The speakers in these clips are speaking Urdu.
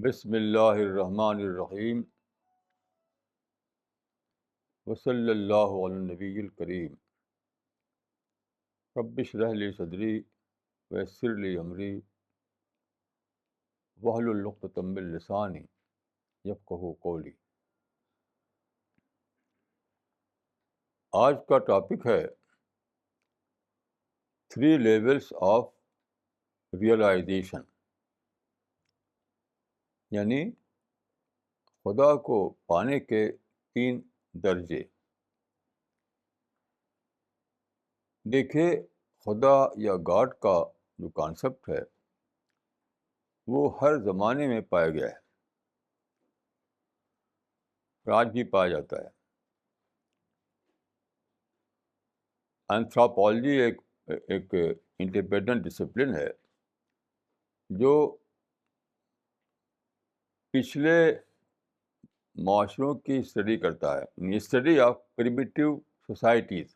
بسم اللہ الرحمن الرحیم وصلی اللہ علی النبی الکریم رب اشرح لی صدری ویسر لی امری واحلل عقدۃ من لسانی یفقہوا قولی۔ آج کا ٹاپک ہے 3 لیولس آف ریئلائزیشن، یعنی خدا کو پانے کے 3 درجے۔ دیکھیے، خدا یا گاڈ کا جو کانسیپٹ ہے وہ ہر زمانے میں پایا گیا ہے اور آج بھی پایا جاتا ہے۔ اینتھروپولوجی ایک انڈیپینڈنٹ ڈسپلن ہے جو پچھلے معاشروں کی اسٹڈی کرتا ہے، اسٹڈی آف پریمیٹیو سوسائٹیز،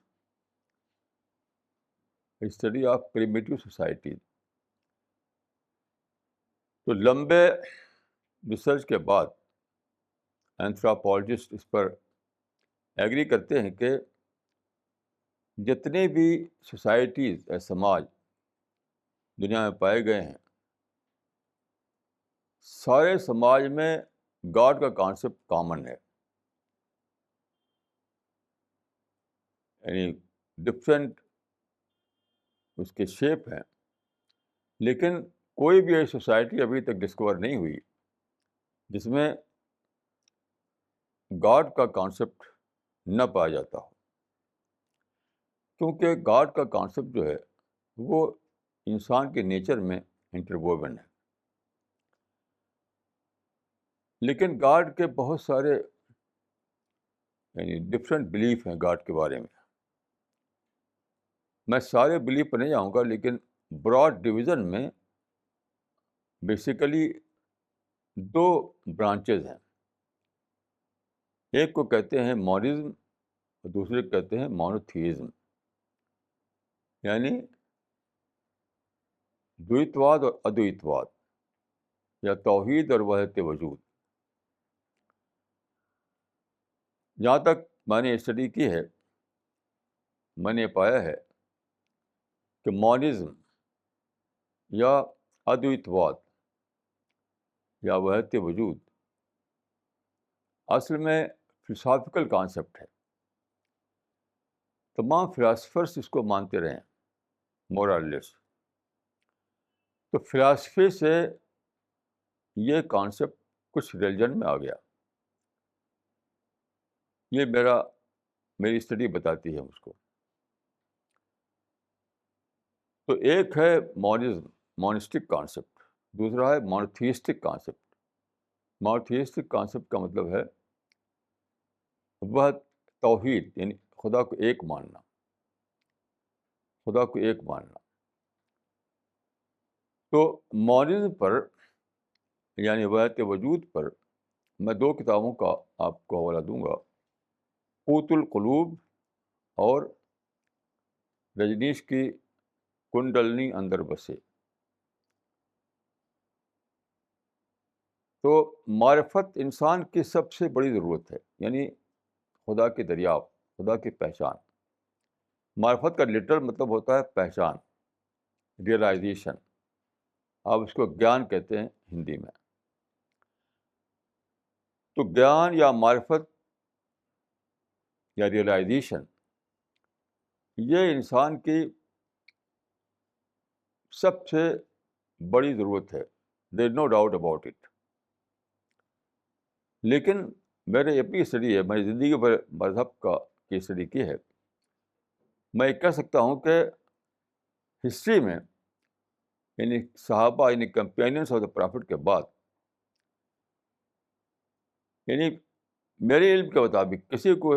تو لمبے ریسرچ کے بعد اینتھروپولوجسٹ اس پر ایگری کرتے ہیں کہ جتنے بھی سوسائٹیز یا سماج دنیا میں پائے گئے ہیں، سارے سماج میں گاڈ کا کانسیپٹ کامن ہے، یعنی ڈفرینٹ اس کے شیپ ہیں، لیکن کوئی بھی ایسی سوسائٹی ابھی تک ڈسکور نہیں ہوئی جس میں گاڈ کا کانسیپٹ نہ پایا جاتا ہو، کیونکہ گاڈ کا کانسیپٹ جو ہے وہ انسان کے نیچر میں انٹرووون ہے۔ لیکن گاڈ کے بہت سارے یعنی ڈفرینٹ بلیف ہیں گاڈ کے بارے میں۔ میں سارے بلیف پر نہیں جاؤں گا، لیکن براڈ ڈویژن میں بیسیکلی 2 برانچز ہیں، ایک کو کہتے ہیں مونزم اور دوسرے کو کہتے ہیں مونوتھیزم، یعنی دویتواد اور ادویتواد، یا توحید اور وحدت وجود۔ جہاں تک میں نے اسٹڈی کی ہے، میں نے پایا ہے کہ مونزم یا ادویتواد یا وحدت وجود اصل میں فلسافیکل کانسیپٹ ہے۔ تمام فلاسفرس اس کو مانتے رہے ہیں مور اور لیس۔ تو فلاسفی سے یہ کانسیپٹ کچھ ریلیجن میں آ گیا، یہ میری اسٹڈی بتاتی ہے اس کو۔ تو ایک ہے مونزم، مونسٹک کانسیپٹ، دوسرا ہے مونوتھیسٹک کانسیپٹ۔ مونوتھیسٹک کانسیپٹ کا مطلب ہے وہ توحید، یعنی خدا کو ایک ماننا، خدا کو ایک ماننا۔ تو مونزم پر یعنی وحدت وجود پر میں 2 کتابوں کا آپ کو حوالہ دوں گا، قوت القلوب اور رجنیش کی کنڈلنی اندر بسے۔ تو معرفت انسان کی سب سے بڑی ضرورت ہے، یعنی خدا کی دریافت، خدا کی پہچان۔ معرفت کا لٹرل مطلب ہوتا ہے پہچان، ریئلائزیشن، آپ اس کو گیان کہتے ہیں ہندی میں۔ تو گیان یا معرفت یا ریئلائزیشن یہ انسان کی سب سے بڑی ضرورت ہے، دیر نو ڈاؤٹ اباؤٹ اٹ۔ لیکن میرے اپنی اسٹڈی ہے، میں زندگی بھر مذہب کی اسٹڈی کی ہے، میں کہہ سکتا ہوں کہ ہسٹری میں یعنی صحابہ یعنی کمپینینس آف دا پرافٹ کے بعد، یعنی میرے علم کے مطابق کسی کو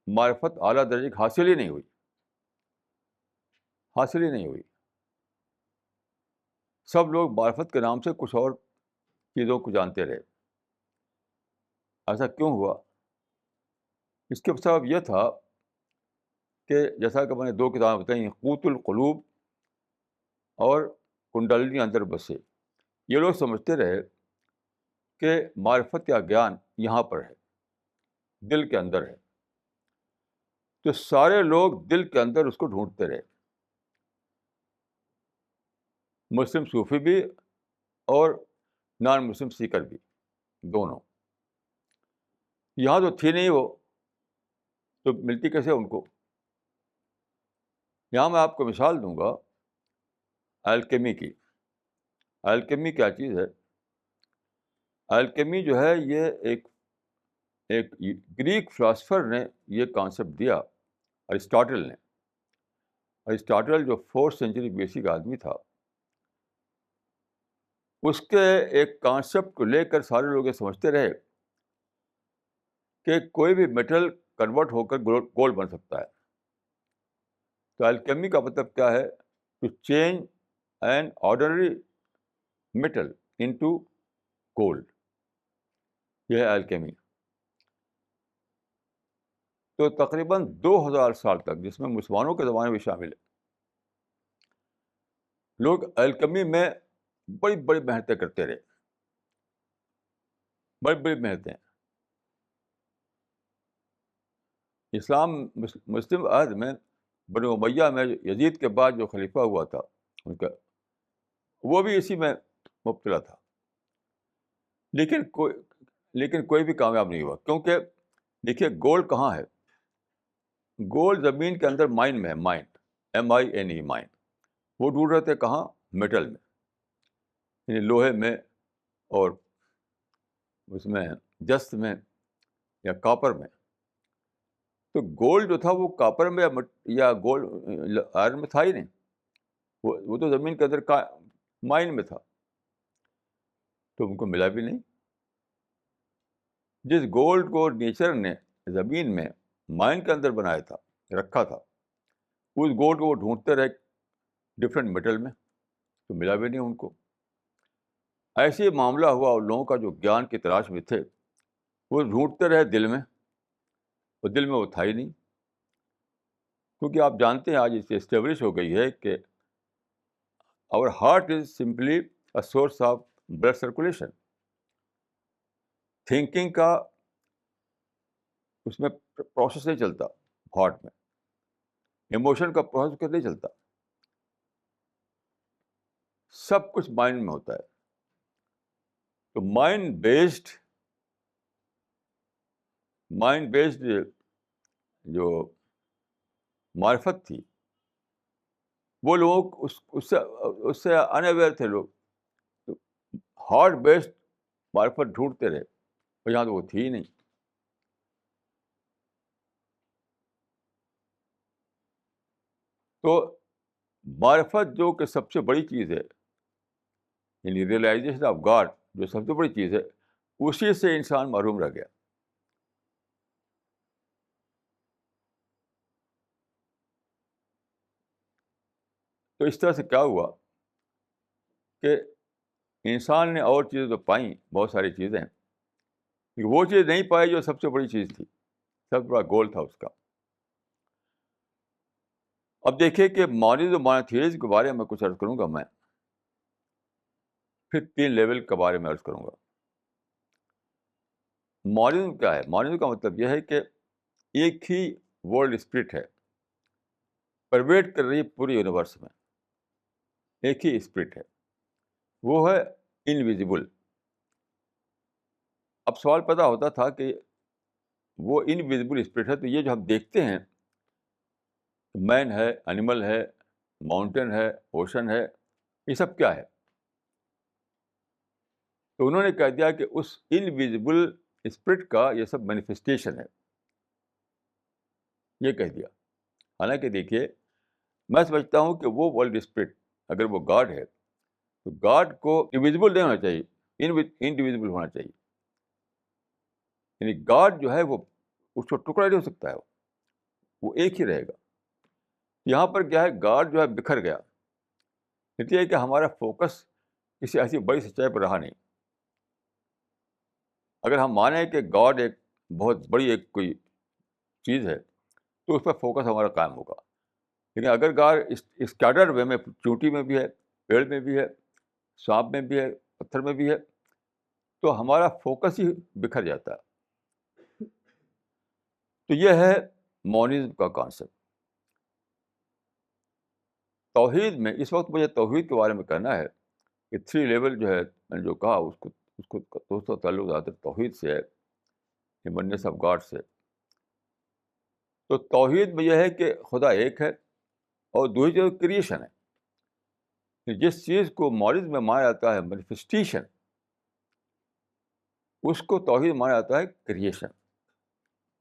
معرفت اعلیٰ درجے کی حاصل ہی نہیں ہوئی۔ سب لوگ معرفت کے نام سے کچھ اور چیزوں کو جانتے رہے۔ ایسا کیوں ہوا؟ اس کے سبب یہ تھا کہ جیسا کہ میں نے 2 کتابیں بتائی ہیں، قوت القلوب اور کنڈلنی اندر بسے، یہ لوگ سمجھتے رہے کہ معرفت یا گیان یہاں پر ہے، دل کے اندر ہے. تو سارے لوگ دل کے اندر اس کو ڈھونڈتے رہے، مسلم صوفی بھی اور نان مسلم سیکر بھی، دونوں. یہاں تو تھی نہیں وہ، تو ملتی کیسے ان کو؟ یہاں میں آپ کو مثال دوں گا الکیمی کی. الکیمی کیا چیز ہے؟ الکیمی جو ہے یہ ایک گریک فلاسفر نے یہ کانسیپٹ دیا، ارسطاٹل نے. ارسطاٹل جو 4th سینچری BC کا آدمی تھا، اس کے ایک کانسیپٹ کو لے کر سارے لوگ یہ سمجھتے رہے کہ کوئی بھی میٹل کنورٹ ہو کر گولڈ بن سکتا ہے. تو الکیمی کا مطلب کیا ہے؟ To change an ordinary metal into gold. یہ ہے الکیمی. تو تقریباً 2000 سال تک، جس میں مسلمانوں کے زمانے بھی شامل ہے، لوگ الکیمی میں بڑی بڑی محنتیں کرتے رہے، بڑی بڑی محنتیں. اسلام مسلم عہد میں بنو امیہ میں یزید کے بعد جو خلیفہ ہوا تھا ان کا، وہ بھی اسی میں مبتلا تھا. لیکن کوئی بھی کامیاب نہیں ہوا، کیونکہ دیکھیے گولڈ کہاں ہے؟ گولڈ زمین کے اندر مائن میں ہے، مائن MINE مائن. وہ ڈھونڈ رہے تھے کہاں؟ میٹل میں، یعنی لوہے میں، اور اس میں جست میں یا کاپر میں. تو گولڈ جو تھا وہ کاپر میں یا گولڈ آئرن میں تھا ہی نہیں، وہ تو زمین کے اندر مائن میں تھا. تو ان کو ملا بھی نہیں. جس گولڈ کو نیچر نے زمین میں مائن کے اندر بنایا تھا، رکھا تھا، اس گولڈ کو وہ ڈھونڈتے رہے ڈفرینٹ میٹل میں، تو ملا بھی نہیں ان کو. ایسے معاملہ ہوا ان لوگوں کا جو گیان کی تلاش میں تھے، وہ ڈھونڈتے رہے دل میں، اور دل میں وہ تھا ہی نہیں. کیونکہ آپ جانتے ہیں آج اس سے اسٹیبلش ہو گئی ہے کہ our heart is simply a source of blood circulation. Thinking کا اس میں پروسیس نہیں چلتا ہارٹ میں، ایموشن کا پروسیس نہیں چلتا، سب کچھ مائنڈ میں ہوتا ہے. تو مائنڈ بیسڈ جو معرفت تھی، وہ لوگ اس سے اناویئر تھے لوگ. ہارٹ بیسڈ معرفت ڈھونڈتے رہے، اور یہاں تو وہ تھی ہی نہیں. تو معرفت جو کہ سب سے بڑی چیز ہے، یعنی ریئلائزیشن آف گاڈ جو سب سے بڑی چیز ہے، اسی سے انسان محروم رہ گیا. تو اس طرح سے کیا ہوا کہ انسان نے اور چیزیں تو پائیں، بہت ساری چیزیں، لیکن وہ چیز نہیں پائی جو سب سے بڑی چیز تھی، سب سے بڑا گول تھا اس کا. اب دیکھیے کہ مانیز و مانیتھیز کے بارے میں کچھ عرض کروں گا میں، پھر 3 لیول کے بارے میں عرض کروں گا. مانیزم کیا ہے؟ مانیزم کا مطلب یہ ہے کہ ایک ہی ورلڈ اسپرٹ ہے، پرویٹ کر رہی ہے پوری یونیورس میں. ایک ہی اسپرٹ ہے، وہ ہے انویزیبل. اب سوال پیدا ہوتا تھا کہ وہ انویزیبل اسپرٹ ہے، تو یہ جو ہم دیکھتے ہیں، مین ہے، اینیمل ہے، ماؤنٹین ہے، اوشن ہے، یہ سب کیا ہے؟ تو انہوں نے کہہ دیا کہ اس انویزیبل اسپرٹ کا یہ سب مینیفیسٹیشن ہے، یہ کہہ دیا. حالانکہ دیکھیے، میں سمجھتا ہوں کہ وہ ورلڈ اسپرٹ اگر وہ گاڈ ہے، تو گاڈ کو انویزیبل نہیں ہونا چاہیے، انڈیویزیبل ہونا چاہیے. یعنی گاڈ جو ہے وہ اس کو ٹکڑا نہیں ہو سکتا ہے، وہ ایک ہی رہے گا. یہاں پر کیا ہے؟ گاڈ جو ہے بکھر گیا، اس لیے کہ ہمارا فوکس کسی ایسی بڑی سچائی پر رہا نہیں. اگر ہم مانیں کہ گاڈ ایک بہت بڑی ایک کوئی چیز ہے، تو اس پر فوکس ہمارا قائم ہوگا. لیکن اگر گاڈ اسکیٹرڈ وے میں، چونٹی میں بھی ہے، پیڑ میں بھی ہے، سانپ میں بھی ہے، پتھر میں بھی ہے، تو ہمارا فوکس ہی بکھر جاتا ہے. تو یہ ہے مونزم کا کانسیپٹ. توحید میں اس وقت مجھے توحید کے بارے میں کہنا ہے کہ 3 لیول جو ہے میں نے جو کہا اس کو دوستوں تعلق زیادہ توحید سے ہے, ونس آف گاڈ سے. تو توحید میں یہ ہے کہ خدا ایک ہے, اور دوسری چیز کریشن ہے. کہ جس چیز کو مونزم میں مانا جاتا ہے مینیفیسٹیشن, اس کو توحید مانا جاتا ہے کریشن.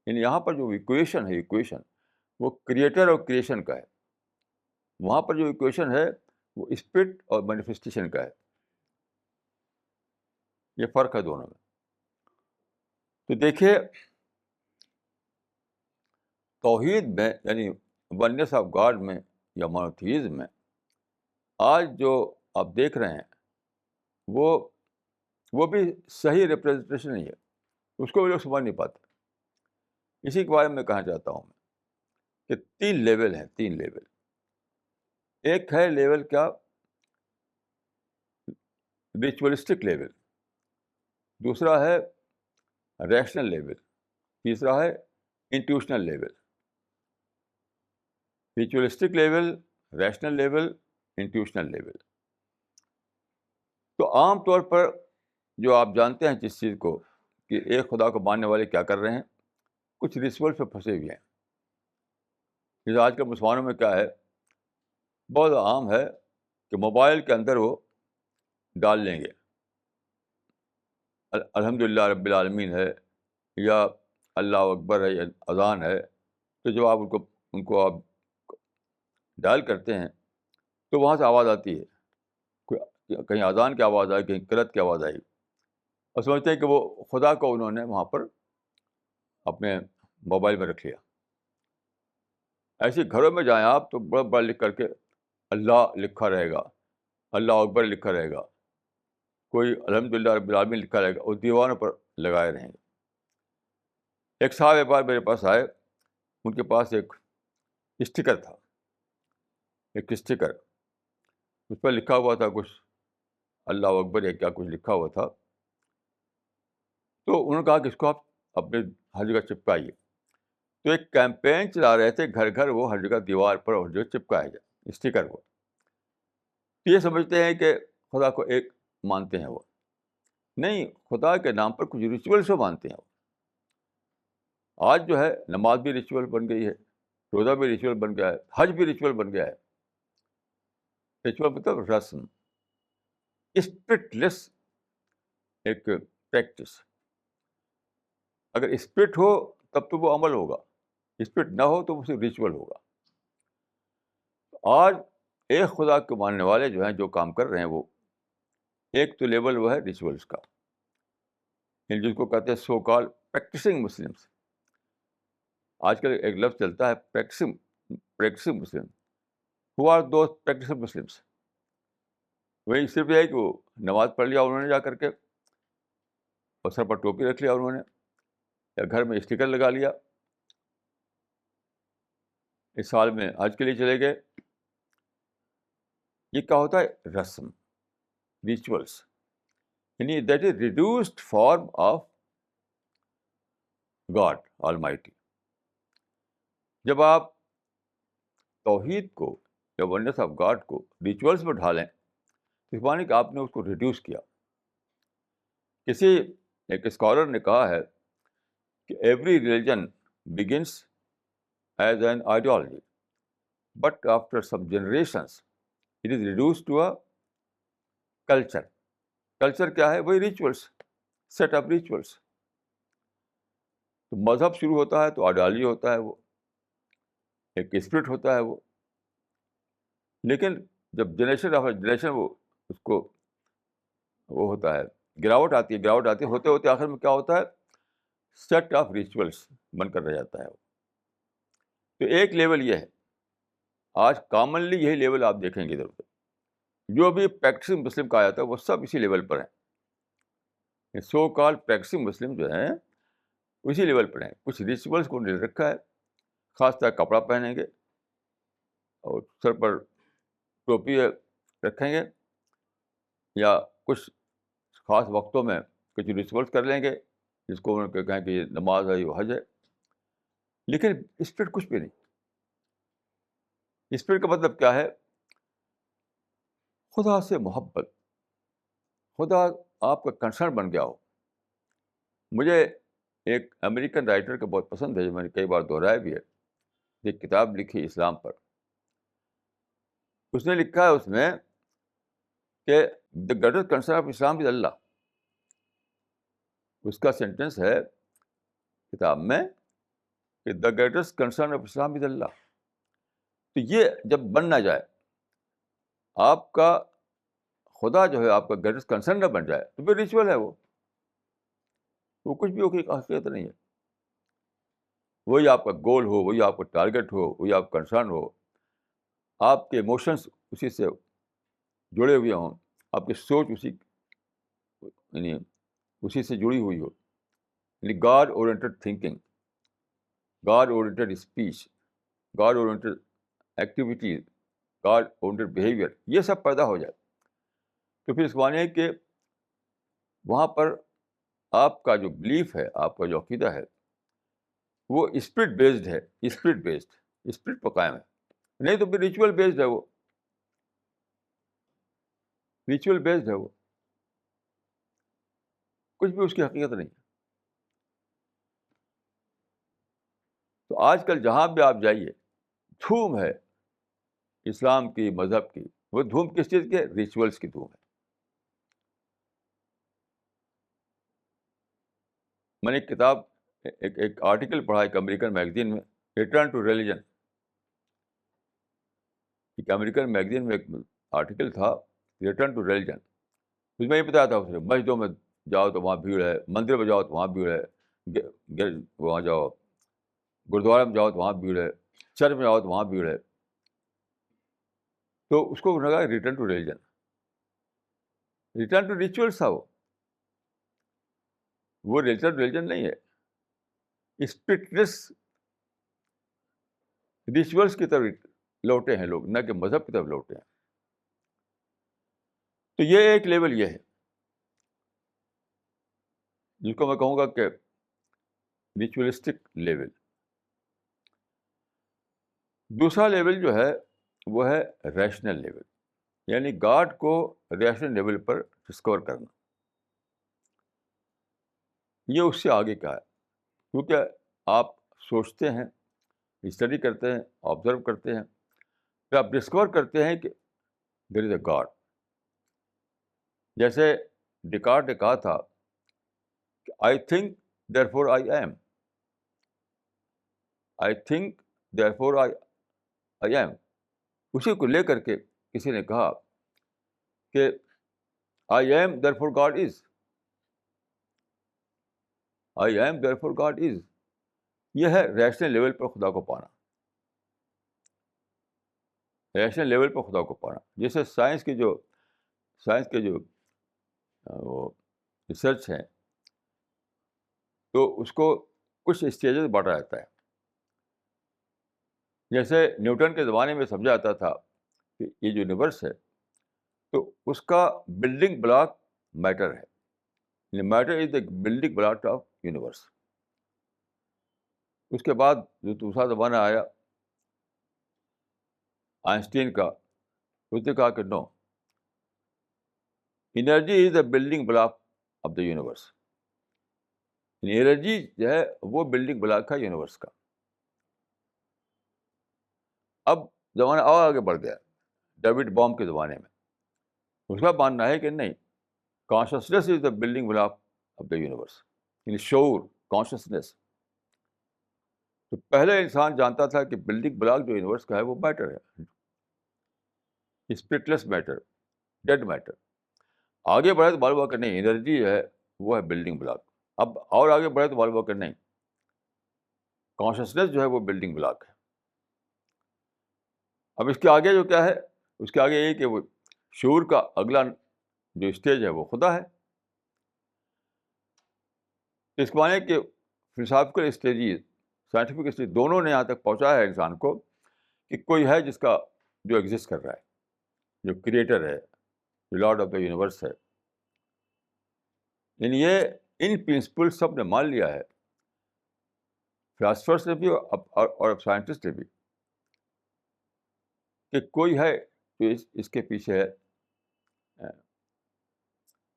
یعنی یہاں پر جو ایکویشن ہے, ایکویشن وہ کریٹر اور کریشن کا ہے. وہاں پر جو ایکویشن ہے وہ اسپرٹ اور مینیفیسٹیشن کا ہے. یہ فرق ہے دونوں میں. تو دیکھیے توحید میں یعنی ونس آف گاڈ میں یا مونوتھیزم میں آج جو آپ دیکھ رہے ہیں وہ بھی صحیح ریپرزنٹیشن نہیں ہے. اس کو بھی لوگ سمجھ نہیں پاتے. اسی کے بارے میں کہنا چاہتا ہوں میں کہ 3 لیول ہیں, 3 لیول. ایک ہے لیول کیا, ریچولسٹک لیول. دوسرا ہے ریشنل لیول. تیسرا ہے intuitional level. Ritualistic level, rational level, intuitional level. تو عام طور پر جو آپ جانتے ہیں جس چیز کو کہ ایک خدا کو ماننے والے کیا کر رہے ہیں, کچھ ریچول پہ پھنسے ہوئے ہیں. جیسے آج کل مسلمانوں میں کیا ہے, بہت عام ہے کہ موبائل کے اندر وہ ڈال لیں گے الحمدللہ رب العالمین ہے, یا اللہ اکبر ہے, یا اذان ہے. تو جب آپ ان کو آپ ڈائل کرتے ہیں تو وہاں سے آواز آتی ہے, کہیں اذان کی آواز آئی, کہیں قرأت کی آواز آئی, اور سمجھتے ہیں کہ وہ خدا کو انہوں نے وہاں پر اپنے موبائل میں رکھ لیا. ایسے گھروں میں جائیں آپ تو بڑا بڑا لکھ کر کے اللہ لکھا رہے گا, اللہ اکبر لکھا رہے گا, کوئی الحمدللہ رب العالمین لکھا رہے گا, اور دیواروں پر لگائے رہیں گے. ایک صاحب ایک بار میرے پاس آئے, ان کے پاس ایک اسٹیکر تھا, ایک اسٹیکر, اس پر لکھا ہوا تھا کچھ اللہ اکبر یا کیا کچھ لکھا ہوا تھا. تو انہوں نے کہا کہ اس کو آپ اپنے ہر جگہ چپکائیے. تو ایک کیمپین چلا رہے تھے, گھر گھر وہ ہر جگہ دیوار پر ہر جگہ چپکایا جائے اسٹیکر کو. تو یہ سمجھتے ہیں کہ خدا کو ایک مانتے ہیں. وہ نہیں, خدا کے نام پر کچھ ریچولس کو مانتے ہیں. آج جو ہے نماز بھی ریچول بن گئی ہے, روزہ بھی ریچول بن گیا ہے, حج بھی ریچول بن گیا ہے. ریچول مطلب رسم, اسپرٹ لیس ایک پریکٹس. اگر اسپرٹ ہو تب تو وہ عمل ہوگا, اسپرٹ نہ ہو تو وہ صرف ریچول ہوگا. آج ایک خدا کو ماننے والے جو ہیں جو کام کر رہے ہیں, وہ ایک تو لیول وہ ہے ریچولس کا, یعنی جس کو کہتے ہیں سو کال پریکٹسنگ مسلمس. آج کل ایک لفظ چلتا ہے practising Muslim. Who are those practising Muslims? وہی صرف یہ ہے کہ وہ نماز پڑھ لیا انہوں نے جا کر کے, اور سر پر ٹوپی رکھ لیا انہوں نے, یا گھر میں اسٹیکر لگا لیا, اس سال میں حج کے لیے چلے گئے. یہ کیا ہوتا ہے؟ رسم, ریچولس. یعنی that is reduced form of God Almighty. جب آپ توحید کو یا ونس آف گاڈ کو ریچولس میں ڈھالیں تو اس معنی کہ آپ نے اس کو ریڈیوس کیا. کسی ایک اسکالر نے کہا ہے کہ every religion begins as an ideology, but after some generations it is reduced to a culture. Culture کیا ہے؟ وہی ریچولس, سیٹ آف ریچولس. تو مذہب شروع ہوتا ہے تو آئیڈیالوجی ہوتا ہے, وہ ایک اسپرٹ ہوتا ہے وہ. لیکن جب جنریشن آف جنریشن وہ اس کو وہ ہوتا ہے, گراوٹ آتی ہے, ہوتے ہوتے آخر میں کیا ہوتا ہے؟ سیٹ آف ریچولس بن کر رہ جاتا ہے وہ. تو ایک لیول یہ ہے, آج کامنلی یہی لیول آپ دیکھیں گے ادھر ادھر. جو بھی پریکٹسنگ مسلم کہا جاتا ہے وہ سب اسی لیول پر ہیں. سو کال پریکٹسنگ مسلم جو ہیں اسی لیول پر ہیں. کچھ ریچولس کو نہیں رکھا ہے, خاص طرح کپڑا پہنیں گے اور سر پر ٹوپی رکھیں گے, یا کچھ خاص وقتوں میں کچھ ریچولس کر لیں گے جس کو ان کو کہیں کہ یہ نماز ہے، یہ حج ہے، لیکن اسپرٹ کچھ بھی نہیں. اسپرٹ کا مطلب کیا ہے؟ خدا سے محبت، خدا آپ کا کنسرن بن گیا ہو. مجھے ایک امریکن رائٹر کا بہت پسند ہے، جو میں نے کئی بار دہرایا بھی ہے. ایک کتاب لکھی اسلام پر. اس نے لکھا ہے اس میں کہ دا گریٹسٹ کنسرن آف اسلام از اللہ. اس کا سینٹینس ہے کتاب میں کہ دا گریٹسٹ کنسرن آف اسلام از اللہ. تو یہ جب بن نہ جائے، آپ کا خدا جو ہے آپ کا گریٹسٹ کنسرن نہ بن جائے، تو پھر ریچول ہے وہ کچھ بھی حقیقت نہیں ہے. وہی آپ کا گول ہو، وہی آپ کا ٹارگیٹ ہو، وہی آپ کا کنسرن ہو، آپ کے ایموشنس اسی سے جڑے ہوئے ہوں، آپ کی سوچ یعنی اسی سے جڑی ہوئی ہو، یعنی God oriented thinking, God oriented speech, God oriented activities, God oriented behaviour, یہ سب پیدا ہو جائے. تو پھر اس معنی ہے کہ وہاں پر آپ کا جو بلیف ہے، آپ کا جو عقیدہ ہے، وہ اسپرٹ بیسڈ ہے، اسپرٹ پر قائم ہے. نہیں تو پھر ریچول بیسڈ ہے، وہ ریچول بیسڈ ہے، وہ کچھ بھی اس کی حقیقت نہیں. تو آج کل جہاں بھی آپ جائیے دھوم ہے اسلام کی، مذہب کی. وہ دھوم کس چیز کے؟ ریچولس کی دھوم ہے. میں نے ایک کتاب، ایک آرٹیکل پڑھا ایک امریکن میگزین میں، ریٹرن ٹو ریلیجن. ایک امریکن میگزین میں ایک آرٹیکل تھا، ریٹرن ٹو ریلیجن. اس میں یہ بتایا تھا، اس نے مسجدوں میں جاؤ تو وہاں بھیڑ ہے، مندر میں جاؤ تو وہاں بھیڑ ہے، وہاں جاؤ، گرودوارا میں جاؤ تو وہاں بھیڑ ہے، چرچ میں جاؤ تو وہاں بھیڑ ہے. تو اس کو لگا return to religion, return to rituals تھا. وہ ریٹرن ٹو ریلیجن نہیں ہے، اسپرٹلیس ریچولس کی طرف لوٹے ہیں لوگ، نہ کہ مذہب کی طرف لوٹے ہیں. تو یہ ایک لیول یہ ہے جس کو میں کہوں گا کہ ریچولسٹک لیول. دوسرا لیول جو ہے وہ ہے ریشنل لیول، یعنی گاڈ کو ریشنل لیول پر ڈسکور کرنا. یہ اس سے آگے کا ہے، کیونکہ آپ سوچتے ہیں، اسٹڈی کرتے ہیں، آبزرو کرتے ہیں، پھر آپ ڈسکور کرتے ہیں کہ دیر از اے گاڈ. جیسے ڈیکارٹ نے کہا تھا کہ I think therefore I am, I think therefore I am. اسی کو لے کر کے کسی نے کہا کہ I am therefore God is, I am therefore God is. یہ ہے ریشنل لیول پر خدا کو پانا، ریشنل لیول پر خدا کو پانا. جیسے سائنس کے جو وہ ریسرچ ہیں، تو اس کو کچھ اسٹیجز بانٹا جاتا ہے. جیسے نیوٹن کے زمانے میں سمجھا جاتا تھا کہ یہ جو یونیورس ہے تو اس کا بلڈنگ بلاک میٹر ہے، matter is the building block of universe. اس کے بعد جو دوسرا زمانہ آیا آئنسٹین کا، اس نے کہا کہ no, energy is the building block of the universe. Energy جو ہے وہ بلڈنگ بلاک ہے یونیورس کا. اب زمانہ اور آگے بڑھ گیا، ڈیوڈ بوم کے زمانے میں. اس کا ماننا ہے کہ نہیں، consciousness is the building block of the universe, یعنی شعور، کانشسنس. تو پہلے انسان جانتا تھا کہ بلڈنگ بلاک جو یونیورس کا ہے وہ میٹر ہے، اسپرٹلیس میٹر، ڈیڈ میٹر. آگے بڑھے تو معلوم ہوا کہ نہیں، انرجی جو ہے وہ ہے بلڈنگ بلاک. اب اور آگے بڑھے تو معلوم ہوا کہ نہیں، کانشسنس جو ہے وہ بلڈنگ بلاک ہے. اب اس کے آگے جو کیا ہے، اس کے آگے یہ کہ وہ شعور کا اگلا جو اسٹیج ہے وہ خدا ہے. اس کو مانے کہ فلسافیکل اسٹیجز، سائنٹیفک اسٹیج، دونوں نے یہاں تک پہنچایا ہے انسان کو کہ کوئی ہے جس کا جو ایگزسٹ کر رہا ہے، جو کریٹر ہے، جو لارڈ آف دا یونیورس ہے. یعنی یہ ان پرنسپل سب نے مان لیا ہے، فلاسفرس نے بھی اور سائنٹسٹ نے بھی، کہ کوئی ہے جو اس کے پیچھے ہے،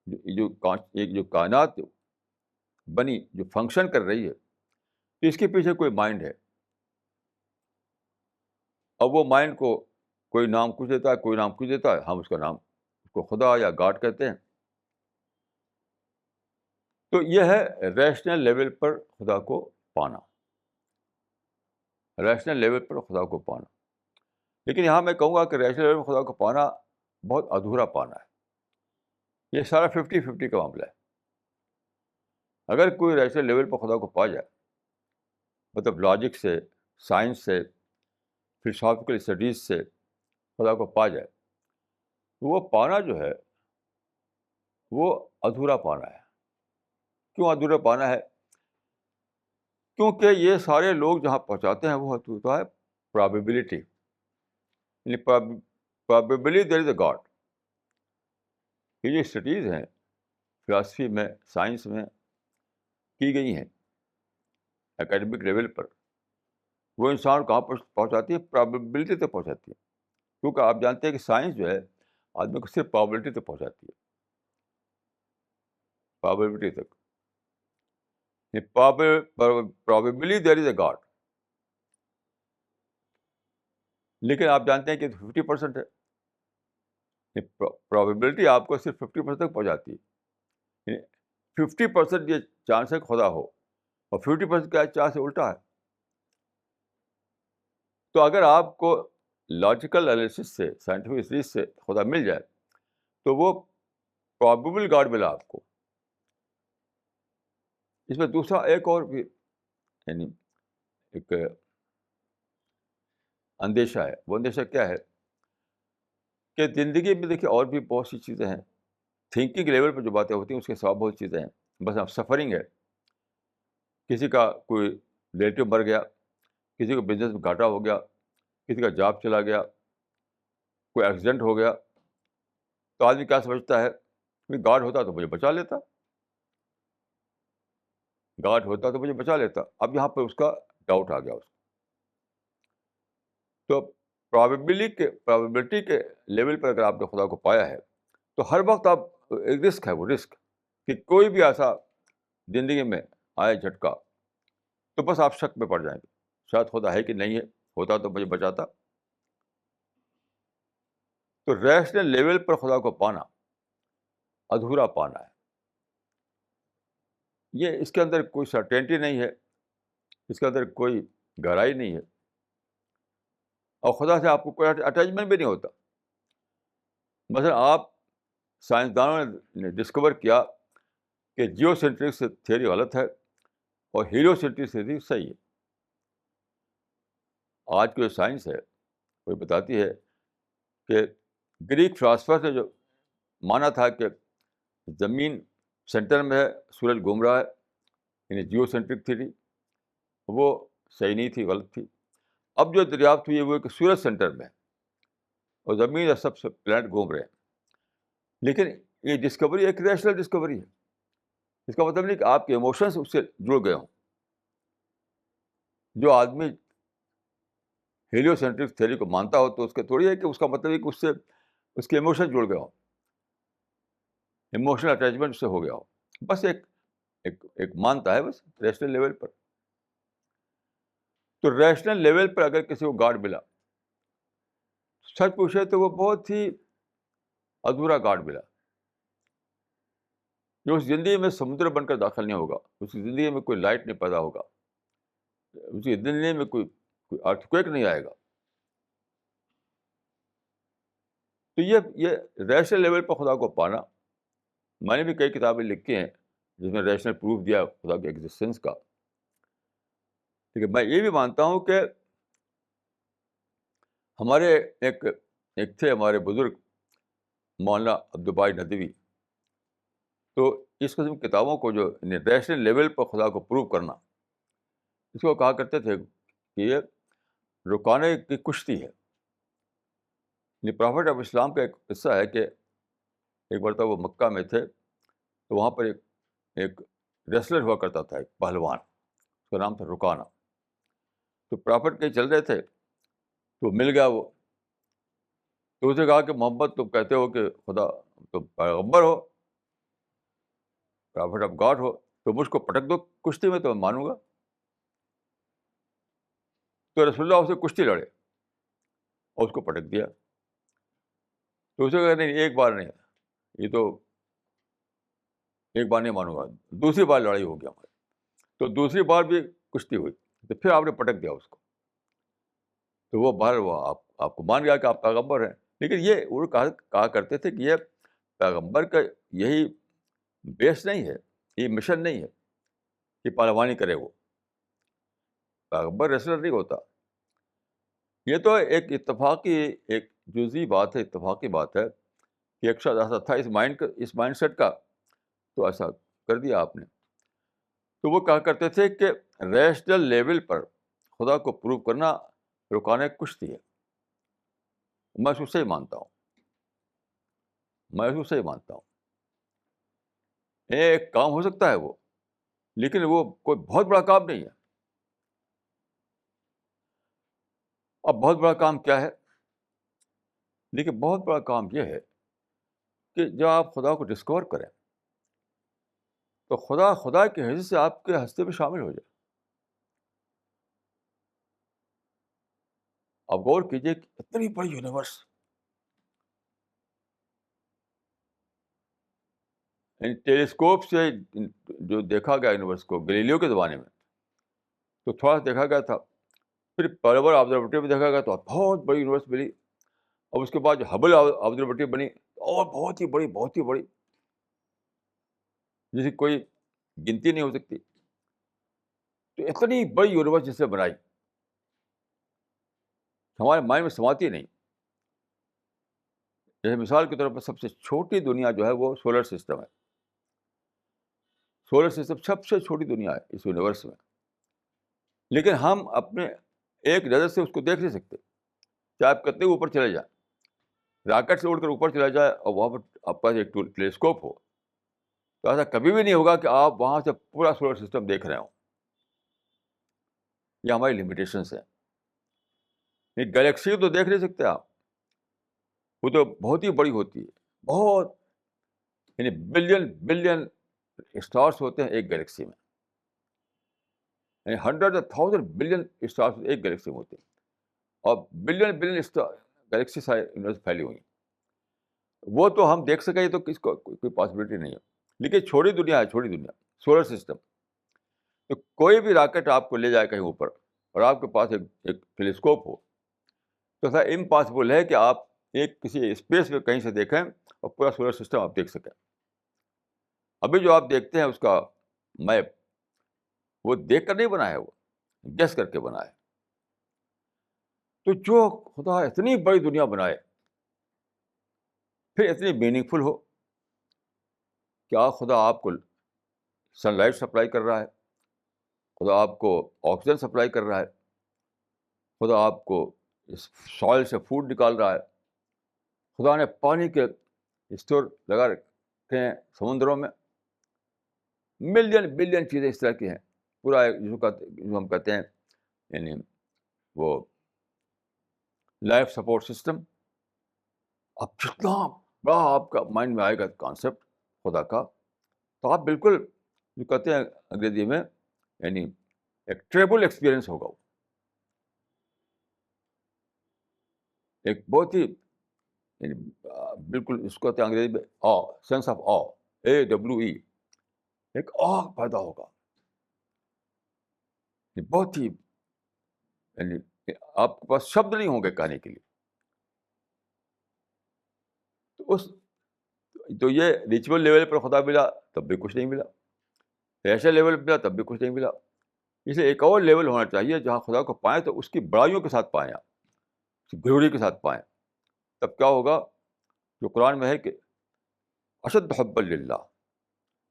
ایک جو کائنات بنی، جو فنکشن کر رہی ہے، تو اس کے پیچھے کوئی مائنڈ ہے. اب وہ مائنڈ کو کوئی نام کچھ دیتا ہے، کوئی نام کچھ دیتا ہے، ہم اس کا نام اس کو خدا یا گاڈ کہتے ہیں. تو یہ ہے ریشنل لیول پر خدا کو پانا، ریشنل لیول پر خدا کو پانا. لیکن یہاں میں کہوں گا کہ ریشنل لیول پر خدا کو پانا بہت ادھورا پانا ہے. یہ سارا 50-50 کا معاملہ ہے. اگر کوئی ریشنل لیول پر خدا کو پا جائے، مطلب لاجک سے، سائنس سے، فلسافیکل اسٹڈیز سے خدا کو پا جائے، تو وہ پانا جو ہے وہ ادھورا پانا ہے. کیوں ادھورا پانا ہے؟ کیونکہ یہ سارے لوگ جہاں پہنچاتے ہیں وہ ہوتا ہے پرابیبلٹی، یعنی probably there is a God. یہ جو اسٹڈیز ہیں فلاسفی میں، سائنس میں کی گئی ہیں اکیڈمک لیول پر، وہ انسان کو کہاں پہنچاتی ہے؟ پرابیبلٹی تک پہنچاتی ہے. کیونکہ آپ جانتے ہیں کہ سائنس جو ہے آدمی کو صرف پرابیبلٹی تک پہنچاتی ہے، پرابیبلٹی تک. Probably there is a God. لیکن آپ جانتے ہیں کہ 50% ہے. پرابیبلٹی آپ کو صرف 50% تک پہنچاتی ہے. 50% یہ چانس ہے کہ خدا ہو، اور 50% کیا چانس ہے الٹا ہے. تو اگر آپ کو لاجیکل انالیسس سے، سائنٹیفک اسٹڈیز سے خدا مل جائے تو وہ پرابیبل گاڈ ملا آپ کو. اس میں دوسرا ایک اور بھی یعنی ایک اندیشہ ہے. وہ اندیشہ کیا ہے کہ زندگی میں دیکھیے اور بھی بہت سی چیزیں ہیں. تھنکنگ لیول پہ جو باتیں ہوتی ہیں اس کے سوا بہت چیزیں ہیں. بس اب سفرنگ ہے. کسی کا کوئی ریلیٹیو مر گیا، کسی کو بزنس میں گھاٹا ہو گیا، کسی کا جاب چلا گیا، کوئی ایکسیڈنٹ ہو گیا، تو آدمی کیا سمجھتا ہے کہ گاڈ ہوتا تو مجھے بچا لیتا، گاڈ ہوتا تو مجھے بچا لیتا. اب یہاں پہ اس کا ڈاؤٹ آ گیا اس کو. تو پرابیبلٹی کے لیول پر اگر آپ نے خدا کو پایا ہے تو ہر وقت آپ ایک رسک ہے، وہ رسک کہ کوئی بھی ایسا زندگی میں آئے جھٹکا تو بس آپ شک میں پڑ جائیں گے، شاید خدا ہے کہ نہیں ہے، ہوتا تو مجھے بچاتا. تو ریشنل لیول پر خدا کو پانا ادھورا پانا ہے. یہ اس کے اندر کوئی سرٹینٹی نہیں ہے، اس کے اندر کوئی گہرائی نہیں ہے، اور خدا سے آپ کو کوئی اٹیچمنٹ بھی نہیں ہوتا. مثلا آپ سائنسدانوں نے ڈسکور کیا کہ جیو سینٹرک تھیوری غلط ہے اور ہیلو سینٹرک تھیوری صحیح ہے. آج کی جو سائنس ہے وہ بتاتی ہے کہ گریک فلاسفر نے جو مانا تھا کہ زمین سینٹر میں ہے، سورج گھوم رہا ہے، یعنی جیو سینٹرک تھیوری، وہ صحیح نہیں تھی، غلط تھی. اب جو دریافت ہوئی ہے وہ کہ سورج سینٹر میں ہے اور زمین اور سب سے پلانٹ گھوم رہے ہیں. لیکن یہ ڈسکوری ایک ریشنل ڈسکوری ہے. اس کا مطلب نہیں کہ آپ کے ایموشنس اس سے جڑ گئے ہوں. جو آدمی ہیلیو سینٹرک تھیوری کو مانتا ہو تو اس کا تھوڑی ہے کہ اس کا مطلب ہے کہ اس سے اس کے ایموشن جڑ گئے ہوں، ایموشنل اٹیچمنٹ سے ہو گیا ہو. بس ایک مانتا ہے بس ریشنل لیول پر. تو ریشنل لیول پر اگر کسی کو گاڈ ملا، سچ پوچھے تو وہ بہت ہی ادھورا گاڈ ملا. جو اس زندگی میں سمندر بن کر داخل نہیں ہوگا، اس کی زندگی میں کوئی لائٹ نہیں پیدا ہوگا، اس کی زندگی میں کوئی ارتھکویک نہیں آئے گا. تو یہ ریشنل لیول پر خدا کو پانا، میں نے بھی کئی کتابیں لکھی ہیں جس میں ریشنل پروف دیا خدا کے ایگزسٹنس کا. لیکن میں یہ بھی مانتا ہوں کہ ہمارے ایک تھے ہمارے بزرگ مولانا عبدالباری ندوی، تو اس قسم کی کتابوں کو جو ریشنل لیول پر خدا کو پروو کرنا، اس کو کہا کرتے تھے کہ یہ رکانے کی کشتی ہے. پرافٹ آف اسلام کا ایک قصہ ہے کہ ایک مرتبہ وہ مکہ میں تھے تو وہاں پر ایک ایک ریسلر ہوا کرتا تھا، ایک پہلوان، اس کا نام تھا رکانہ. تو پرافٹ کہیں چل رہے تھے تو مل گیا وہ. تو اسے کہا کہ محمد تم کہتے ہو کہ خدا تم پیغمبر ہو، پرافٹ آف گاڈ ہو، تو مجھ کو پٹک دو کشتی میں تو میں مانوں گا. تو رسول اللہ اسے کشتی لڑے اور اس کو پٹک دیا. تو اسے کہا نہیں ایک بار نہیں، یہ تو ایک بار نہیں مانوں گا. دوسری بار لڑائی ہو گیا ہماری، تو دوسری بار بھی کشتی ہوئی، تو پھر آپ نے پٹک دیا اس کو. تو وہ باہر وہ آپ کو مان گیا کہ آپ پیغمبر ہیں. لیکن یہ وہ کہا کرتے تھے کہ یہ پیغمبر کا یہی بیس نہیں ہے، یہ مشن نہیں ہے کہ پہلوانی کرے. وہ پیغمبر ریسلر نہیں ہوتا. یہ تو ایک اتفاقی، ایک جزوی بات ہے، اتفاقی بات ہے کہ ایک شخص ایسا تھا اس مائنڈ سیٹ کا، تو ایسا کر دیا آپ نے. تو وہ کہا کرتے تھے کہ ریشنل لیول پر خدا کو پروو کرنا رکانے کشتی ہے. میں اس کو صحیح مانتا ہوں، میں اس کو صحیح مانتا ہوں. ایک کام ہو سکتا ہے وہ، لیکن وہ کوئی بہت بڑا کام نہیں ہے. اب بہت بڑا کام کیا ہے؟ لیکن بہت بڑا کام یہ ہے کہ جب آپ خدا کو ڈسکور کریں تو خدا کی حیثیت سے آپ کے ہستے میں شامل ہو جائے. آپ غور کیجیے کہ اتنی بڑی یونیورس، یعنی ٹیلیسکوپ سے جو دیکھا گیا یونیورس کو گلیلیو کے زمانے میں، تو تھوڑا سا دیکھا گیا تھا. پھر پہلے بار آبزرویٹری میں دیکھا گیا تو بہت بڑی یونیورس ملی. اور اس کے بعد جو ہبل آبزرویٹری بنی اور بہت ہی بڑی، بہت ہی بڑی، جس کی کوئی گنتی نہیں ہو سکتی. تو اتنی بڑی یونیورس جس سے بنائی ہمارے مائنڈ میں سماتی نہیں. جیسے مثال کے طور پر سب سے چھوٹی دنیا جو ہے وہ سولر سسٹم ہے. سولر سسٹم سب سے چھوٹی دنیا ہے اس یونیورس میں، لیکن ہم اپنے ایک نظر سے اس کو دیکھ نہیں سکتے. چاہے آپ کتنے اوپر چلے جائیں، راکٹ سے اڑ کر اوپر چلا جائے اور وہاں پر آپ کا ایک ٹیلیسکوپ ہو، تو ایسا کبھی بھی نہیں ہوگا کہ آپ وہاں سے پورا سولر سسٹم دیکھ رہے ہوں. یہ ہماری لمیٹیشنس ہیں. ایک گلیکسی تو دیکھ نہیں سکتے آپ، وہ تو بہت ہی بڑی ہوتی ہے. بہت، یعنی بلین بلین اسٹارس ہوتے ہیں ایک گلیکسی میں، یعنی 100,000 بلین اسٹارس ایک گلیکسی میں ہوتے ہیں. اور بلین بلین گلیکسی یونیورس پھیلی ہوئی ہیں. وہ تو ہم دیکھ سکیں تو کس کو کوئی پاسبلٹی نہیں ہے. لیکن چھوٹی دنیا ہے، چھوٹی دنیا سولر سسٹم. تو کوئی بھی راکٹ آپ کو لے جائے کہیں اوپر اور آپ کے پاس ایک ٹیلیسکوپ ہو، تو ایسا امپاسبل ہے کہ آپ ایک کسی اسپیس میں کہیں سے دیکھیں اور پورا سولر سسٹم آپ دیکھ سکیں. ابھی جو آپ دیکھتے ہیں اس کا میپ، وہ دیکھ کر نہیں بنا ہے، وہ گیس کر کے بنا ہے. تو جو خدا اتنی بڑی دنیا بنائے، پھر اتنی میننگ فل ہو، کیا خدا آپ کو سن لائٹ سپلائی کر رہا ہے، خدا آپ کو آکسیجن سپلائی کر رہا ہے، خدا آپ کو اس سوائل سے فوڈ نکال رہا ہے، خدا نے پانی کے اسٹور لگا رکھے ہیں سمندروں میں. ملین بلین چیزیں اس طرح کی ہیں. پورا جو ہم کہتے ہیں یعنی وہ لائف سپورٹ سسٹم. اب جتنا بڑا آپ کا مائنڈ میں آئے گا کانسیپٹ خدا کا، تو آپ بالکل جو کہتے ہیں انگریزی میں یعنی ایک ٹریبل ایکسپیرئنس ہوگا. وہ ایک بہت ہی یعنی بالکل اس کو کہتے ہیں انگریزی میں سینس آف AWE، ایک پیدا ہوگا. بہت ہی یعنی آپ کے پاس شبد نہیں ہوں گے کہنے کے لیے. تو یہ ریچول لیول پر خدا ملا تب بھی کچھ نہیں ملا، ایسے لیول پہ ملا تب بھی کچھ نہیں ملا. اس لیے ایک اور لیول ہونا چاہیے جہاں خدا کو پائیں تو اس کی بڑائیوں کے ساتھ پائیں، آپ اس کی گلوری کے ساتھ پائیں. تب کیا ہوگا؟ جو قرآن میں ہے کہ اشد حب للہ،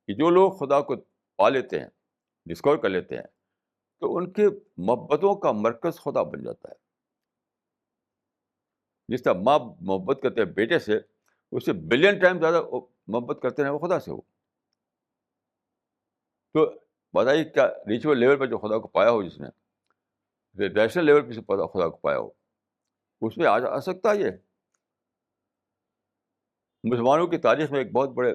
کہ جو لوگ خدا کو پا لیتے ہیں، ڈسکور کر لیتے ہیں، تو ان کے محبتوں کا مرکز خدا بن جاتا ہے. جس طرح ماں محبت کرتے ہیں بیٹے سے، اس سے بلین ٹائم زیادہ محبت کرتے ہیں وہ خدا سے. تو بتائیے کیا ریچول لیول پہ جو خدا کو پایا ہو، جس نے ریشنل لیول پہ سے خدا کو پایا ہو، اس میں آ سکتا ہے یہ؟ مسلمانوں کی تاریخ میں ایک بہت بڑے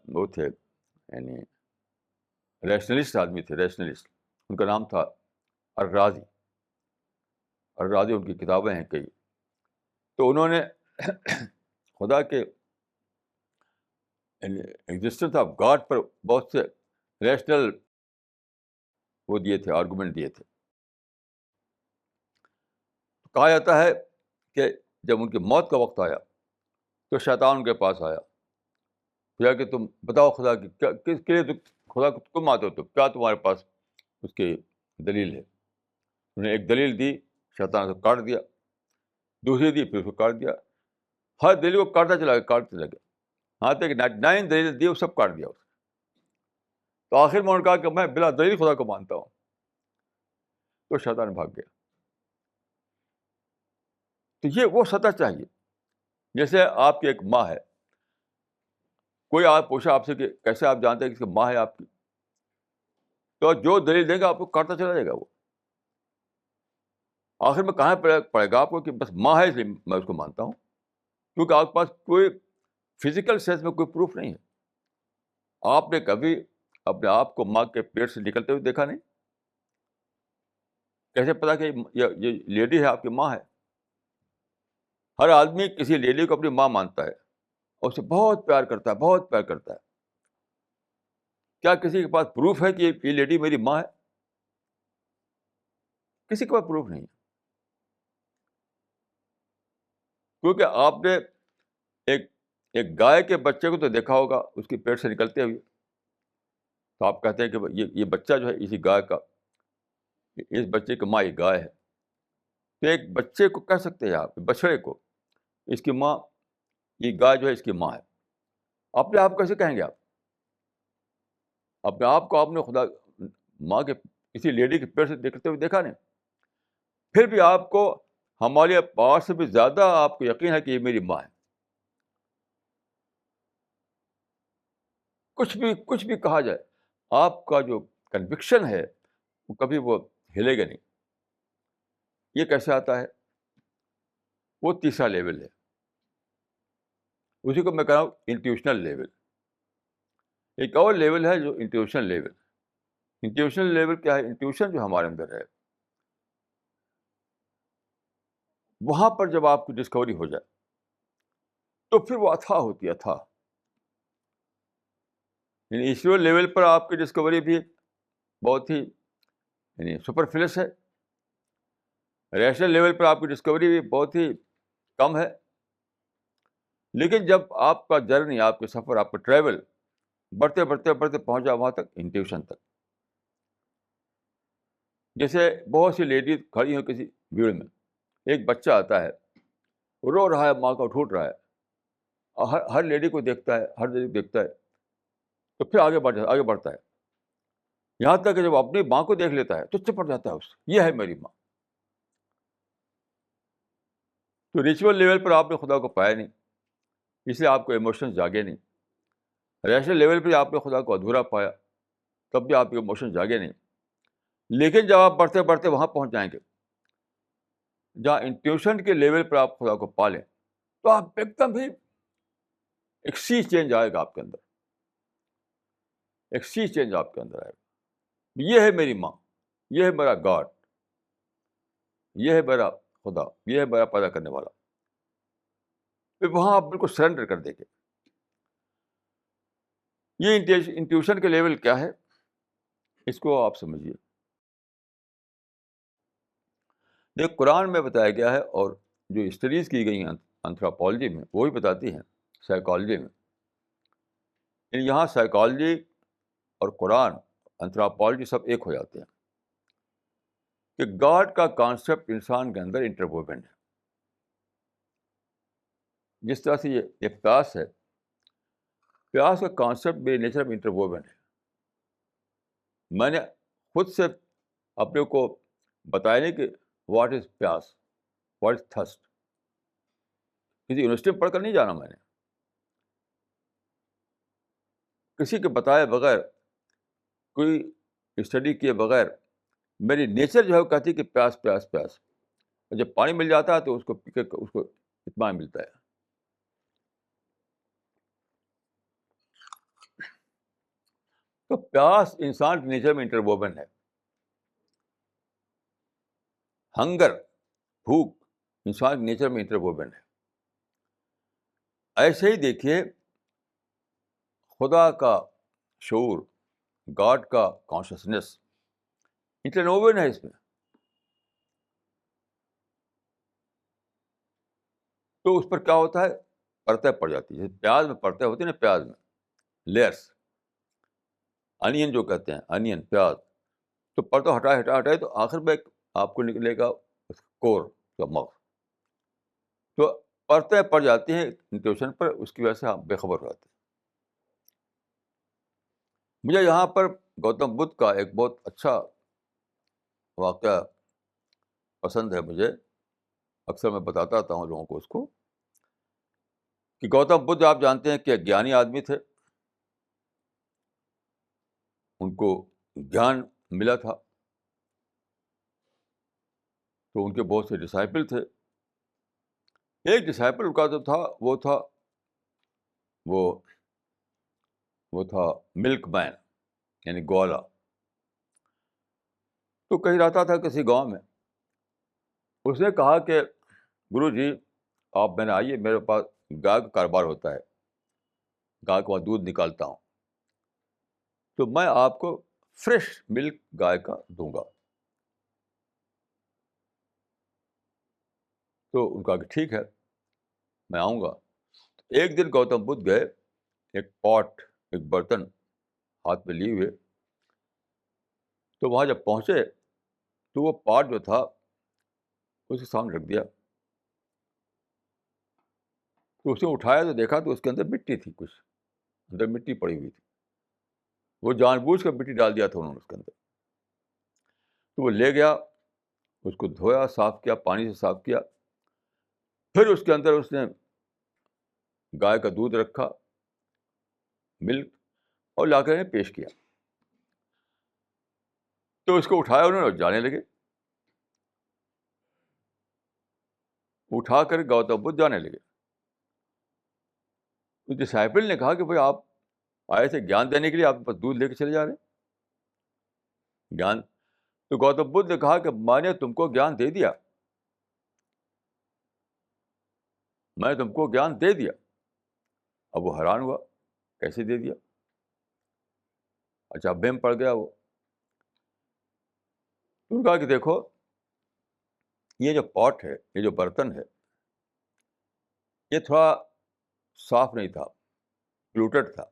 وہ تھے، یعنی ریشنلسٹ آدمی تھے، ریشنلسٹ. ان کا نام تھا الرازی. الرازی ان کی کتابیں ہیں کئی. تو انہوں نے خدا کے ایگزسٹنس آف گاڈ پر بہت سے ریشنل وہ دیے تھے، آرگومنٹ دیے تھے. کہا جاتا ہے کہ جب ان کی موت کا وقت آیا تو شیطان ان کے پاس آیا، کیا کہ تم بتاؤ خدا کی کس کے لیے خدا کو تم آتے ہو، تو کیا تمہارے پاس اس کی دلیل ہے؟ انہوں نے ایک دلیل دی، شیطان کو کاٹ دیا. دوسری دی، پھر اس کو کاٹ دیا. ہر دلیل کو کاٹتا چلا گیا، کاٹتے چلا گیا، ہاں تک 99 دلیل دی، وہ سب کاٹ دیا. تو آخر میں انہوں نے کہا کہ میں بلا دلیل خدا کو مانتا ہوں. تو شیطان بھاگ گیا. تو یہ وہ سطح چاہیے. جیسے آپ کی ایک ماں ہے، کوئی آپ پوچھا آپ سے کہ کیسے آپ جانتے ہیں کہ ماں ہے آپ کی، تو جو دلیل دے گا آپ کو کاٹتا چلا جائے گا. وہ آخر میں کہاں پڑے گا آپ کو کہ بس ماں ہے اس لیے میں اس کو مانتا ہوں، کیونکہ آپ کے پاس کوئی فزیکل سینس میں کوئی پروف نہیں ہے. آپ نے کبھی اپنے آپ کو ماں کے پیٹ سے نکلتے ہوئے دیکھا نہیں. کیسے پتا کہ یہ لیڈی ہے آپ کی ماں ہے؟ ہر آدمی کسی لیڈی کو اپنی ماں مانتا ہے اور اسے بہت پیار کرتا ہے، بہت پیار کرتا ہے. کیا کسی کے پاس پروف ہے کہ یہ لیڈی میری ماں ہے؟ کسی کے پاس پروف نہیں ہے. کیونکہ آپ نے ایک ایک گائے کے بچے کو تو دیکھا ہوگا اس کے پیٹ سے نکلتے ہوئے، تو آپ کہتے ہیں کہ یہ بچہ جو ہے اسی گائے کا، اس بچے کی ماں یہ گائے ہے. تو ایک بچے کو کہہ سکتے ہیں آپ، بچڑے کو، اس کی ماں، یہ گائے جو ہے اس کی ماں ہے. اپنے آپ کیسے کہیں گے آپ؟ اپنے آپ کو آپ نے خدا ماں کے کسی لیڈی کے پیٹ سے نکلتے ہوئے دیکھا نہیں، پھر بھی آپ کو ہمارے پاس سے بھی زیادہ آپ کو یقین ہے کہ یہ میری ماں ہے. کچھ بھی کہا جائے، آپ کا جو کنوکشن ہے وہ کبھی وہ ہلے گا نہیں. یہ کیسے آتا ہے؟ وہ تیسرا لیول ہے، اسی کو میں کہہ رہا ہوں انٹیوشنل لیول. ایک اور لیول ہے جو انٹیوشنل لیول. انٹیوشنل لیول کیا ہے؟ انٹیوشن جو ہمارے اندر ہے، وہاں پر جب آپ کی ڈسکوری ہو جائے تو پھر وہ اتھا ہوتی ہے، اتھا. یعنی ایشور لیول پر آپ کی ڈسکوری بھی بہت ہی یعنی سپرفلس ہے، ریشنل لیول پر آپ کی ڈسکوری بھی بہت ہی کم ہے. لیکن جب آپ کا جرنی، آپ کے سفر، آپ کا ٹریول بڑھتے بڑھتے بڑھتے پہنچا وہاں تک، انٹیوشن تک. جیسے بہت سی لیڈیز کھڑی ہیں کسی بھیڑ میں، ایک بچہ آتا ہے، رو رہا ہے، ماں کو ڈھونڈ رہا ہے، اور ہر لیڈی کو دیکھتا ہے، ہر لیڈی کو دیکھتا ہے، تو پھر آگے بڑھتا ہے، یہاں تک کہ جب اپنی ماں کو دیکھ لیتا ہے تو چپ پڑ جاتا ہے اس سے، یہ ہے میری ماں. تو ریچول لیول پر آپ نے خدا کو پایا نہیں، اس لیے آپ کو ایموشنز جاگے نہیں. ریشنل لیول پہ آپ نے خدا کو ادھورا پایا، تب بھی آپ کے ایموشن جاگے نہیں. لیکن جب آپ بڑھتے بڑھتے وہاں پہنچ جائیں گے جہاں انٹیوشن کے لیول پر آپ خدا کو پالیں، تو آپ ایک دم ہی ایک سی چینج آئے گا آپ کے اندر، ایک سی چینج آپ کے اندر آئے گا. یہ ہے میری ماں، یہ ہے میرا گاڈ، یہ ہے میرا خدا، یہ ہے میرا پیدا کرنے والا. پھر وہاں آپ بالکل سرنڈر کر دیں گے. یہ انٹیوشن کے لیول کیا ہے، اس کو آپ سمجھیے. دیکھ، قرآن میں بتایا گیا ہے، اور جو اسٹڈیز کی گئی ہیں انتھروپالوجی میں وہ بھی بتاتی ہیں، سائیکالوجی میں. یعنی یہاں سائیکالوجی اور قرآن، انتھروپالوجی سب ایک ہو جاتے ہیں کہ گاڈ کا کانسیپٹ انسان کے اندر انٹروووین ہے. جس طرح سے یہ پیاس ہے، پیاس کا کانسیپٹ بھی نیچر میں انٹروووین ہے. میں نے خود سے اپنے کو بتایا نہیں کہ واٹ از پیاس، واٹ از تھسٹ. کسی یونیورسٹی میں پڑھ کر نہیں جانا میں نے، کسی کے بتائے بغیر کوئی اسٹڈی کیے بغیر میری نیچر جو ہے وہ کہتی ہے کہ پیاس پیاس پیاس، اور جب پانی مل جاتا ہے تو اس کو پی کے اس کو اطمینان ملتا ہے. تو پیاس انسان کے نیچر میں انٹروووبن ہے. ہنگر، بھوک انسان کے نیچر میں انٹروووبن ہے. ایسے ہی دیکھیے خدا کا شعور، گاڈ کا کانشسنس انٹروووبن ہے اس میں. تو اس پر کیا ہوتا ہے، پرتیں پڑ جاتی ہے. جیسے پیاز میں پرتیں ہوتی ہیں نا، پیاز میں لیئرس، انین جو کہتے ہیں، انین پیاز. تو پرتوں ہٹائے تو آخر میں آپ کو نکلے گا کور کا مغز. تو پرتیں پڑ جاتی ہیں انٹویشن پر، اس کی وجہ سے ہم بے خبر ہو جاتے ہیں. مجھے یہاں پر گوتم بدھ کا ایک بہت اچھا واقعہ پسند ہے مجھے. اکثر میں بتاتا رہتا ہوں لوگوں کو اس کو، کہ گوتم بدھ آپ جانتے ہیں کہ ایک گیانی آدمی تھے. ان کو گیان ملا تھا، تو ان کے بہت سے ڈسائپل تھے. ایک ڈسائپل کا جو تھا وہ وہ تھا ملک مین، یعنی گوالا. تو کہیں رہتا تھا کسی گاؤں میں. اس نے کہا کہ گرو جی آپ میں نے آئیے، میرے پاس گائے کا کاروبار ہوتا ہے، گائے کو دودھ نکالتا ہوں، تو میں آپ کو فریش ملک گائے کا دوں گا. تو ان کا کہ ٹھیک ہے میں آؤں گا. ایک دن گوتم بدھ گئے، ایک پاٹ، ایک برتن ہاتھ میں لیے ہوئے. تو وہاں جب پہنچے تو وہ پاٹ جو تھا اس کے سامنے رکھ دیا. تو اس نے اٹھایا تو دیکھا تو اس کے اندر مٹی تھی، کچھ اندر مٹی پڑی ہوئی تھی. وہ جان بوجھ کر مٹی ڈال دیا تھا انہوں نے اس کے اندر. تو وہ لے گیا، اس کو دھویا، صاف کیا، پانی سے صاف کیا. پھر اس کے اندر اس نے گائے کا دودھ رکھا، ملک، اور لا کر پیش کیا. تو اس کو اٹھایا انہوں نے اور جانے لگے. اٹھا کر گوتم بدھ جانے لگے. تو ڈسائپل نے کہا کہ بھائی آپ آئے تھے گیان دینے کے لیے، آپ بس دودھ لے کے چلے جا رہے ہیں گیان. تو گوتم بدھ نے کہا کہ میں نے تم کو گیان دے دیا، میں نے تم کو گیان دے دیا. اب وہ حیران ہوا، کیسے دے دیا؟ اچھا بہم پڑ گیا وہ. تو نے کہا کہ دیکھو یہ جو پاٹ ہے، یہ جو برتن ہے، یہ تھوڑا صاف نہیں تھا، پلوٹڈ تھا.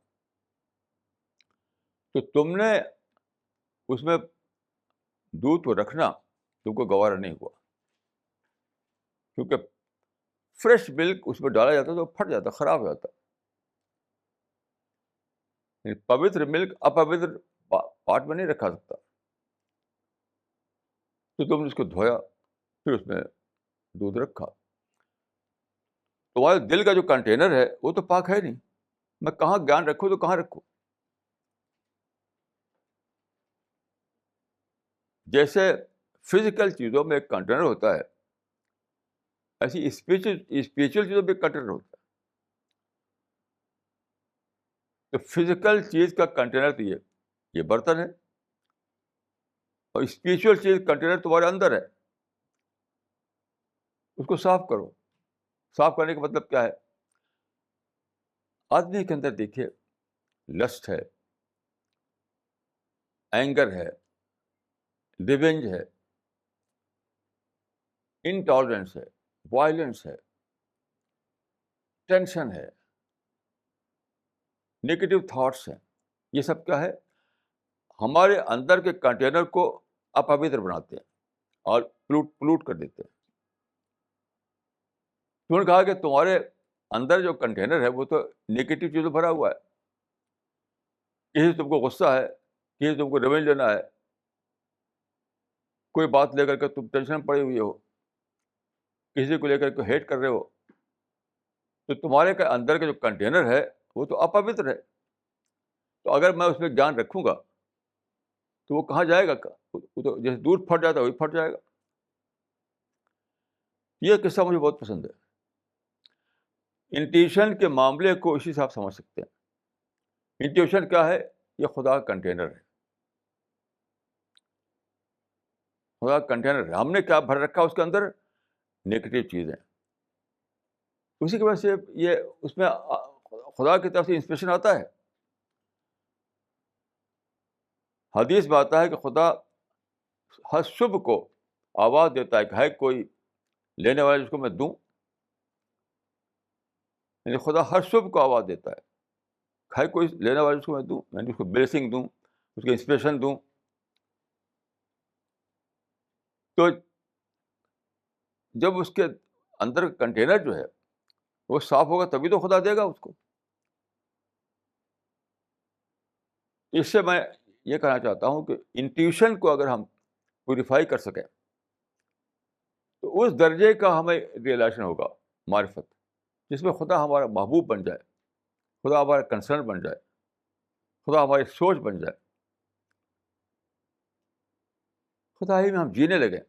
تو تم نے اس میں دودھ کو رکھنا تم کو گوارا نہیں ہوا، کیونکہ فریش ملک اس میں ڈالا جاتا تو پھٹ جاتا، خراب ہو جاتا. پوتر ملک اپوتر پاٹ میں نہیں رکھا سکتا. تو تم نے اس کو دھویا، پھر اس میں دودھ رکھا. تمہارے دل کا جو کنٹینر ہے وہ تو پاک ہے نہیں. میں کہاں گیان رکھوں تو کہاں رکھوں؟ جیسے فزیکل چیزوں میں ایک کنٹینر ہوتا ہے، ایسی اسپریچل چیزوں میں ایک کنٹینر ہوتا ہے. تو فزیکل چیز کا کنٹینر تو یہ برتن ہے، اور اسپریچل چیز کنٹینر تمہارے اندر ہے. اس کو صاف کرو. صاف کرنے کا مطلب کیا ہے؟ آدمی کے اندر دیکھیے لسٹ ہے، اینگر ہے، ریونج ہے، انٹالرنس ہے، وائلنس ہے، ٹینشن ہے، نیگیٹو تھاٹس ہیں. یہ سب کیا ہے؟ ہمارے اندر کے کنٹینر کو اپوتر بناتے ہیں اور پلوٹ کر دیتے ہیں. انہوں نے کہا کہ تمہارے اندر جو کنٹینر ہے وہ تو نیگیٹو چیزوں بھرا ہوا ہے. کسی سے تم کو غصہ ہے، کسی سے تم کو ریونج لینا ہے، کوئی بات لے کر کے تم ٹینشن پڑی ہوئی ہو، کسی کو لے کر کے ہیٹ کر رہے ہو. تو تمہارے کا اندر کا جو کنٹینر ہے وہ تو اپوتر ہے. تو اگر میں اس میں گیان رکھوں گا تو وہ کہاں جائے گا؟ وہ تو جیسے دودھ پھٹ جاتا ہے وہی پھٹ جائے گا. یہ قصہ مجھے بہت پسند ہے. انٹیوشن کے معاملے کو اسی سے آپ سمجھ سکتے ہیں. انٹیوشن کیا ہے؟ یہ خدا کا کنٹینر ہے. خدا کا کنٹینر ہے. ہم نے کیا بھر رکھا اس کے اندر؟ نیگیٹو چیزیں. اسی کی وجہ سے یہ اس میں خدا کی طرف سے انسپریشن آتا ہے. حدیث میں آتا ہے کہ خدا ہر صبح کو آواز دیتا ہے کہ ہے کوئی لینے والا جس کو میں دوں. یعنی خدا ہر صبح کو آواز دیتا ہے کوئی لینے والا جس کو میں دوں، یعنی اس کو بلیسنگ دوں، اس کو انسپریشن دوں. تو جب اس کے اندر کنٹینر جو ہے وہ صاف ہوگا تبھی تو خدا دے گا اس کو. اس سے میں یہ کہنا چاہتا ہوں کہ انٹیوشن کو اگر ہم پیوریفائی کر سکیں تو اس درجے کا ہمیں ریئلائزیشن ہوگا، معرفت، جس میں خدا ہمارا محبوب بن جائے، خدا ہمارا کنسرن بن جائے، خدا ہماری سوچ بن جائے، خدا ہی میں ہم جینے لگیں،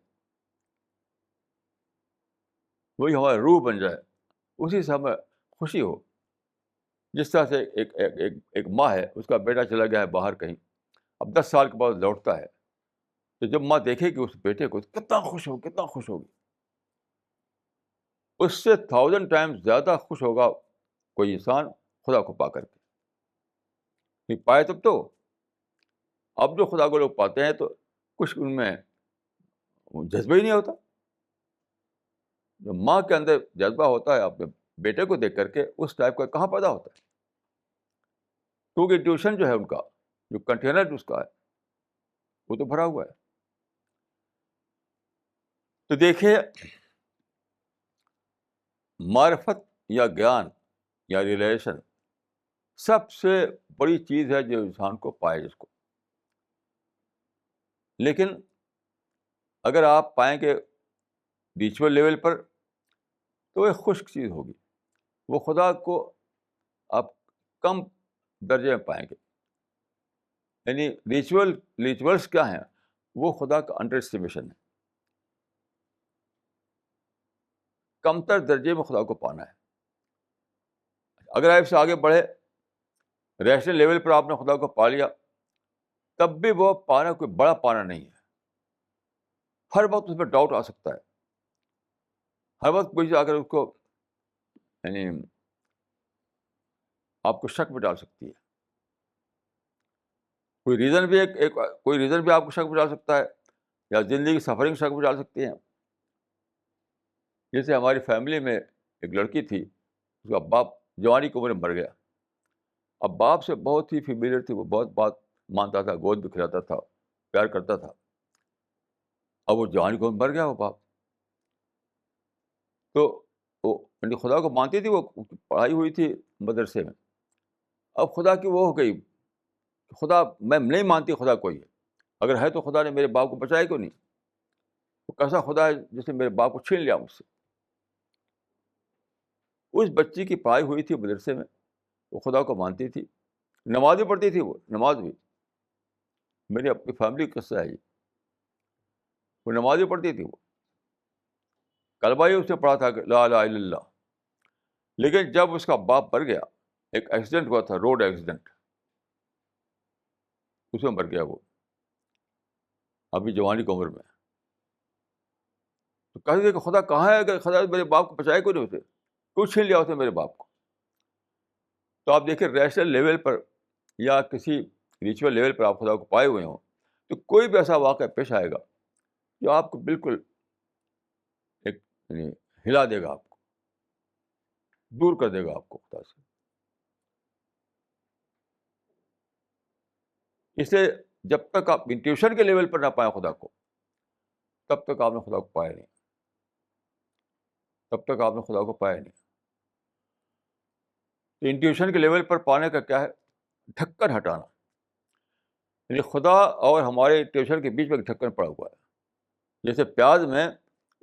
وہی ہمارا روح بن جائے، اسی سے ہمیں خوشی ہو. جس طرح سے ایک ماں ہے، اس کا بیٹا چلا گیا ہے باہر کہیں، اب 10 سال کے بعد لوٹتا ہے، تو جب ماں دیکھے کہ اس بیٹے کو کتنا خوش ہوگی. اس سے 1000 ٹائمز زیادہ خوش ہوگا کوئی انسان خدا کو پا کر کے. نہیں پائے تب تو. اب جو خدا کو لوگ پاتے ہیں تو کچھ ان میں جذبہ ہی نہیں ہوتا. جو ماں کے اندر جذبہ ہوتا ہے اپنے بیٹے کو دیکھ کر کے، اس ٹائپ کا کہاں پیدا ہوتا ہے؟ کیونکہ ٹیوشن جو ہے ان کا، جو کنٹینر اس کا ہے، وہ تو بھرا ہوا ہے. تو دیکھیے، معرفت یا گیان یا ریلیشن سب سے بڑی چیز ہے جو انسان کو پائے جس کو. لیکن اگر آپ پائیں گے ریچول لیول پر تو وہ خشک چیز ہوگی. وہ خدا کو آپ کم درجے میں پائیں گے. یعنی ریچولس کیا ہیں؟ وہ خدا کا انڈر اسٹیمیشن ہے. کم تر درجے میں خدا کو پانا ہے. اگر آپ سے آگے بڑھے، ریشنل لیول پر آپ نے خدا کو پا لیا، تب بھی وہ پانا کوئی بڑا پانا نہیں ہے. ہر وقت اس میں ڈاؤٹ آ سکتا ہے. ہر وقت کوئی اگر اس کو یعنی آپ کو شک میں ڈال سکتی ہے. کوئی ریزن بھی آپ کو شک میں ڈال سکتا ہے، یا زندگی کی سفرنگ شک میں ڈال سکتی ہیں. جیسے ہماری فیملی میں ایک لڑکی تھی، اس کا باپ جوانی کی عمر میں مر گیا. اب باپ سے بہت ہی فیملیئر تھی، وہ بہت بات مانتا تھا، گود بھی کھلاتا تھا، پیار کرتا تھا. اب وہ جوانی کی عمر میں مر گیا وہ باپ. تو وہ یعنی خدا کو مانتی تھی، وہ پڑھائی ہوئی تھی مدرسے میں. اب خدا کی وہ ہو گئی، خدا میں نہیں مانتی خدا کوئی ہے. اگر ہے تو خدا نے میرے باپ کو بچایا کیوں نہیں؟ وہ کیسا خدا ہے جس نے میرے باپ کو چھین لیا مجھ سے؟ اس بچی کی پڑھائی ہوئی تھی مدرسے میں، وہ خدا کو مانتی تھی، نماز بھی پڑھتی تھی. وہ نماز بھی میری اپنی فیملی کا قصہ ہے یہ. وہ نماز بھی پڑھتی تھی، وہ کلمہ ہی اس نے پڑھا تھا کہ لا الہ الا اللہ. لیکن جب اس کا باپ مر گیا، ایک ایکسیڈنٹ ہوا تھا، روڈ ایکسیڈنٹ، اس میں مر گیا وہ ابھی جوانی کی عمر میں. تو کہتے تھے کہ خدا کہاں ہے؟ اگر خدا میرے باپ کو بچائے کیوں نہیں اسے؟ کیوں چھین لیا اسے میرے باپ کو؟ تو آپ دیکھیں ریشنل لیول پر یا کسی ریچول لیول پر آپ خدا کو پائے ہوئے ہوں تو کوئی بھی ایسا واقعہ پیش آئے گا جو آپ کو بالکل ایک یعنی ہلا دے گا، آپ کو دور کر دے گا آپ کو خدا سے. اس لیے جب تک آپ انٹیوشن کے لیول پر نہ پائیں خدا کو، تب تک آپ نے خدا کو پایا نہیں. تب تک آپ نے خدا کو پایا نہیں. تو انٹیوشن کے لیول پر پانے کا کیا ہے؟ ڈھکن ہٹانا. یعنی خدا اور ہمارے انٹیوشن کے بیچ میں ایک ڈھکن پڑا ہوا ہے. جیسے پیاز میں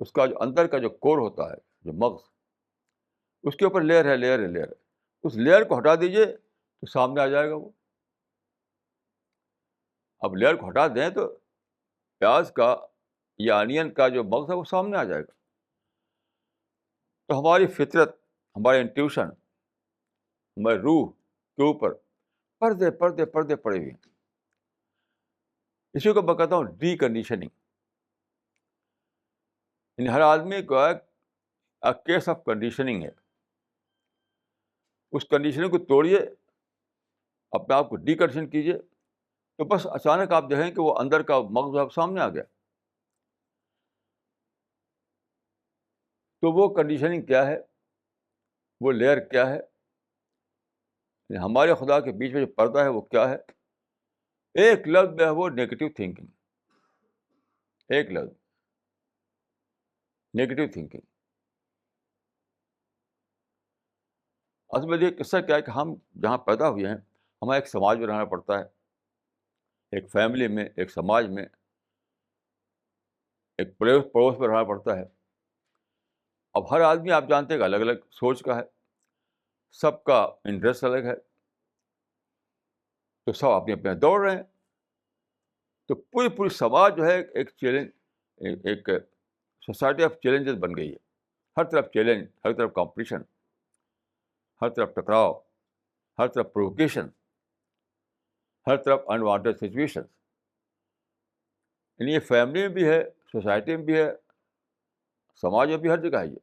اس کا جو اندر کا جو کور ہوتا ہے، جو مغز، اس کے اوپر لیئر ہے، لیئر ہے، لیئر ہے. اس لیئر کو ہٹا دیجئے تو سامنے آ جائے گا وہ. اب لیئر کو ہٹا دیں تو پیاز کا یا انین کا جو مغز ہے وہ سامنے آ جائے گا. تو ہماری فطرت، ہمارے انٹیوشن، ہماری روح کے اوپر پردے پردے پردے پڑے ہوئے ہیں. اسی کو میں کہتا ہوں ڈی کنڈیشننگ. یعنی ہر آدمی کو ایک کیس آف کنڈیشننگ ہے. اس کنڈیشننگ کو توڑیے، اپنے آپ کو ڈی کنڈیشن کیجیے، تو بس اچانک آپ دیکھیں کہ وہ اندر کا مغز آپ سامنے آ گیا. تو وہ کنڈیشننگ کیا ہے، وہ لیئر کیا ہے، یعنی ہمارے خدا کے بیچ میں جو پردہ ہے وہ کیا ہے؟ ایک لفظ میں ہے وہ نیگیٹو تھنکنگ. ایک لفظ، نیگیٹو تھنکنگ. اصل میں یہ قصہ کیا ہے کہ ہم جہاں پیدا ہوئے ہیں، ہمیں ایک سماج میں رہنا پڑتا ہے، ایک فیملی میں، ایک سماج میں، ایک پڑوس میں رہنا پڑتا ہے. اب ہر آدمی آپ جانتے ہیں کہ الگ الگ سوچ کا ہے، سب کا انٹرسٹ الگ ہے، تو سب اپنے اپنے دوڑ رہے ہیں. تو پوری سماج جو ہے ایک چیلنج، ایک سوسائٹی آف چیلنجز بن گئی ہے. ہر طرف چیلنج، ہر طرف کمپٹیشن، ہر طرف ٹکراؤ، ہر طرف پرووکیشن، ہر طرف انوانٹیڈ سچویشن. یعنی یہ فیملی میں بھی ہے، سوسائٹی میں بھی ہے، سماج میں بھی، ہر جگہ ہے یہ.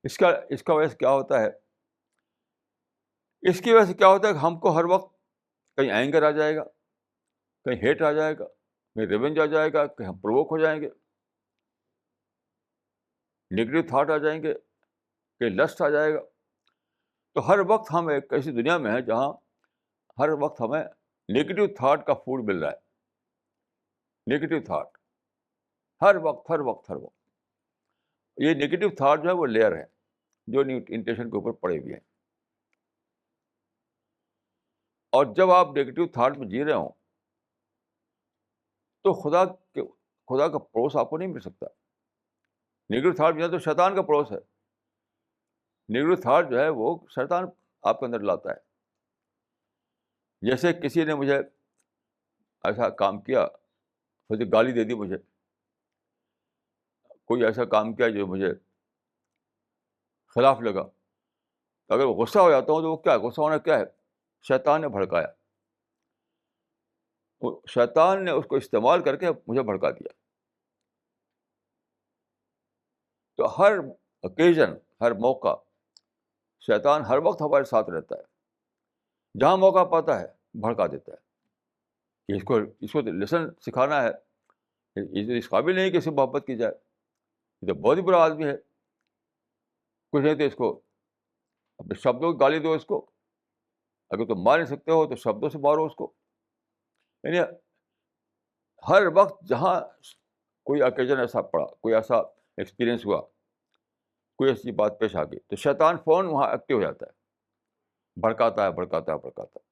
اس کا وجہ سے کیا ہوتا ہے؟ اس کی وجہ سے کیا ہوتا ہے کہ ہم کو ہر وقت کہیں اینگر آ جائے گا، کہیں ہیٹ آ جائے گا، کہیں ریونج آ جائے گا، کہیں ہم پرووک ہو جائیں گے، نیگیٹو تھاٹ آ جائیں گے، کہیں لسٹ آ جائے گا. تو ہر وقت ہم ایک ایسی دنیا میں ہیں جہاں ہر وقت ہمیں نیگیٹو تھاٹ کا فوڈ مل رہا ہے. نیگیٹو تھاٹ ہر وقت ہر وقت ہر وقت. یہ نیگیٹو تھاٹ جو ہے وہ لیئر ہے جو انٹینشن کے اوپر پڑے ہوئے ہیں. اور جب آپ نیگیٹو تھاٹ میں جی رہے ہوں تو خدا کا پڑوس آپ کو نہیں مل سکتا. نیگیٹو تھاٹ جو ہے تو شیطان کا پڑوس ہے. نیگیٹو تھاٹ جو ہے وہ شیطان آپ کے اندر لاتا ہے. جیسے کسی نے مجھے ایسا کام کیا، مجھے گالی دے دی، مجھے کوئی ایسا کام کیا جو مجھے خلاف لگا، تو اگر وہ غصہ ہو جاتا ہوں تو وہ کیا ہے؟ غصہ ہونا کیا ہے؟ شیطان نے بھڑکایا. شیطان نے اس کو استعمال کر کے مجھے بھڑکا دیا. تو ہر اوکیزن، ہر موقع، شیطان ہر وقت ہمارے ساتھ رہتا ہے. جہاں موقع پاتا ہے بھڑکا دیتا ہے کہ اس کو لیسن سکھانا ہے. اس قابل نہیں کہ اس سے محبت کی جائے، یہ تو بہت ہی برا آدمی ہے. کچھ نہیں تو اس کو اپنے شبدوں کی گالی دو. اس کو اگر تم مار نہیں سکتے ہو تو شبدوں سے مارو اس کو. یعنی ہر وقت جہاں کوئی اوکیزن ایسا پڑا، کوئی ایسا ایکسپیرئنس ہوا، کوئی ایسی بات پیش آ گئی، تو شیطان فون وہاں ایکٹیو ہو جاتا ہے، بھڑکاتا ہے بھڑکاتا ہے بھڑکاتا ہے.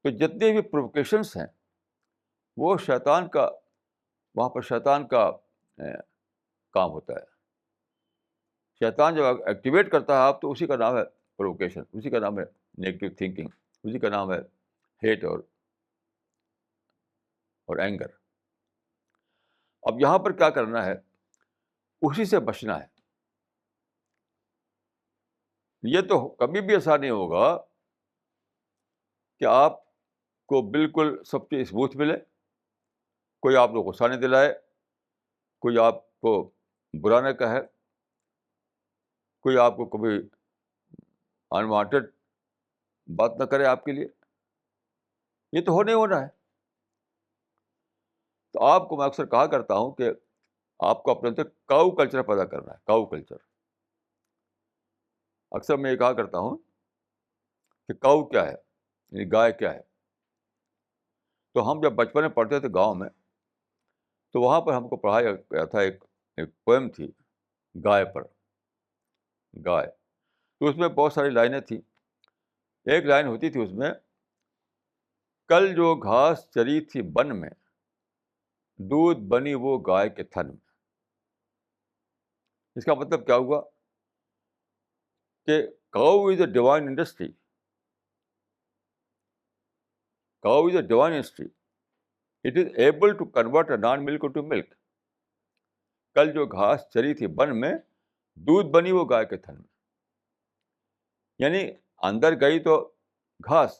تو جتنے بھی پرووکیشنس ہیں وہ شیطان کا، وہاں پر شیطان کا کام ہوتا ہے. شیطان جب ایکٹیویٹ کرتا ہے آپ، تو اسی کا نام ہے پرووکیشن، اسی کا نام ہے نیگیٹو تھنکنگ، اسی کا نام ہے ہیٹ اور اینگر. اب یہاں پر کیا کرنا ہے؟ اسی سے بچنا ہے. یہ تو کبھی بھی ایسا نہیں ہوگا کہ آپ کو بالکل سب چیز اسموتھ ملے، کوئی آپ کو غصہ نہیں دلائے، کوئی آپ کو برا نہ کہے، کوئی آپ کو کبھی انوانٹیڈ بات نہ کرے آپ کے لیے. یہ تو نہیں ہونا ہے. تو آپ کو میں اکثر کہا کرتا ہوں کہ آپ کو اپنے اندر کاؤ کلچر پیدا کرنا ہے. کاؤ کلچر، اکثر میں یہ کہا کرتا ہوں کہ کاؤ کیا ہے، یعنی گائے کیا ہے. تو ہم جب بچپن میں پڑھتے تھے گاؤں میں، تو وہاں پر ہم کو پڑھایا گیا تھا، ایک پوئم تھی گائے پر، گائے. تو اس میں بہت ساری لائنیں تھیں. ایک لائن ہوتی تھی اس میں، کل جو گھاس چری تھی بن میں، دودھ بنی وہ گائے کے تھن میں. اس کا مطلب کیا ہوا کہ cow is a divine industry. cow is a divine entity. It is able to convert a non-milk into milk. کل جو گھاس چری تھی بن میں، دودھ بنی وہ گائے کے تھن میں. یعنی اندر گئی تو گھاس،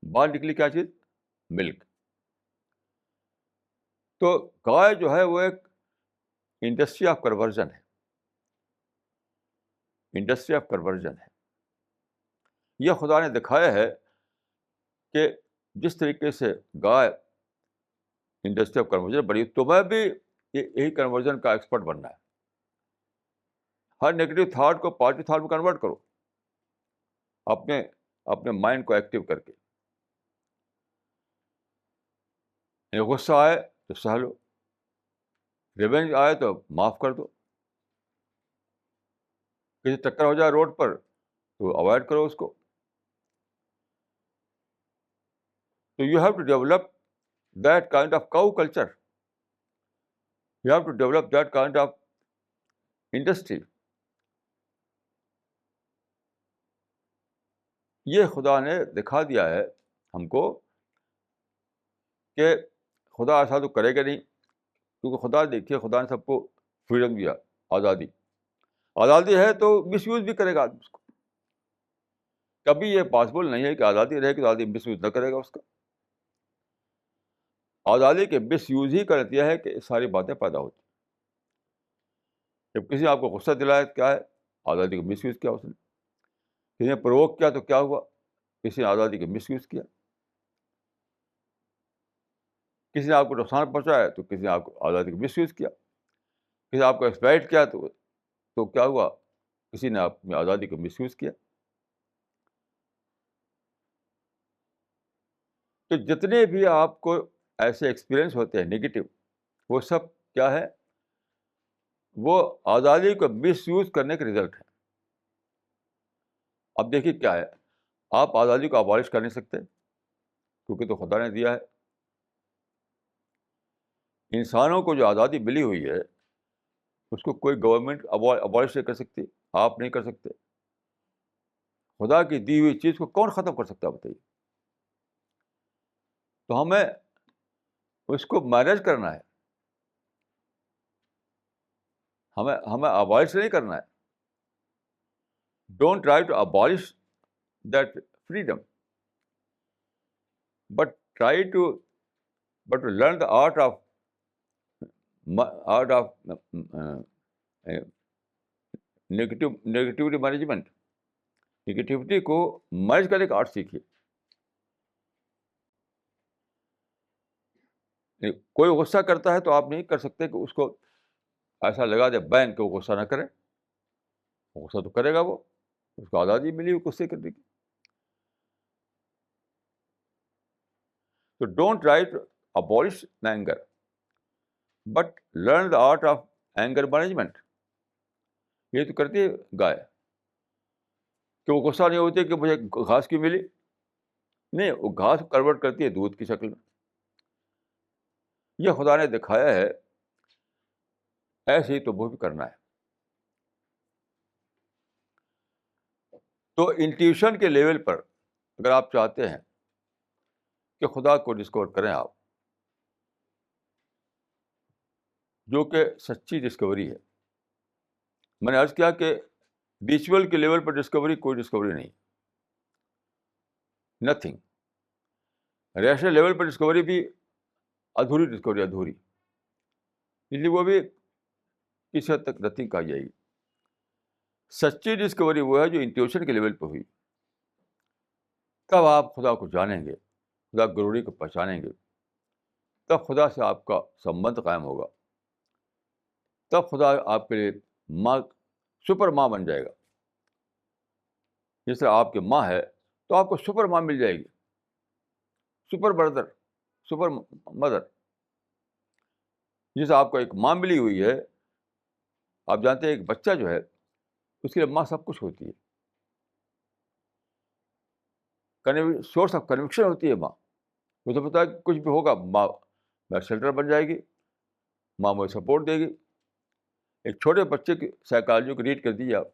باہر نکلی کیا چیز؟ ملک. تو گائے جو ہے وہ ایک انڈسٹری آف کنورژن ہے. انڈسٹری آف کنورژن ہے. یہ خدا نے دکھایا ہے کہ جس طریقے سے گائے انڈسٹری آف کنورژن بڑی، تو میں بھی یہی کنورژن کا ایکسپرٹ بننا ہے. ہر نیگیٹو تھاٹ کو پازیٹو تھاٹ میں کنورٹ کرو، اپنے مائنڈ کو ایکٹیو کر کے. غصہ آئے تو سہ لو، ریونج آئے تو معاف کر دو. کسی ٹکر ہو جائے روڈ پر تو اوائڈ کرو اس کو. تو you have to develop that kind of cow culture. You have to develop that kind of industry. یہ خدا نے دکھا دیا ہے ہم کو کہ خدا ایسا تو کرے گا نہیں، کیونکہ خدا دیکھیے، خدا نے سب کو فریڈم دیا، آزادی. آزادی ہے تو مس یوز بھی کرے گا آدمی اس کو. کبھی یہ پاسبل نہیں ہے کہ آزادی رہے گی تو آدمی مس یوز نہ کرے گا اس کا. آزادی کے مس یوز ہی کا نتیجہ ہے کہ ساری باتیں پیدا ہوتی. جب کسی نے آپ کو غصہ دلایا کیا ہے؟ آزادی کا مس یوز کیا اس نے. کسی نے پرووک کیا تو کیا ہوا؟ کسی نے آزادی کا مس یوز کیا. کسی نے آپ کو نقصان پہنچایا تو کسی نے آپ کو آزادی کا مس یوز کیا. کسی نے آپ کو ایکسپلائٹ کیا تو کیا ہوا؟ کسی نے اپنی آزادی کا مس یوز کیا. تو جتنے بھی آپ کو ایسے ایکسپیرئنس ہوتے ہیں نگیٹو، وہ سب کیا ہے؟ وہ آزادی کو مس یوز کرنے کے رزلٹ ہے. اب دیکھیے کیا ہے، آپ آزادی کو ابالش کر نہیں سکتے کیونکہ تو خدا نے دیا ہے. انسانوں کو جو آزادی ملی ہوئی ہے اس کو کوئی گورنمنٹ ابالش نہیں کر سکتی، آپ نہیں کر سکتے. خدا کی دی ہوئی چیز کو کون ختم کر سکتا ہے بتائیے؟ تو ہمیں اس کو مینیج کرنا ہے، ہمیں ابالش نہیں کرنا ہے. Don't try to abolish that freedom, but try to learn the art of negativity management. Negativity کو مینج کرنے کا آرٹ سیکھیے. کوئی غصہ کرتا ہے تو آپ نہیں کر سکتے کہ اس کو ایسا لگا دے بین کہ وہ غصہ نہ کرے. غصہ تو کرے گا، وہ اس کو آزادی ملی ہوئی غصے کرنے کی. تو don't try to abolish anger but learn the art of anger management. یہ تو کرتی ہے گائے کہ وہ غصہ نہیں ہوتی کہ مجھے گھاس کی ملی، نہیں، وہ گھاس کنورٹ کرتی ہے دودھ کی شکل میں. یہ خدا نے دکھایا ہے، ایسے ہی تو وہ بھی کرنا ہے. تو انٹیوشن کے لیول پر اگر آپ چاہتے ہیں کہ خدا کو ڈسکور کریں آپ، جو کہ سچی ڈسکوری ہے. میں نے عرض کیا کہ ریچول کے لیول پر ڈسکوری کوئی ڈسکوری نہیں، نتھنگ. ریشنل لیول پر ڈسکوری بھی ادھوری ڈسکوری، ادھوری، اس لیے وہ بھی کسی حد تک نتھنگ کہا جائے گی. سچی ڈسکوری وہ ہے جو انٹیوشن کے لیول پہ ہوئی. تب آپ خدا کو جانیں گے، خدا گلوری کو پہچانیں گے، تب خدا سے آپ کا سمبند قائم ہوگا. تب خدا آپ کے لیے ماں، سپر ماں بن جائے گا. جس طرح آپ کی ماں ہے تو آپ کو سپر ماں مل جائے گی، سپر بردر، سپر مدر. جس آپ کو ایک ماں ملی ہوئی ہے، آپ جانتے ہیں ایک بچہ جو ہے اس کے لیے ماں سب کچھ ہوتی ہے، سورس آف کنوکشن ہوتی ہے ماں. مجھے پتا ہے کہ کچھ بھی ہوگا ماں میرا شیلٹر بن جائے گی، ماں مجھے سپورٹ دے گی. ایک چھوٹے بچے کی سائیکالوجی کو ریڈ کر دیجیے آپ.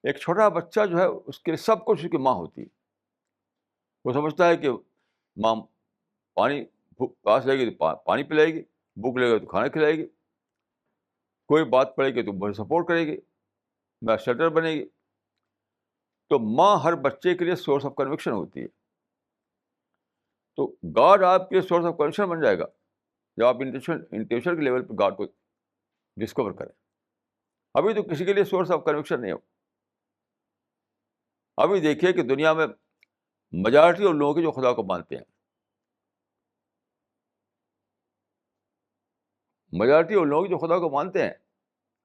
ایک چھوٹا بچہ جو ہے اس کے لیے سب کچھ اس کی ماں ہوتی ہے. وہ سمجھتا ہے کہ ماں پانی پیاس لگے گی تو پانی پلائے گی، بھوک لگے گا تو کھانا کھلائے گی، کوئی بات پڑے گی تو بڑی سپورٹ کرے گی، میں شیلٹر بنے گی. تو ماں ہر بچے کے لیے سورس آف کنوکشن ہوتی ہے. تو گاڈ آپ کے سورس آف کنوکشن بن جائے گا جب آپ انٹیوشن کے لیول پہ گاڈ کو ڈسکور کریں. ابھی تو کسی کے لیے سورس آف کنوکشن نہیں ہو. ابھی دیکھیے کہ دنیا میں میجارٹی اور لوگوں کے جو خدا کو مانتے ہیں، میجارٹی اور لوگ جو خدا کو مانتے ہیں،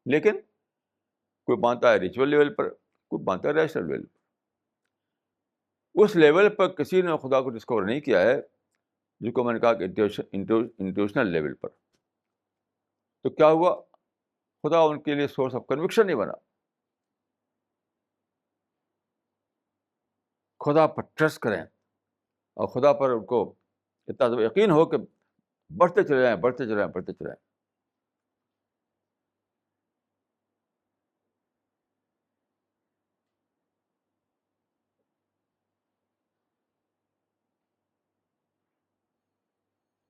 لیکن کوئی مانتا ہے ریچول لیول پر، کوئی مانتا ہے ریشنل لیول پر. اس لیول پر کسی نے خدا کو ڈسکور نہیں کیا ہے جس کو میں نے کہا کہ انٹیوشنل لیول پر. تو کیا ہوا؟ خدا ان کے لیے سورس آف کنوکشن نہیں بنا. خدا پر ٹرسٹ کریں اور خدا پر ان کو اتنا یقین ہو کہ بڑھتے چلے جائیں، بڑھتے چلے جائیں، بڑھتے چلے جائیں.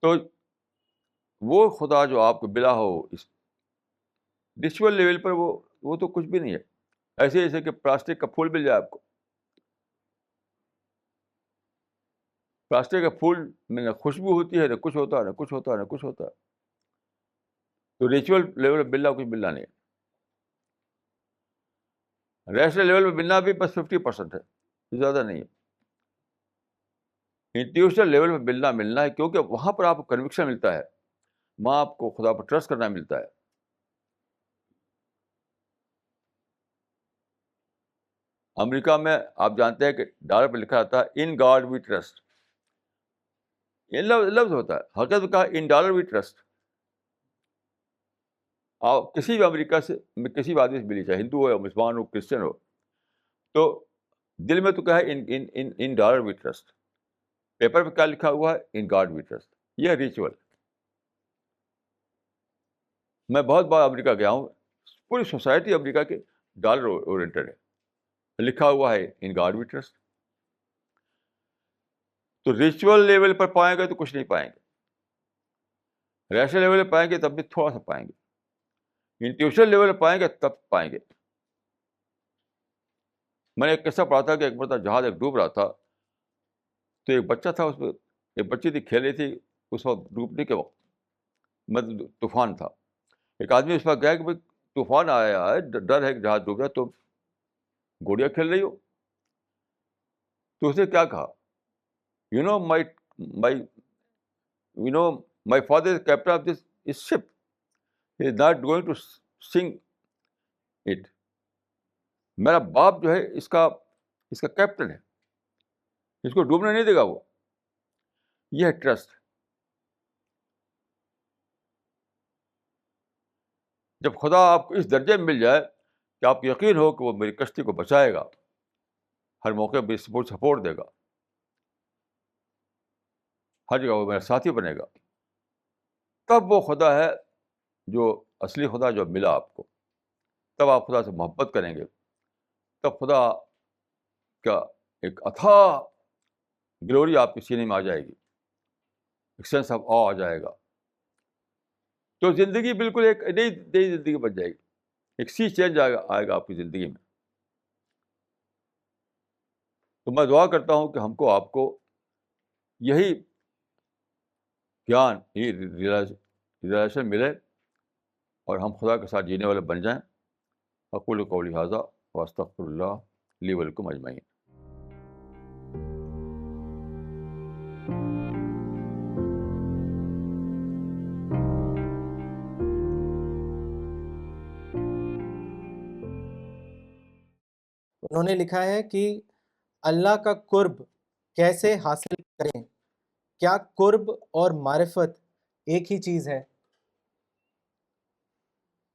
تو وہ خدا جو آپ کو ملا ہو اس ریچول لیول پر، وہ تو کچھ بھی نہیں ہے. ایسے جیسے کہ پلاسٹک کا پھول مل جائے آپ کو. پلاسٹک کا پھول میں نہ خوشبو ہوتی ہے، نہ کچھ ہوتا ہے، نہ کچھ ہوتا ہے، نہ کچھ ہوتا ہے. تو ریچول لیول پہ ملنا کچھ ملنا نہیں ہے. ریشنل لیول پہ ملنا بھی بس 50% ہے، زیادہ نہیں ہے. انٹیوشنل لیول پہ ملنا ہے، کیونکہ وہاں پر آپ کو کنوکشن ملتا ہے، وہاں آپ کو خدا پر ٹرسٹ کرنا ملتا ہے. امریکہ میں آپ جانتے ہیں کہ ڈالر پہ لکھا آتا ہے ان گاڈ وی ٹرسٹ. یہ لفظ ہوتا ہے، حقیقت میں کہا ان ڈالر وی ٹرسٹ. آپ کسی بھی امریکہ سے کسی بھی آدمی سے ملی، چاہے ہندو ہو یا مسلمان ہو، کرسچن ہو، تو دل میں تو کیا ہے in dollar we trust. Paper پہ کیا لکھا ہوا ہے؟ In God we trust. یہ ریچول. میں بہت بار امریکہ گیا ہوں، پوری سوسائٹی امریکہ کے ڈالر اورینٹڈ ہے، لکھا ہوا ہے ان گاڈ وی ٹرسٹ. تو ریچول لیول پر پائیں گے تو کچھ نہیں پائیں گے، ریشنل لیول پہ پائیں گے تب بھی تھوڑا سا پائیں گے، انٹیوشنل لیول پہ پائیں گے تب پائیں گے. میں نے ایک قصہ پڑھا تھا کہ ایک مرتبہ جہاز ایک ڈوب رہا تھا، تو ایک بچہ تھا اس میں، ایک بچی تھی کھیل رہی تھی اس وقت ڈوبنے کے وقت، مطلب طوفان تھا. ایک آدمی اس وقت گیا کہ بھائی طوفان آیا ہے، ڈر ہے کہ جہاز ڈوب جائے، تو گوڑیاں کھیل رہی ہو. تو اس نے کیا کہا؟ You know my my you know my father is captain of this ship, he is not going to sink it. میرا باپ جو ہے اس کا کیپٹن ہے، اس کو ڈوبنے نہیں دے گا وہ. یہ ہے ٹرسٹ. جب خدا آپ کو اس درجے میں مل جائے کہ آپ کو یقین ہو کہ وہ میری کشتی کو بچائے گا، ہر موقع پہ سپورٹ دے گا، ہر جگہ وہ میرا ساتھی بنے گا، تب وہ خدا ہے جو اصلی خدا جو ملا آپ کو. تب آپ خدا سے محبت کریں گے، تب خدا کا ایک اتھا گلوری آپ کے سینے میں آ جائے گی، ایک سینس آف آ جائے گا. تو زندگی بالکل ایک نئی زندگی بن جائے گی، ایک سی چینج آئے گا آپ کی زندگی میں. تو میں دعا کرتا ہوں کہ ہم کو آپ کو یہی گیان، یہ ریلائزیشن ملے اور ہم خدا کے ساتھ جینے والے بن جائیں. اقول قولی ھذا واستغفر اللہ لی ولکم اجمعین. انہوں نے لکھا ہے کہ اللہ کا قرب کیسے حاصل کریں؟ کیا قرب اور معرفت ایک ہی چیز ہے؟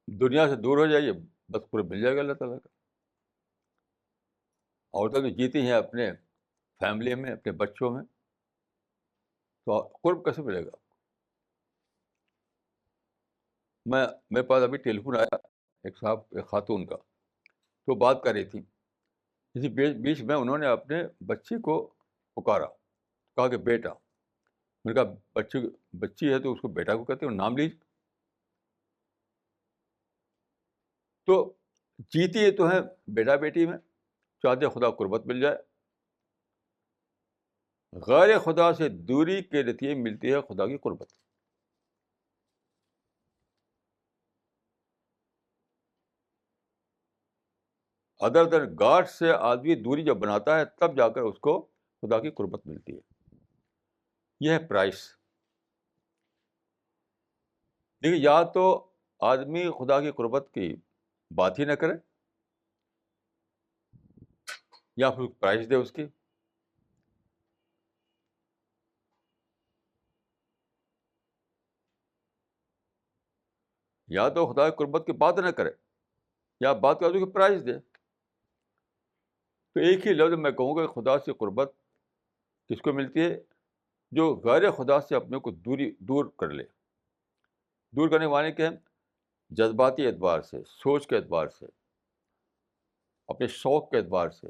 دنیا سے دور ہو جائیے، بس پورا مل جائے گا اللہ تعالیٰ کا. عورتیں تو جیتی ہیں اپنے فیملی میں، اپنے بچوں میں، تو قرب کیسے ملے گا؟ میرے پاس ابھی ٹیلی فون آیا ایک خاتون کا، تو بات کر رہی تھی. اسی بیچ میں انہوں نے اپنے بچی کو پکارا، کہا کہ بیٹا. میں نے کہا بچی ہے تو اس کو بیٹا کو کہتے ہیں، نام لیجیے. تو جیتی یہ تو ہے بیٹا بیٹی میں، چاہتے خدا قربت مل جائے. غیر خدا سے دوری کے نتیجے میں ملتی ہے خدا کی قربت. ادر دین گاڈ سے آدمی دوری جب بناتا ہے تب جا کر اس کو خدا کی قربت ملتی ہے. یہ ہے پرائس. دیکھیے، یا تو آدمی خدا کی قربت کی بات ہی نہ کرے، یا پھر پرائز دے اس کی. یا تو خدا کی قربت کی بات نہ کرے، یا بات کر دو کہ پرائز دے. تو ایک ہی لفظ میں کہوں گا کہ خدا سے قربت کس کو ملتی ہے؟ جو غیر خدا سے اپنے کو دور کر لے. دور کرنے کے معنی کیا ہے؟ جذباتی اعتبار سے، سوچ کے اعتبار سے، اپنے شوق کے اعتبار سے.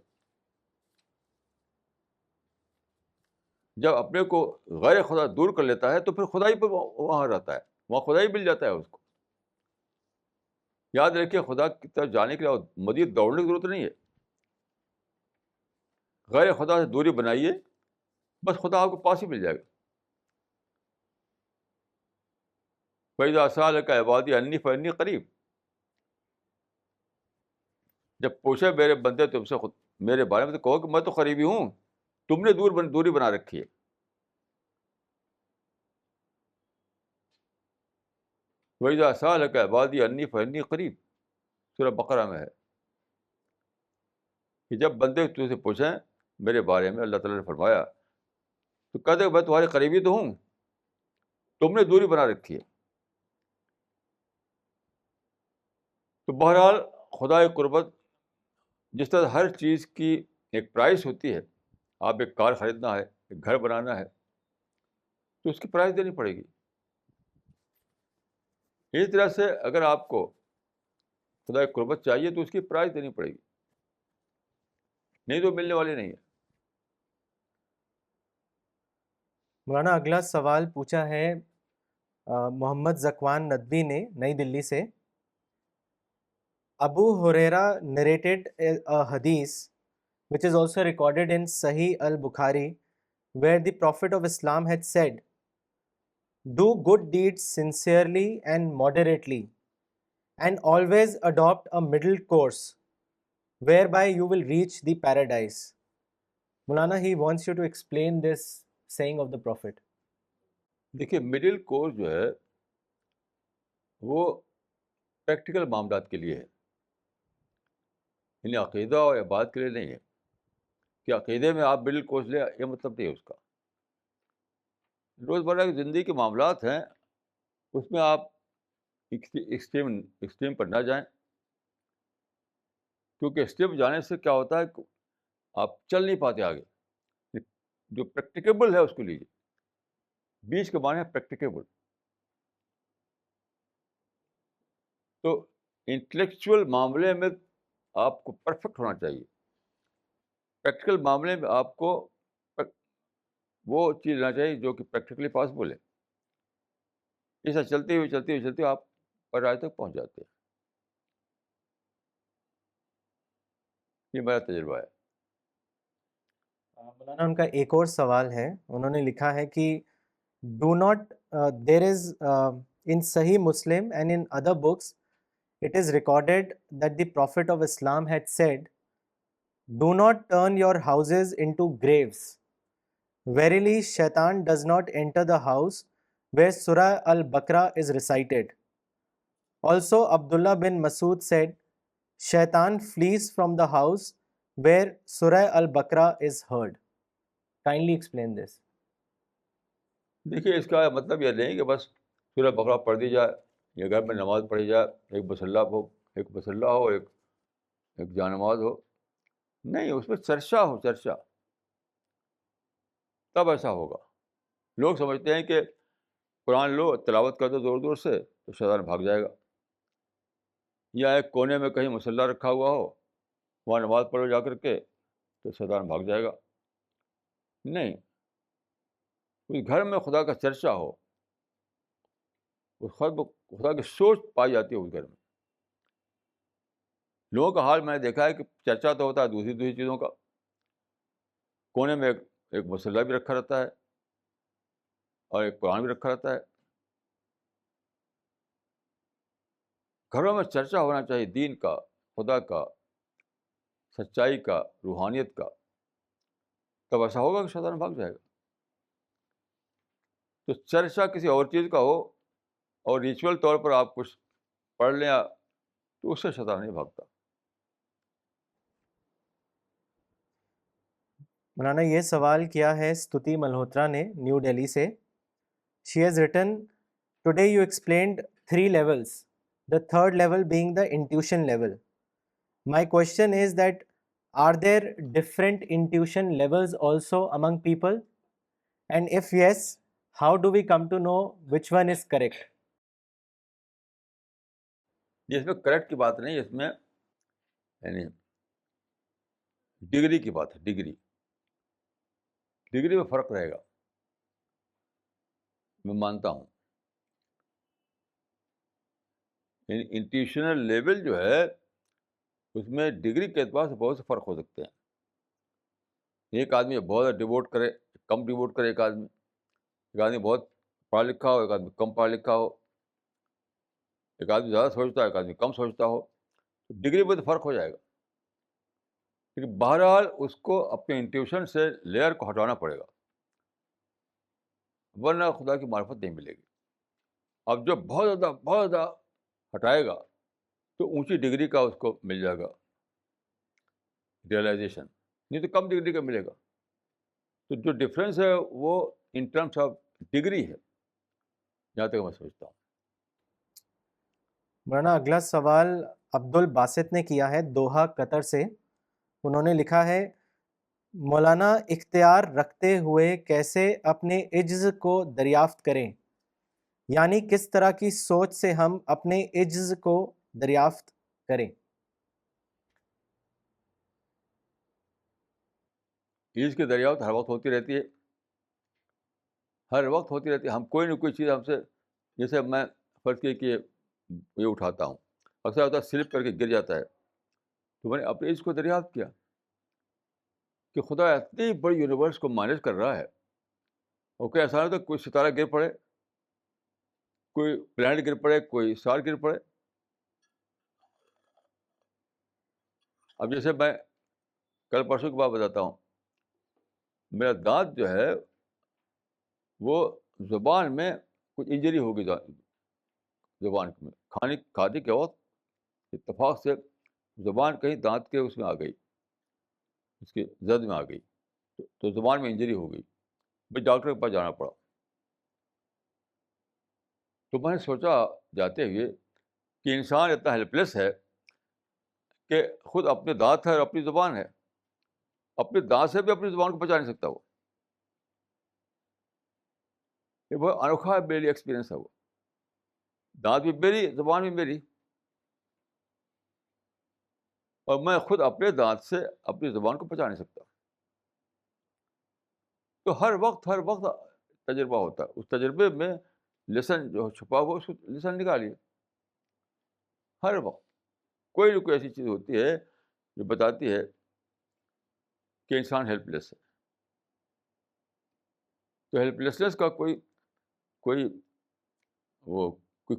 جب اپنے کو غیر خدا دور کر لیتا ہے تو پھر خدا ہی پہ وہاں رہتا ہے، وہاں خدا ہی مل جاتا ہے اس کو. یاد رکھیے، خدا کی طرف جانے کے لیے مزید دوڑنے کی ضرورت نہیں ہے. غیر خدا سے دوری بنائیے، بس خدا آپ کو پاس ہی مل جائے گا. فَإِذَا سَأَلَكَ عِبَادِي عَنِّي فَإِنِّي قَرِيبٌ. جب پوچھے میرے بندے تم سے میرے بارے میں، تو کہو کہ میں تو قریبی ہوں، تم نے دوری بنا رکھی ہے. وَإِذَا سَأَلَكَ عِبَادِي عَنِّي فَإِنِّي قَرِيبٌ، سورہ بقرہ میں ہے کہ جب بندے تم سے پوچھیں میرے بارے میں، اللہ تعالیٰ نے فرمایا، تو کہتے میں تمہارے قریبی تو ہوں، تم نے دوری بنا رکھی ہے. تو بہرحال خدا کی قربت، جس طرح ہر چیز کی ایک پرائس ہوتی ہے، آپ ایک کار خریدنا ہے، ایک گھر بنانا ہے، تو اس کی پرائس دینی پڑے گی. اسی طرح سے اگر آپ کو خدا کی قربت چاہیے تو اس کی پرائس دینی پڑے گی، نہیں تو ملنے والی نہیں ہے. مولانا اگلا سوال پوچھا ہے محمد زکوان ندوی نے نئی دلی سے. Abu Huraira narrated a hadith which is also recorded in Sahih al-Bukhari, where the Prophet of Islam had said, "Do good deeds sincerely and moderately, and always adopt a middle course, whereby you will reach the paradise." Mulana, he wants you to explain this saying of the Prophet. دیکھیے، مڈل کورس جو ہے وہ پریکٹیکل معاملات کے لیے ہے، یعنی عقیدہ اور عبادت کے لیے نہیں ہے. کہ عقیدے میں آپ مڈل کورس لیں، یہ مطلب نہیں ہے اس کا. روزمرہ کی زندگی کے معاملات ہیں، اس میں آپ ایکسٹریم پر نہ جائیں، کیونکہ اسٹیپ جانے سے کیا ہوتا ہے کہ آپ چل نہیں پاتے آگے. جو پریکٹیکیبل ہے اس کو لیجیے. بیچ کے معنی ہے پریکٹیکیبل. تو انٹلیکچوئل معاملے میں آپ کو پرفیکٹ ہونا چاہیے، پریکٹیکل معاملے میں آپ کو وہ چیز لینا چاہیے جو کہ پریکٹیکلی پاسبل ہے. ایسا چلتے ہوئے آپ پر تک پہنچ جاتے ہیں. یہ میرا تجربہ ہے. مولانا ان کا ایک اور سوال ہے. انہوں نے لکھا ہے کہ do not there is in Sahih Muslim and in other books it is recorded that the Prophet of Islam had said, "Do not turn your houses into graves. Verily shaitan does not enter the house where Surah Al-Baqarah is recited." Also Abdullah bin Masud said, "Shaitan flees from the house where Surah Al-Baqarah is heard." Kindly explain this. دیکھیے، اس کا مطلب یہ نہیں کہ بس سورہ بقرہ پڑھ دی جائے یا گھر میں نماز پڑھی جائے، ایک مصلی ہو، ایک جانماز ہو. نہیں، اس میں چرچا ہو، چرچا، تب ایسا ہوگا. لوگ سمجھتے ہیں کہ قرآن لو، تلاوت کر دو زور زور سے تو شیطان بھاگ جائے گا، یا ایک کونے میں کہیں مصلی رکھا ہوا ہو، وہاں نماز پڑھو جا کر کے تو شیطان بھاگ جائے گا. نہیں، اس گھر میں خدا کا چرچا ہو، اس خدا کی سوچ پائی جاتی ہے اس گھر میں. لوگوں کا حال میں نے دیکھا ہے کہ چرچا تو ہوتا ہے دوسری دوسری چیزوں کا، کونے میں ایک مسلح بھی رکھا رہتا ہے اور ایک قرآن بھی رکھا رہتا ہے. گھروں میں چرچا ہونا چاہیے دین کا، خدا کا، سچائی کا، روحانیت کا. تب ایسا ہوگا کہ شیطان بھاگ جائے گا. تو چرچا کسی اور چیز کا ہو اور ریچول طور پر آپ کچھ پڑھ لیں تو اس سے شیطان نہیں بھاگتا. مولانا یہ سوال کیا ہے ستوتی ملہوترا نے نیو دہلی سے. She has written today you explained 3 levels, the third level being the intuition level. My question is that are there different intuition levels also among people? And if yes, how do we come to know which one is correct? یہ اس میں کریکٹ کی بات نہیں، اس میں یعنی ڈگری کی بات ہے. ڈگری میں فرق رہے گا، میں مانتا ہوں. یعنی انٹیوشنل لیول جو ہے اس میں ڈگری کے اعتبار سے بہت سے فرق ہو سکتے ہیں. ایک آدمی بہت زیادہ ڈیووٹ کرے، کم ڈیووٹ کرے. ایک آدمی بہت پڑھا لکھا ہو، ایک آدمی کم پڑھا لکھا ہو. ایک آدمی زیادہ سوچتا ہے، ایک آدمی کم سوچتا ہو. ڈگری میں تو فرق ہو جائے گا، لیکن بہرحال اس کو اپنے انٹیوشن سے لیئر کو ہٹانا پڑے گا، ورنہ خدا کی معرفت نہیں ملے گی. اب جو بہت زیادہ ہٹائے گا تو اونچی ڈگری کا اس کو مل جائے گا ریئلائزیشن، نہیں تو کم ڈگری کا ملے گا. تو جو ڈفرینس ہے وہ ان ٹرمس آف ڈگری ہے، جہاں تک میں سمجھتا ہوں. مولانا اگلا سوال عبد الباسط نے کیا ہے دوحہ قطر سے. انہوں نے لکھا ہے مولانا اختیار رکھتے ہوئے کیسے اپنے عجز کو دریافت کریں، یعنی کس طرح کی سوچ سے ہم اپنے عجز کو دریافت کریں. عز کی دریافت ہر وقت ہوتی رہتی ہے، ہر وقت ہوتی رہتی ہے. ہم کوئی نہ کوئی چیز ہم سے، جیسے میں فرض کیے کہ یہ اٹھاتا ہوں، اکثر ہوتا ہے سلپ کر کے گر جاتا ہے، تو میں نے اپنے عز کو دریافت کیا کہ خدا اتنی بڑی یونیورس کو مینیج کر رہا ہے، اور کوئی ایسا نہیں ہوتا کوئی ستارہ گر پڑے، کوئی پلانٹ گر پڑے، کوئی اسٹار گر پڑے. اب جیسے میں کل پرسوں کی بات بتاتا ہوں، میرا دانت جو ہے وہ زبان میں کچھ انجری ہوگی، زبان میں کھانے کے وقت اتفاق سے زبان کہیں دانت کے اس میں آ گئی، اس کی زد میں آ گئی، تو زبان میں انجری ہو گئی. مجھے ڈاکٹر کے پاس جانا پڑا. تو میں نے سوچا جاتے ہوئے کہ انسان اتنا ہیلپ لیس ہے کہ خود اپنے دانت ہے اور اپنی زبان ہے، اپنے دانت سے بھی اپنی زبان کو بچا نہیں سکتا. وہ یہ بہت انوکھا میرے لیے ایکسپیرئنس ہے. وہ دانت بھی میری، زبان بھی میری، اور میں خود اپنے دانت سے اپنی زبان کو بچا نہیں سکتا. تو ہر وقت تجربہ ہوتا ہے، اس تجربے میں لیسن جو چھپا ہوا اس کو لیسن نکالیے. ہر وقت کوئی نہ کوئی ایسی چیز ہوتی ہے جو بتاتی ہے کہ انسان ہیلپ لیس ہے. تو ہیلپ لیسنس کا کوئی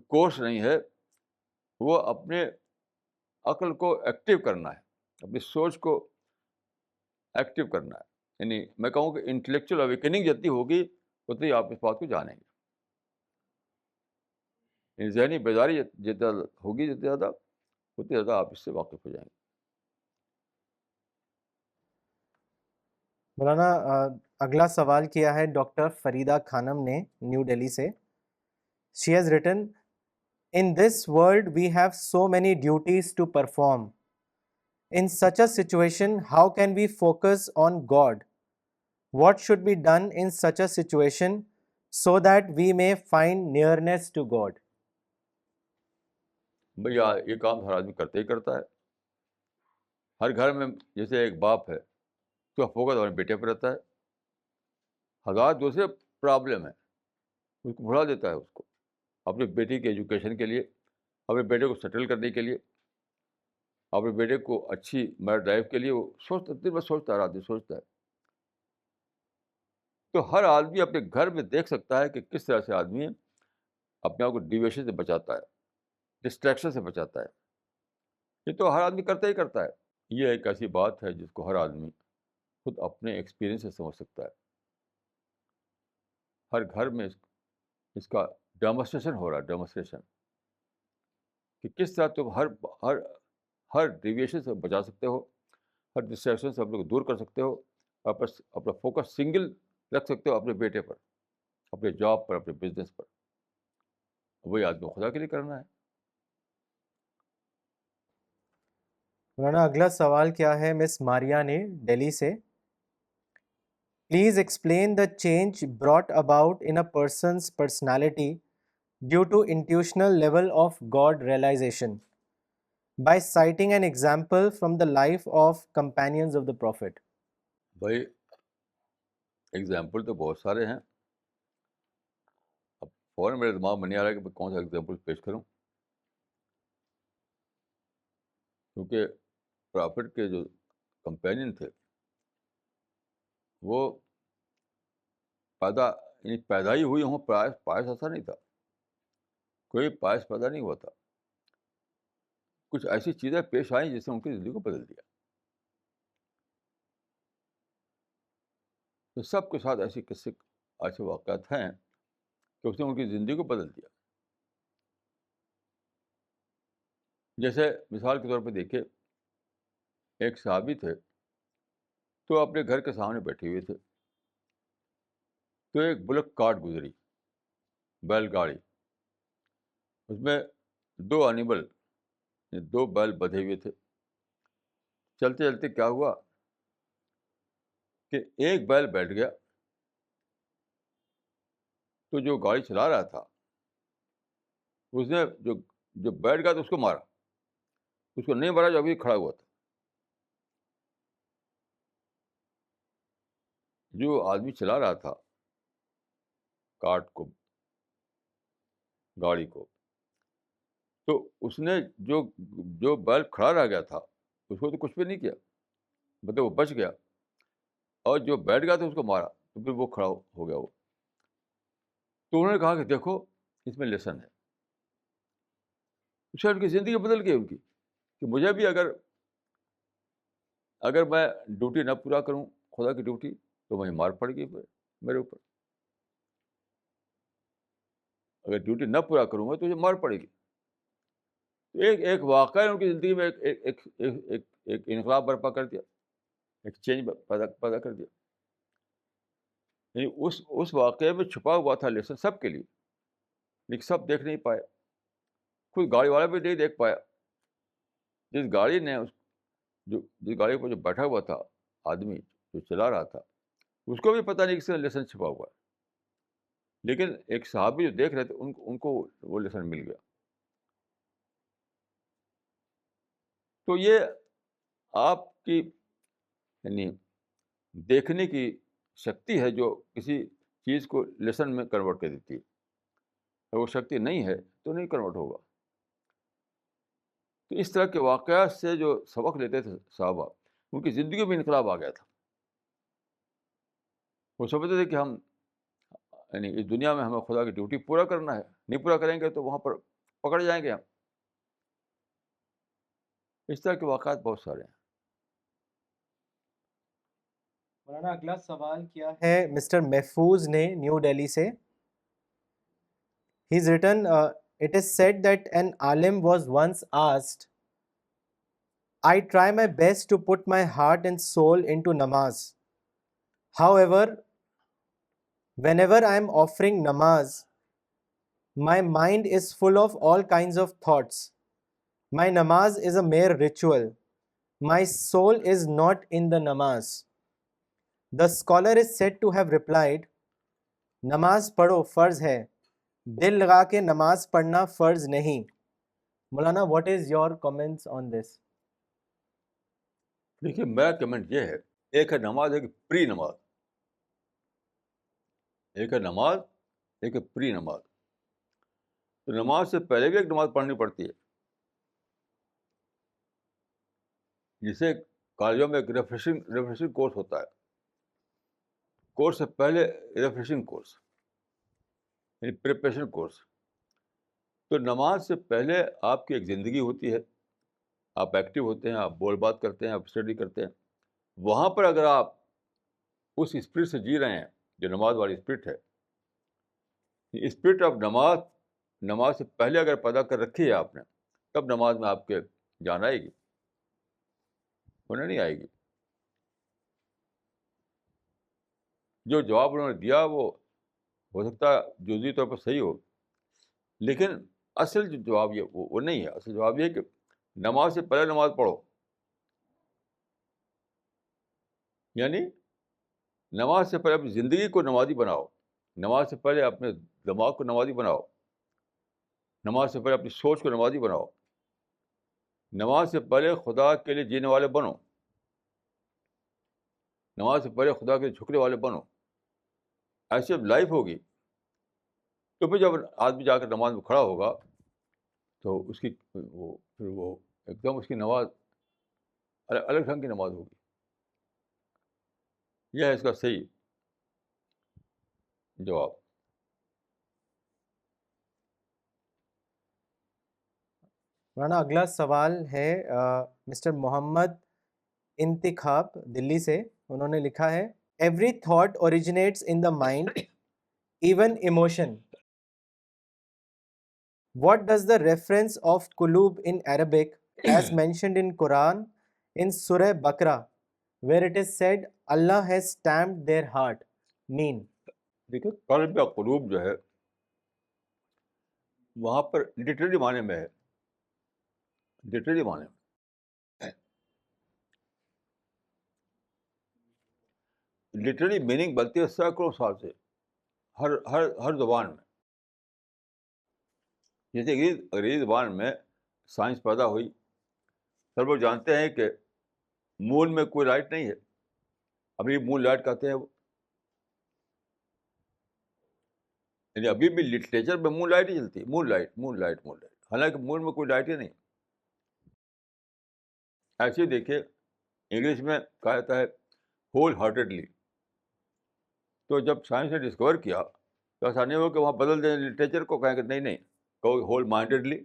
کورس نہیں ہے، وہ اپنے عقل کو ایکٹیو کرنا ہے، اپنی سوچ کو ایکٹیو کرنا ہے. یعنی میں کہوں کہ انٹلیکچوئل اویکننگ جتنی ہوگی اتنی آپ اس بات کو جانیں گے. یعنی ذہنی بیداری جتنا ہوگی اتنی زیادہ آپ اس سے واقف ہو جائیں گے. مولانا اگلا سوال کیا ہے ڈاکٹر فریدہ خانم نے نیو دہلی سے. She has written In this world, we have so many duties to perform. In such a situation, how can we focus on God? What should be done in such a situation so that we may find nearness to God? بھیا یہ کام ہر آدمی کرتا ہی کرتا ہے. ہر گھر میں جیسے ایک باپ ہے تو فوکس اپنے بیٹے پہ رہتا ہے. ہزار دوسرے پرابلم ہے اس کو بھلا دیتا ہے، اس کو اپنے بیٹی کے ایجوکیشن کے لیے، اپنے بیٹے کو سیٹل کرنے کے لیے، اپنے بیٹے کو اچھی میرٹ لائف کے لیے وہ سوچتا، دن بھر سوچتا ہے، آدمی سوچتا ہے. تو ہر آدمی اپنے گھر میں دیکھ سکتا ہے کہ کس طرح سے آدمی اپنے آپ کو ڈیویشن سے بچاتا ہے، ڈسٹریکشن سے بچاتا ہے. یہ تو ہر آدمی کرتا ہی کرتا ہے. یہ ایک ایسی بات ہے جس کو ہر آدمی خود اپنے ایکسپیرئنس سے سمجھ سکتا ہے. ہر گھر میں اس کا ڈیمونسٹریشن ہو رہا ہے، ڈیمونسٹریشن کہ کس طرح تم ہر ہر ڈیویشن سے بچا سکتے ہو، ہر ڈسٹریکشن سے اپنے کو دور کر سکتے ہو، اپنا فوکس سنگل رکھ سکتے ہو اپنے بیٹے پر، اپنے جاب پر، اپنے بزنس پر. وہی آدمی کو خدا کے لیے کرنا ہے. مولانا اگلا سوال کیا ہے مس ماریا نے دہلی سے. Please explain the change brought about in a persons personality due to intuitional level of God realization by citing an example from the life of companions of the prophet. بھائی ایگزامپل تو بہت سارے ہیں. اب فوراً میرے دماغ میں نہیں آ رہا کہ میں کون سا ایگزامپل پیش کروں، کیونکہ پرافٹ کے جو کمپینین تھے وہ پیدا ہی ہوئی ہوں پائس ایسا نہیں تھا، کوئی پائس پیدا نہیں ہوا تھا. کچھ ایسی چیزیں پیش آئیں جس نے ان کی زندگی کو بدل دیا. تو سب کے ساتھ ایسے واقعات ہیں کہ اس نے ان کی زندگی کو بدل دیا. جیسے مثال کے طور پہ دیکھیے، ایک صحابی تھے تو اپنے گھر کے سامنے بیٹھے ہوئے تھے، تو ایک بلک کارٹ گزری، بیل گاڑی، اس میں دو بیل بدھے ہوئے تھے. چلتے چلتے کیا ہوا کہ ایک بیل بیٹھ گیا، تو جو گاڑی چلا رہا تھا اس نے جو بیٹھ گیا تو اس کو مارا، اس کو نہیں مارا جو ابھی کھڑا ہوا تھا. جو آدمی چلا رہا تھا کارٹ کو، گاڑی کو، تو اس نے جو بیل کھڑا رہ گیا تھا اس کو تو کچھ بھی نہیں کیا، مطلب وہ بچ گیا، اور جو بیٹھ گیا تھا اس کو مارا تو پھر وہ کھڑا ہو گیا. وہ تو انہوں نے کہا کہ دیکھو اس میں لیسن ہے. اس سے ان کی زندگی بدل گئی ان کی، کہ مجھے بھی اگر میں ڈیوٹی نہ پورا کروں خدا کی ڈیوٹی تو مجھے مار پڑے گی میرے اوپر. اگر ڈیوٹی نہ پورا کروں گا تو مجھے مار پڑے گی. ایک واقعہ ان کی زندگی میں ایک انقلاب برپا کر دیا، ایک چینج پیدا کر دیا. یعنی اس واقعے میں چھپا ہوا تھا لیسن سب کے لیے، لیکن سب دیکھ نہیں پائے. کوئی گاڑی والا بھی نہیں دیکھ پایا. جس گاڑی پر جو بیٹھا ہوا تھا آدمی جو چلا رہا تھا اس کو بھی پتہ نہیں کس کا لیسن چھپا ہوا ہے، لیکن ایک صحابی جو دیکھ رہے تھے ان کو وہ لیسن مل گیا. تو یہ آپ کی یعنی دیکھنے کی شکتی ہے جو کسی چیز کو لیسن میں کنورٹ کر دیتی ہے. اگر وہ شکتی نہیں ہے تو نہیں کنورٹ ہوگا. تو اس طرح کے واقعات سے جو سبق لیتے تھے صحابہ، ان کی زندگی میں انقلاب آ گیا تھا. وہ سمجھتے تھے کہ ہم یعنی اس دنیا میں ہمیں خدا کی ڈیوٹی پورا کرنا ہے، نہیں پورا کریں گے تو وہاں پر پکڑ جائیں گے ہم. اس طرح کے واقعات بہت سارے ہیں. مولانا اگلا سوال کیا ہے مسٹر محفوظ نے نیو دہلی سے. He's written, it is said that an alim was once asked, I try my best to put my heart and soul into namaz. However, whenever I am offering namaz, my mind is full of all kinds of thoughts. My namaz is a mere ritual. My soul is not in the namaz. The scholar is said to have replied, نماز پڑھو فرض ہے، دل لگا کے نماز پڑھنا فرض نہیں. Maulana what is your comments on this? دیکھیے میرا کمنٹ یہ ہے، ایک ہے نماز، ایک پری نماز. ایک ہے نماز، ایک ہے پری نماز. تو نماز سے پہلے بھی ایک نماز پڑھنی پڑتی ہے، جسے کالجوں میں ایک ریفریشنگ کورس ہوتا ہے. کورس سے پہلے ریفریشنگ کورس یعنی پریپریشن کورس. تو نماز سے پہلے آپ کی ایک زندگی ہوتی ہے، آپ ایکٹیو ہوتے ہیں، آپ بول بات کرتے ہیں، آپ اسٹڈی کرتے ہیں. وہاں پر اگر آپ اس اسپرٹ سے جی رہے ہیں جو نماز والی اسپرٹ ہے، اسپرٹ آف نماز نماز سے پہلے اگر پیدا کر رکھی ہے آپ نے، تب نماز میں آپ کے جان آئے گی، ہونے نہیں آئے گی. جو جواب انہوں نے دیا وہ ہو سکتا ہے جزوی طور پر صحیح ہو، لیکن اصل جو جواب یہ وہ نہیں ہے. اصل جواب یہ ہے کہ نماز سے پہلے نماز پڑھو، یعنی نماز سے پہلے اپنی زندگی کو نمازی بناؤ، نماز سے پہلے اپنے دماغ کو نمازی بناؤ، نماز سے پہلے اپنی سوچ کو نمازی بناؤ، نماز سے پہلے خدا کے لیے جینے والے بنو، نماز سے پہلے خدا کے لیے جھکنے والے بنو. ایسی جب لائف ہوگی تو پھر جب آدمی جا کر نماز میں کھڑا ہوگا تو اس کی پھر وہ ایک دم اس کی نماز الگ ڈھنگ کی نماز ہوگی. یہ ہے اس کا صحیح جواب. مولانا اگلا سوال ہے مسٹر محمد انتخاب دلی سے. انہوں نے لکھا ہے every thought originates in the mind even emotion. What does the reference of qulub in Arabic as mentioned in Quran in Surah Baqarah where it is said Allah has stamped their heart mean? دیکھیے قلب یا قلوب جو ہے وہاں پر لٹرلی معنی میں ہے، لٹرلی معنی میں لٹرلی میننگ بنتی ہے سینکڑوں سال سے ہر زبان میں. جیسے انگریزی زبان میں سائنس پیدا ہوئی، سب لوگ جانتے ہیں کہ مون میں کوئی لائٹ نہیں ہے، ابھی مون لائٹ کہتے ہیں وہ، یعنی ابھی بھی لٹریچر میں مون لائٹ ہی چلتی ہے، مون لائٹ مون لائٹ مون لائٹ، حالانکہ مون میں کوئی لائٹ ہی نہیں. ایسے ہی دیکھیے انگلش میں کہا جاتا ہے ہول ہارٹیڈلی. تو جب سائنس نے ڈسکور کیا تو ایسا نہیں ہو کہ وہاں بدل دیں لٹریچر کو، کہیں کہ نہیں کہو ہول مائنڈیڈلی.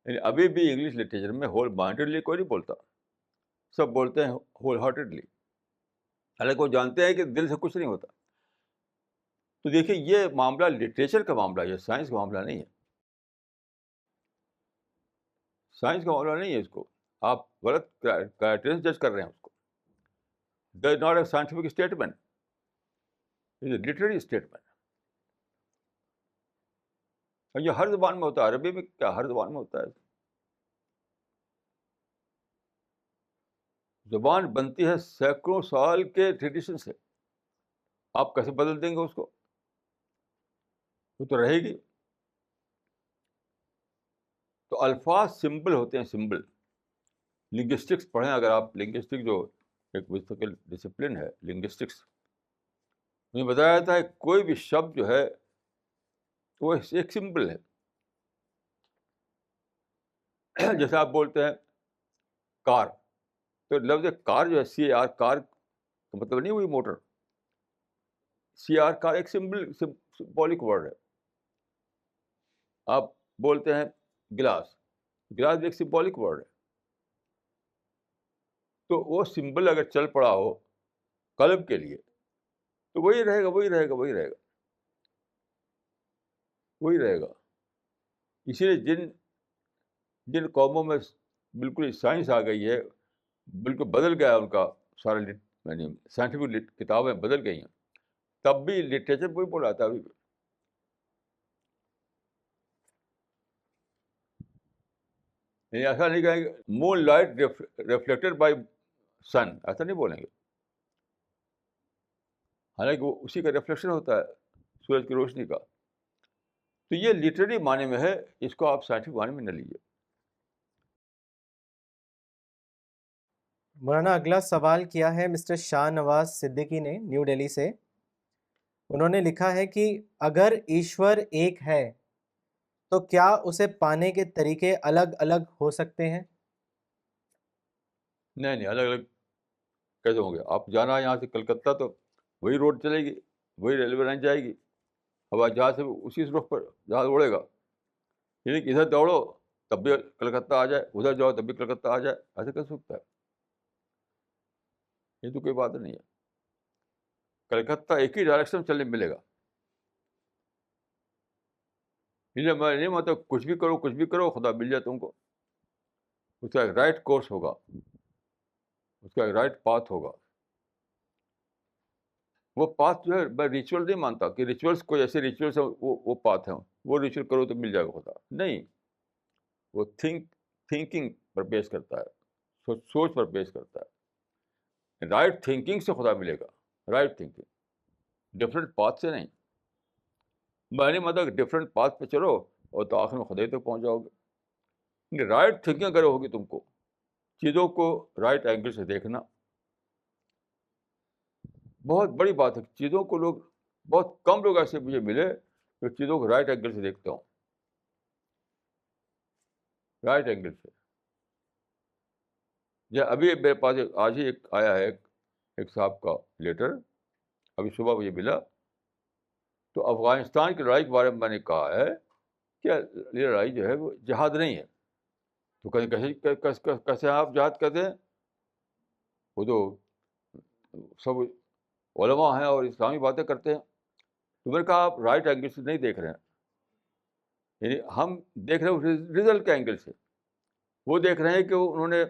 یعنی ابھی بھی انگلش لٹریچر میں ہول مائنڈیڈلی کوئی نہیں بولتا، سب بولتے ہیں ہول ہارٹیڈلی، حالانکہ وہ جانتے ہیں کہ دل سے کچھ نہیں ہوتا. تو دیکھیے یہ معاملہ لٹریچر کا معاملہ ہے، یہ سائنس کا معاملہ نہیں ہے، سائنس کا معاملہ نہیں ہے. اس کو آپ غلط کرائٹیریا جج کر رہے ہیں. اس کو that is not a scientific statement, it is literary statement. اور یہ ہر زبان میں ہوتا ہے، عربی میں کیا ہر زبان میں ہوتا ہے. زبان بنتی ہے سینکڑوں سال کے ٹریڈیشن سے، آپ کیسے بدل دیں گے اس کو؟ وہ تو رہے گی. تو الفاظ سمبل ہوتے ہیں، سمبل. لنگوسٹکس پڑھیں اگر آپ، لنگوسٹک جو ایک مستقل ڈسپلن ہے لنگوسٹکس، مجھے بتایا جاتا ہے کوئی بھی شبد جو ہے وہ ایک سمبل ہے. جیسے آپ بولتے ہیں کار، تو لفظ کار جو ہے CAR، کار کا مطلب نہیں ہوئی موٹر، CR کار ایک سمبولک ورڈ ہے. آپ بولتے ہیں گلاس، گلاس بھی ایک سمبولک ورڈ ہے. تو وہ سمبل اگر چل پڑا ہو قلب کے لیے تو وہی رہے گا، وہی رہے گا، وہی رہے گا، وہی رہے گا. اسی لیے جن قوموں میں بالکل سائنس آ گئی ہے، بالکل بدل گیا ان کا سارا یعنی سائنٹیفک کتابیں بدل گئی ہیں، تب بھی لٹریچر کوئی بولا تھا ابھی بھی. یعنی ایسا نہیں کہیں گے مون لائٹ ریفلیکٹڈ بائی سن، ایسا نہیں بولیں گے، حالانکہ وہ اسی کا ریفلیکشن ہوتا ہے سورج کی روشنی کا. تو یہ لٹریری معنی میں ہے، اس کو آپ سائنٹیفک معنی میں نہ لیجیے. مولانا اگلا سوال کیا ہے مسٹر شاہ نواز صدیقی نے نیو دہلی سے. انہوں نے لکھا ہے کہ اگر ایشور ایک ہے تو کیا اسے پانے کے طریقے الگ الگ ہو سکتے ہیں؟ نہیں، الگ الگ کیسے ہوں گے؟ آپ جانا ہے یہاں سے کلکتہ تو وہی روڈ چلے گی، وہی ریلوے لائن جائے گی، ہوائی جہاز سے اسی رخ پر جہاز اڑے گا. یعنی کہ ادھر دوڑو تب بھی کلکتہ آ جائے، ادھر جاؤ تب بھی کلکتہ آ جائے، ایسے کر سکتا ہے؟ یہ تو کوئی بات نہیں ہے. کلکتہ ایک ہی ڈائریکشن میں چلنے ملے گا. میں نہیں مطلب کچھ بھی کرو خدا مل جائے تم کو. اس کا ایک رائٹ کورس ہوگا، اس کا ایک رائٹ پاتھ ہوگا. وہ پاتھ جو ہے میں ریچول نہیں مانتا کہ ریچولس کوئی ایسے ریچولس ہیں وہ پاتھ ہیں، وہ ریچول کرو تو مل جائے گا خدا. نہیں، وہ تھنکنگ پر بیس کرتا ہے، سوچ پر بیس کرتا ہے. رائٹ تھنکنگ سے خدا ملے گا، رائٹ تھنکنگ، ڈفرینٹ پاتھ سے نہیں. میں نہیں مانتا کہ ڈفرینٹ پاتھ پہ چلو اور تو آخر میں خدا ہی تک پہنچ جاؤ گے. رائٹ تھنکنگ اگر ہوگی تم کو، چیزوں کو رائٹ اینگل سے دیکھنا بہت بڑی بات ہے. چیزوں کو لوگ، بہت کم لوگ ایسے مجھے ملے جو چیزوں کو رائٹ اینگل سے دیکھتا ہوں، رائٹ اینگل سے. ابھی میرے پاس آج ہی ایک آیا ہے ایک صاحب کا لیٹر، ابھی صبح مجھے ملا. تو افغانستان کی لڑائی کے بارے میں نے کہا ہے کہ یہ لڑائی جو ہے وہ جہاد نہیں ہے. تو کیسے آپ جہاد کرتے ہیں؟ وہ تو سب علماء ہیں اور اسلامی باتیں کرتے ہیں. تو میں نے کہا آپ رائٹ اینگل سے نہیں دیکھ رہے ہیں. یعنی ہم دیکھ رہے ہیں رزلٹ کے اینگل سے. وہ دیکھ رہے ہیں کہ انہوں نے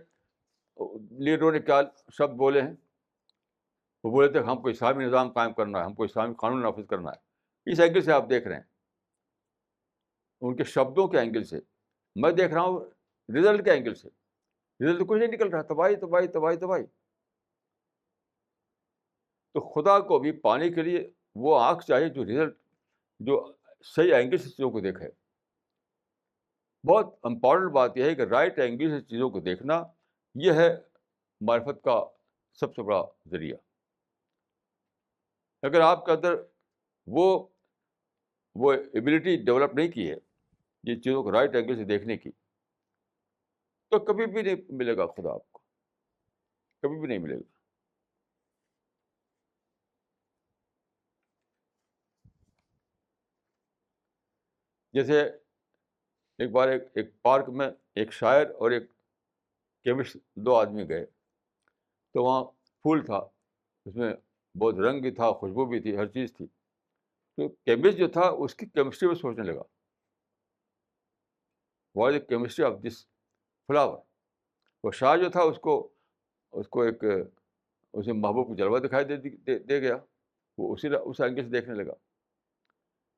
لیڈروں نے کیا شبد بولے ہیں. وہ بولے تھے ہم کو اسلامی نظام قائم کرنا ہے، ہم کو اسلامی قانون نافذ کرنا ہے. اس اینگل سے آپ دیکھ رہے ہیں، ان کے شبدوں کے اینگل سے. میں دیکھ رہا ہوں رزلٹ کے اینگل سے. رزلٹ تو کچھ نہیں نکل رہا، تباہی تباہی تباہی تباہی. تو خدا کو بھی پانے کے لیے وہ آنکھ چاہیے جو رزلٹ، جو صحیح اینگل سے چیزوں کو دیکھے. بہت امپورٹنٹ بات یہ ہے کہ رائٹ اینگل سے چیزوں کو دیکھنا، یہ ہے معرفت کا سب سے بڑا ذریعہ. اگر آپ کے اندر وہ ایبلٹی ڈیولپ نہیں کی ہے یہ چیزوں کو رائٹ اینگل سے دیکھنے کی، تو کبھی بھی نہیں ملے گا خدا آپ کو، کبھی بھی نہیں ملے گا. جیسے ایک بار ایک پارک میں ایک شاعر اور ایک کیمسٹ، دو آدمی گئے. تو وہاں پھول تھا، اس میں بہت رنگ بھی تھا، خوشبو بھی تھی، ہر چیز تھی. تو کیمسٹ جو تھا اس کی کیمسٹری میں سوچنے لگا، what is the chemistry of this flower. وہ شاعر جو تھا اس کو ایک اسے محبوب کو جلوہ دکھائی دے گیا. وہ اس اینگل سے دیکھنے لگا.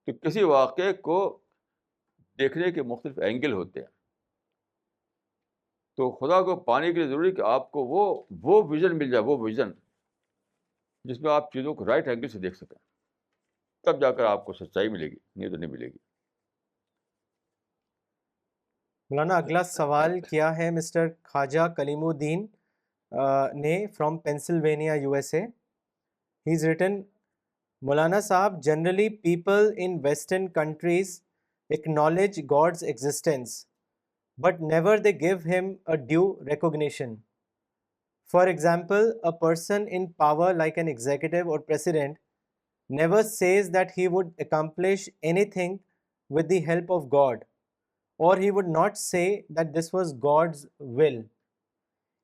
تو کسی واقعے کو دیکھنے کے مختلف اینگل ہوتے ہیں. تو خدا کو پانے کے لیے ضروری کہ آپ کو وہ ویژن مل جائے، وہ ویژن جس میں آپ چیزوں کو رائٹ اینگل سے دیکھ سکیں. تب جا کر آپ کو سچائی ملے گی، نہیں تو نہیں ملے گی. مولانا اگلا سوال کیا ہے مسٹر خواجہ کلیم الدین نے from Pennsylvania U S A. He is written, مولانا صاحب generally people in western countries acknowledge God's existence but never they give him a due recognition. For example, a person in power like an executive or president never says that he would accomplish anything with the help of God, or he would not say that this was God's will.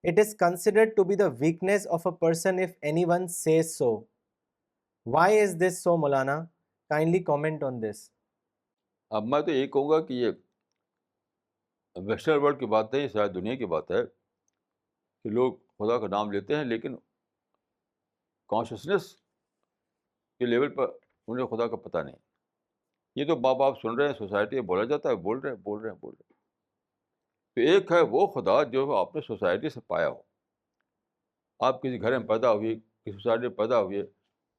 It is considered to be the weakness of a person if anyone says so. Why is this so, Maulana? Kindly comment on this. اب میں تو یہی کہوں گا کہ یہ ویسٹرن ورلڈ کی بات ہے، یہ ساری دنیا کی بات ہے کہ لوگ خدا کا نام لیتے ہیں لیکن کانشیسنیس کے لیول پر انہیں خدا کا پتہ نہیں. یہ تو ماں باپ سن رہے ہیں، سوسائٹی میں بولا جاتا ہے، بول رہے ہیں. تو ایک ہے وہ خدا جو آپ نے سوسائٹی سے پایا ہو. آپ کسی گھر میں پیدا ہوئی، کسی سوسائٹی میں پیدا ہوئے،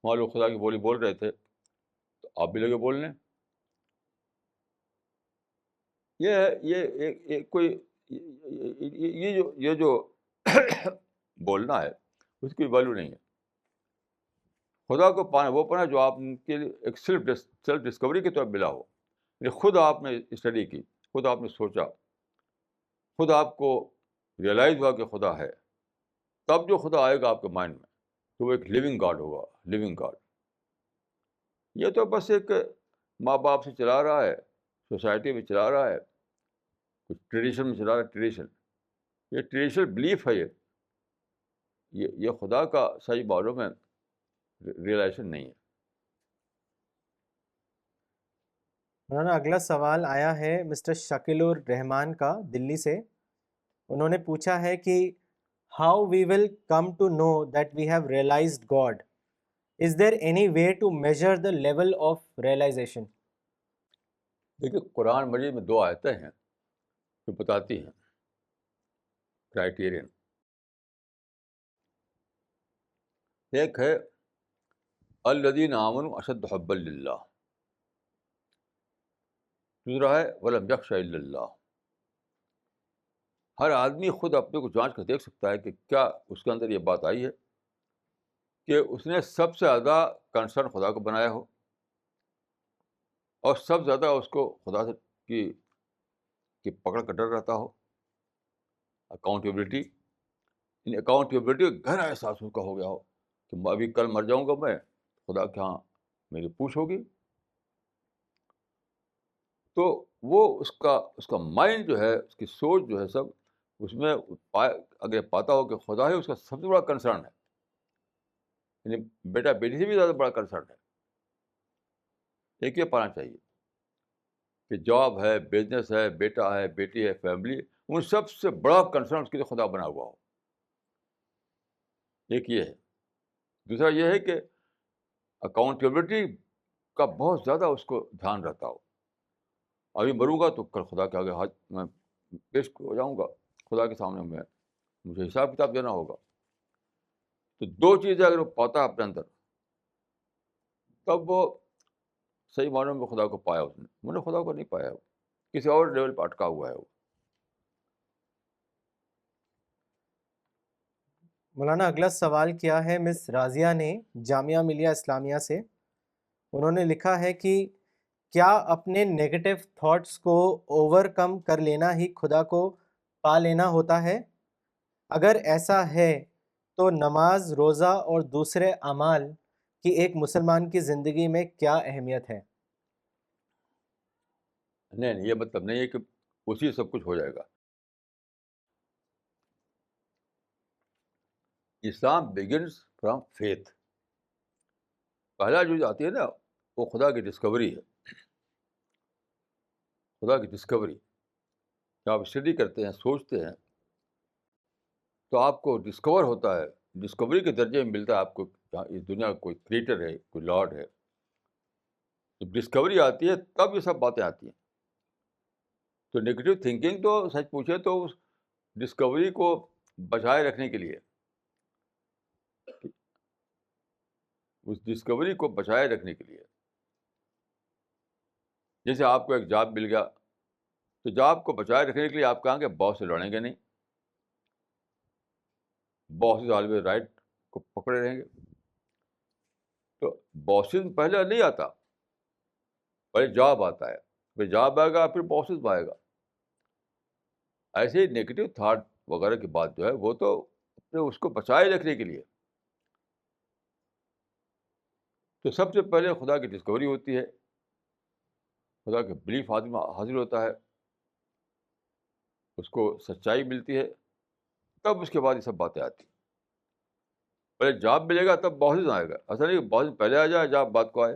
وہاں لوگ خدا کی بولی بول رہے تھے تو آپ بھی لگے بولنے. یہ کوئی یہ جو بولنا ہے اس کی ویلیو نہیں ہے. خدا کو پانا وہ پانا جو آپ کے لیے ایک سیلف ڈسکوری کی طور ملا ہو، یعنی خود آپ نے اسٹڈی کی، خود آپ نے سوچا، خود آپ کو ریئلائز ہوا کہ خدا ہے، تب جو خدا آئے گا آپ کے مائنڈ میں تو وہ ایک لیونگ گاڈ ہوگا، لیونگ گاڈ۔ یہ تو بس ایک ماں باپ سے چلا رہا ہے، سوسائٹی میں چلا رہا ہے، کچھ ٹریڈیشن میں چلا رہا ہے، یہ ٹریڈیشنل بلیف ہے، یہ خدا کا صحیح معلوم ہے ریئلائزیشن نہیں ہے۔ مولانا اگلا سوال آیا ہے مسٹر شکیل الرحمان کا دلی سے۔ انہوں نے پوچھا ہے کہ how we will come to know that we have realised God, is there any way to measure the level of realisation? دیکھیے قرآن مجید میں 2 آیتیں ہیں جو بتاتی ہیں کرائیٹیرین۔ ایک ہے الذین آمنوا اشد حبا للہ، دوسرا ہے ولم یخش الا اللہ۔ ہر آدمی خود اپنے کو جانچ کر دیکھ سکتا ہے کہ کیا اس کے اندر یہ بات آئی ہے کہ اس نے سب سے زیادہ کنسرن خدا کو بنایا ہو، اور سب سے زیادہ اس کو خدا سے کی پکڑ کا ڈر رہتا ہو، اکاؤنٹیبلٹی، ان اکاؤنٹیبلٹی کا گہرا احساس اس کا ہو گیا ہو کہ ابھی کل مر جاؤں گا میں، خدا کے ہاں میری پوچھ ہوگی۔ تو وہ اس کا مائنڈ جو ہے، اس کی سوچ جو ہے، سب اس میں اگر پاتا ہو کہ خدا ہے اس کا سب سے بڑا کنسرن ہے، یعنی بیٹا بیٹی سے بھی زیادہ بڑا کنسرن ہے۔ ایک یہ پانا چاہیے کہ جاب ہے، بزنس ہے، بیٹا ہے، بیٹی ہے، فیملی، ان سب سے بڑا کنسرن اس کے لیے خدا بنا ہوا ہو۔ ایک یہ ہے۔ دوسرا یہ ہے کہ اکاؤنٹیبلٹی کا بہت زیادہ اس کو دھیان رہتا ہو، ابھی مروں گا تو کل خدا کے آگے ہاتھ میں پیش ہو جاؤں گا، خدا کے سامنے مجھے حساب کتاب دینا ہوگا۔ تو 2 چیزیں اگر وہ پاتا ہے اپنے اندر، تب وہ صحیح معنوں میں خدا کو پایا اس نے۔ میں نے خدا کو نہیں پایا، وہ کسی اور لیول پہ اٹکا ہوا ہے وہ۔ مولانا اگلا سوال کیا ہے مس راضیہ نے جامعہ ملیہ اسلامیہ سے۔ انہوں نے لکھا ہے کہ کیا اپنے نیگیٹو تھاٹس کو اوور کم کر لینا ہی خدا کو پا لینا ہوتا ہے؟ اگر ایسا ہے تو نماز، روزہ اور دوسرے اعمال کی ایک مسلمان کی زندگی میں کیا اہمیت ہے؟ نہیں، یہ مطلب نہیں ہے کہ اسی سب کچھ ہو جائے گا۔ اسلام بگنس فرام فیتھ۔ پہلا جو آتی ہے نا وہ خدا کی ڈسکوری ہے، خدا کی ڈسکوری۔ جب آپ اسٹڈی کرتے ہیں، سوچتے ہیں، تو آپ کو ڈسکور ہوتا ہے، ڈسکوری کے درجے میں ملتا ہے آپ کو کہ اس دنیا کا کوئی کریٹر ہے، کوئی لارڈ ہے۔ جب ڈسکوری آتی ہے تب یہ سب باتیں آتی ہیں۔ تو نگیٹو تھنکنگ تو سچ پوچھے تو اس ڈسکوری کو بچائے رکھنے کے لیے، اس ڈسکوری کو بچائے رکھنے کے لیے، جیسے آپ کو ایک جاب مل گیا تو جاب کو بچائے رکھنے کے لیے آپ کہیں گے باس سے لڑیں گے نہیں، باس آلویز رائٹ کو پکڑے رہیں گے۔ تو باسز پہلے نہیں آتا، پہلے جاب آتا ہے، پھر جاب آئے گا، پھر باسز میں آئے گا۔ ایسے ہی نیگیٹو تھاٹ وغیرہ کی بات جو ہے وہ تو اپنے اس کو بچائے رکھنے کے لیے۔ تو سب سے پہلے خدا کی ڈسکوری ہوتی ہے، خدا کے بلیف آدمی حاصل ہوتا ہے، اس کو سچائی ملتی ہے، تب اس کے بعد یہ سب باتیں آتی ہیں۔ پہلے جاب ملے گا تب باسز آئے گا، ایسا نہیں کہ باسز پہلے آ جائے جاب بعد کو آئے،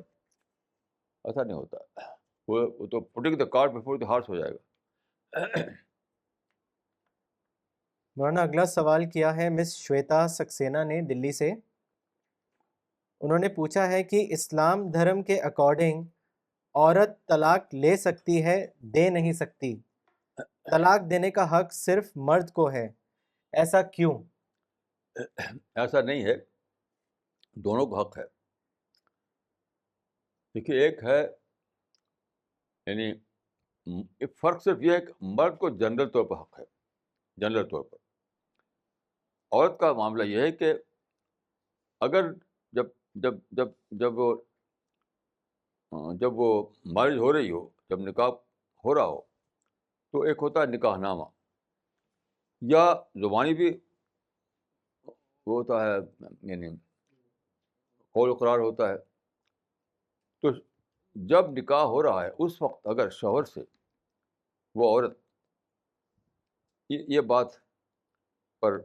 ایسا نہیں ہوتا۔ وہ تو putting the cart before the horse ہو جائے گا۔ مولانا اگلا سوال کیا ہے مس شویتا سکسینہ نے دلی سے۔ انہوں نے پوچھا ہے کہ اسلام دھرم کے اکارڈنگ عورت طلاق لے سکتی ہے، دے نہیں سکتی؟ طلاق دینے کا حق صرف مرد کو ہے، ایسا کیوں؟ ایسا نہیں ہے، دونوں کو حق ہے۔ دیکھیے ایک ہے، یعنی فرق صرف یہ ہے کہ مرد کو جنرل طور پر حق ہے، جنرل طور پر۔ عورت کا معاملہ یہ ہے کہ اگر جب جب جب جب وہ جب وہ میرج ہو رہی ہو، جب نکاح ہو رہا ہو، تو ایک ہوتا ہے نکاح نامہ، یا زبانی بھی وہ ہوتا ہے، یعنی قول و قرار ہوتا ہے. تو جب نکاح ہو رہا ہے اس وقت اگر شوہر سے وہ عورت یہ بات پر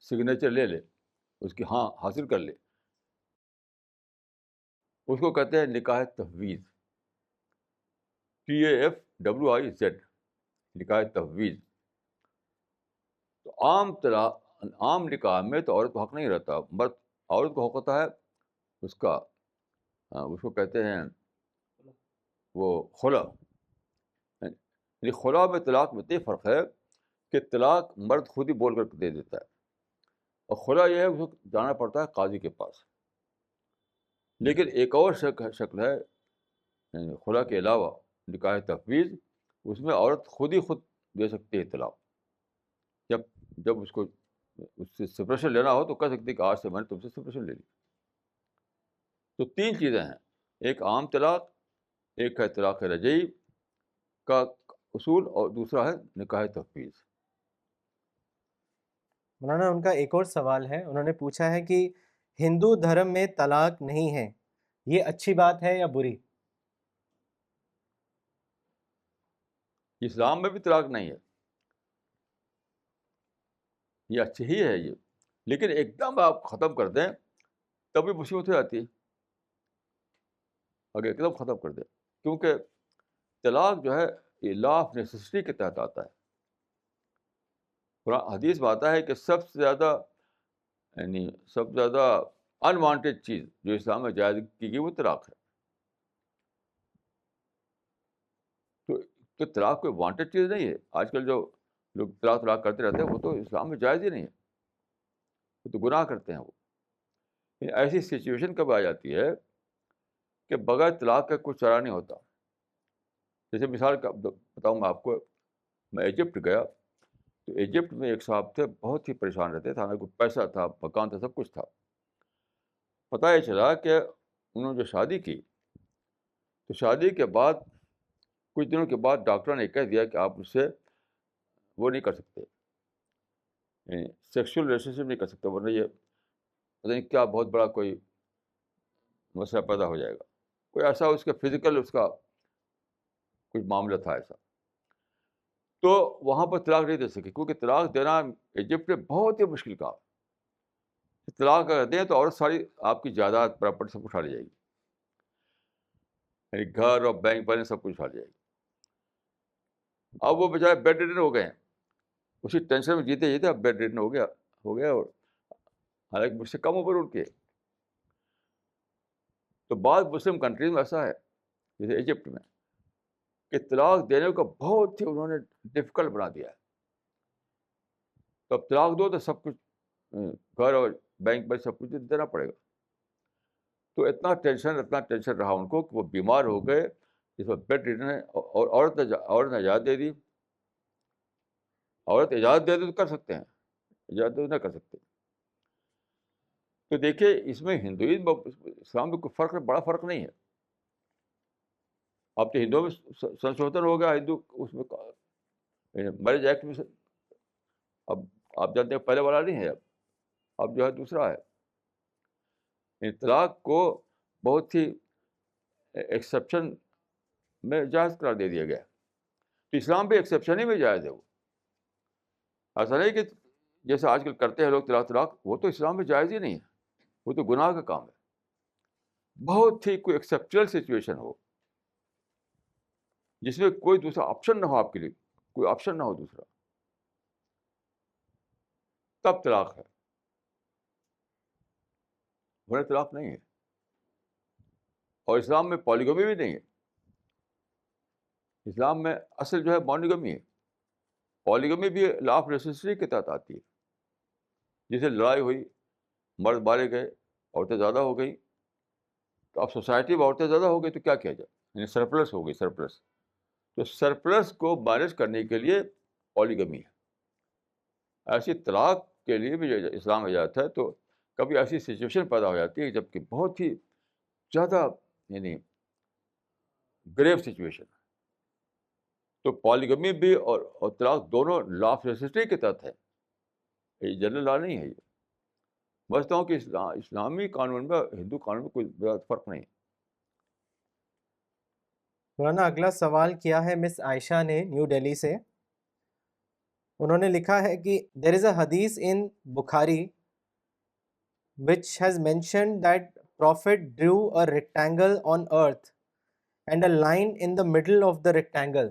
سگنیچر لے لے، اس کی ہاں حاصل کر لے، اس کو کہتے ہیں نکاح تفویض. TAFWIZ، نکاح تفویض. تو عام نکاح میں تو عورت کو حق نہیں رہتا، مرد عورت کو حق ہوتا ہے اس کا، اس کو کہتے ہیں وہ خلا. یعنی خلا میں طلاق میں اتنی فرق ہے کہ طلاق مرد خود ہی بول کر دے دیتا ہے، اور خلا یہ ہے اس کو جانا پڑتا ہے قاضی کے پاس. لیکن ایک اور شکل ہے یعنی خلا کے علاوہ نکاح تفویض، اس میں عورت خود دے سکتی ہے طلاق. جب جب اس کو اس سے سپریشن لینا ہو تو کہہ سکتی ہے کہ آج سے میں نے تم سے سپریشن لے لی. تو تین چیزیں ہیں، ایک عام طلاق، ایک ہے طلاق رجعی کا اصول، اور دوسرا ہے نکاح تفویض. مولانا ان کا ایک اور سوال ہے، انہوں نے پوچھا ہے کہ ہندو دھرم میں طلاق نہیں ہے، یہ اچھی بات ہے یا بری؟ اسلام میں بھی طلاق نہیں ہے، یہ اچھی ہی ہے یہ، لیکن ایک دم آپ ختم کر دیں تبھی مصیبت ہو جاتی ہے. اگر ایک دم ختم کر دیں، کیونکہ طلاق جو ہے یہ لا آف نیسیسٹی کے تحت آتا ہے. قرآن حدیث میں آتا ہے کہ سب سے زیادہ یعنی سب سے زیادہ انوانٹیڈ چیز جو اسلام میں جائز کی گئی وہ طلاق ہے. تو طلاق کوئی وانٹیڈ چیز نہیں ہے. آج کل جو لوگ طلاق کرتے رہتے ہیں وہ تو اسلام میں جائز ہی نہیں ہے، وہ تو گناہ کرتے ہیں. وہ ایسی سچویشن کب آ جاتی ہے کہ بغیر طلاق کا کوئی چارہ نہیں ہوتا. جیسے مثال کا بتاؤں میں آپ کو، میں ایجپٹ گیا تو ایجپٹ میں ایک صاحب تھے، بہت ہی پریشان رہتے تھے، ہمیں کوئی پیسہ تھا، مکان تھا، سب کچھ تھا. پتہ یہ چلا کہ انہوں نے جو شادی کی تو شادی کے بعد کچھ دنوں کے بعد ڈاکٹر نے کہہ دیا کہ آپ اس سے وہ نہیں کر سکتے، سیکشل ریلیشن شپ نہیں کر سکتے، ورنہ یہ پتہ نہیں کیا بہت بڑا کوئی مسئلہ پیدا ہو جائے گا. کوئی ایسا اس کا فزیکل اس کا کچھ معاملہ تھا ایسا. تو وہاں پر طلاق نہیں دے سکے، کیونکہ طلاق دینا ایجپٹ میں بہت ہی مشکل کام. طلاق اگر دیں تو عورت ساری آپ کی جائیداد پراپرٹی سب اٹھا لی جائے گی، یعنی گھر اور بینک بیلنس سب کچھ اٹھا لی جائے گی. اب وہ بجائے بیڈ ریڈن ہو گئے ہیں، اسی ٹینشن میں جیتے اب بیڈ ریڈن ہو گیا اور حالانکہ مجھ سے کم عمر ان کے. تو بعض مسلم کنٹریز میں ایسا ہے جیسے ایجپٹ میں کہ طلاق دینے کو بہت ہی انہوں نے ڈفیکلٹ بنا دیا ہے. تو اب طلاق دو تو سب کچھ گھر اور بینک میں سب کچھ دینا پڑے گا. تو اتنا ٹینشن رہا ان کو کہ وہ بیمار ہو گئے، اس وقت بیڈ ریڈن ہے. اور عورت نے اجازت دے دی. عورت اجازت دے دی تو کر سکتے ہیں، اجازت دے نہ کر سکتے. تو دیکھیے اس میں ہندوازم اور اسلام میں کوئی فرق، بڑا فرق نہیں ہے. اب تو ہندوؤں میں سنشودھن ہو گیا، ہندو اس میں میرج ایکٹ میں اب آپ جانتے ہیں پہلے والا نہیں ہے، اب جو ہے دوسرا ہے. طلاق کو بہت ہی ایکسیپشن میں جائز قرار دے دیا گیا. تو اسلام بھی ایکسیپشن ہی میں جائز ہے. وہ ایسا نہیں کہ جیسے آج کل کرتے ہیں لوگ طلاق، وہ تو اسلام میں جائز ہی نہیں ہے، وہ تو گناہ کا کام ہے. بہت ہی کوئی ایکسیپشنل سچویشن ہو جس میں کوئی دوسرا آپشن نہ ہو، آپ کے لیے کوئی آپشن نہ ہو دوسرا، تب طلاق ہے، ورنہ طلاق نہیں ہے. اور اسلام میں پالیگمی بھی نہیں ہے. اسلام میں اصل جو ہے مونوگمی ہے. پالیگمی بھی لا آف نیسیسٹی کے تحت آتی ہے. جیسے لڑائی ہوئی، مرد مارے گئے، عورتیں زیادہ ہو گئی، تو اب سوسائٹی میں عورتیں زیادہ ہو گئی تو کیا کیا جائے، یعنی سرپلس ہو گئی، سرپلس. تو سرپلس کو مینیج کرنے کے لیے پالیگمی ہے. ایسی طلاق کے لیے بھی جو اسلام اجازت ہے. تو کبھی ایسی سچویشن پیدا ہو جاتی ہے جب کہ بہت ہی زیادہ یعنی گریو سچویشن، تو پالیگمی بھی اور طلاق دونوں لا آف نیسیسٹی کے تحت ہے، یہ جنرل لا نہیں ہے. یہ سمجھتا ہوں کہ اسلامی قانون میں ہندو قانون میں کوئی زیادہ فرق نہیں ہے. مولانا اگلا سوال کیا ہے مس عائشہ نے نیو دہلی سے. انہوں نے لکھا ہے کہ دیر از اے حدیث ان بخاری which has mentioned that prophet drew a rectangle on earth and a line in the middle of the rectangle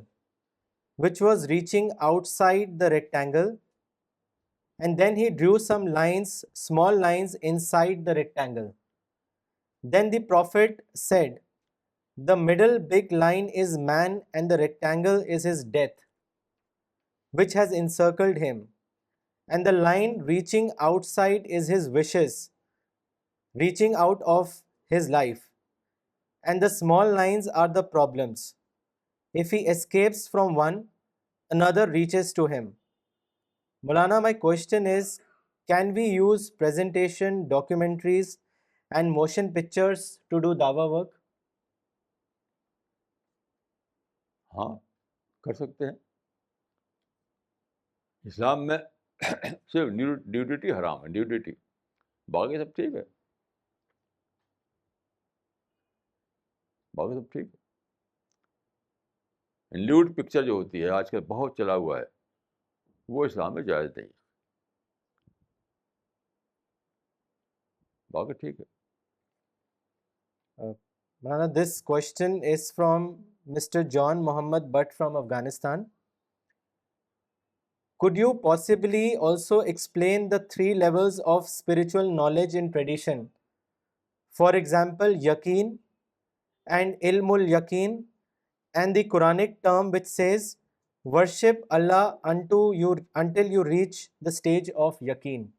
which was reaching outside the rectangle, and then he drew some lines, small lines inside the rectangle. Then the prophet said, the middle big line is man and the rectangle is his death, which has encircled him, and the line reaching outside is his wishes, reaching out of his life, and the small lines are the problems. If he escapes from one, another reaches to him. Maulana, my question is, can we use presentation, documentaries, and motion pictures to do dawa work? ہاں کر سکتے ہیں. اسلام میں صرف نیوڈیٹی حرام ہے، نیوڈیٹی، باقی سب ٹھیک ہے، باقی سب ٹھیک ہے. لیوڈ پکچر جو ہوتی ہے آج کل بہت چلا ہوا ہے، وہ اسلام میں جائز نہیں ہے، باقی ٹھیک ہے. Maulana, this question is from Mr. John Muhammad Butt from Afghanistan. Could you possibly also explain the 3 levels of spiritual knowledge in tradition? For example, yaqeen and ilmul yaqeen, and the Quranic term which says, worship Allah until you reach the stage of yaqeen.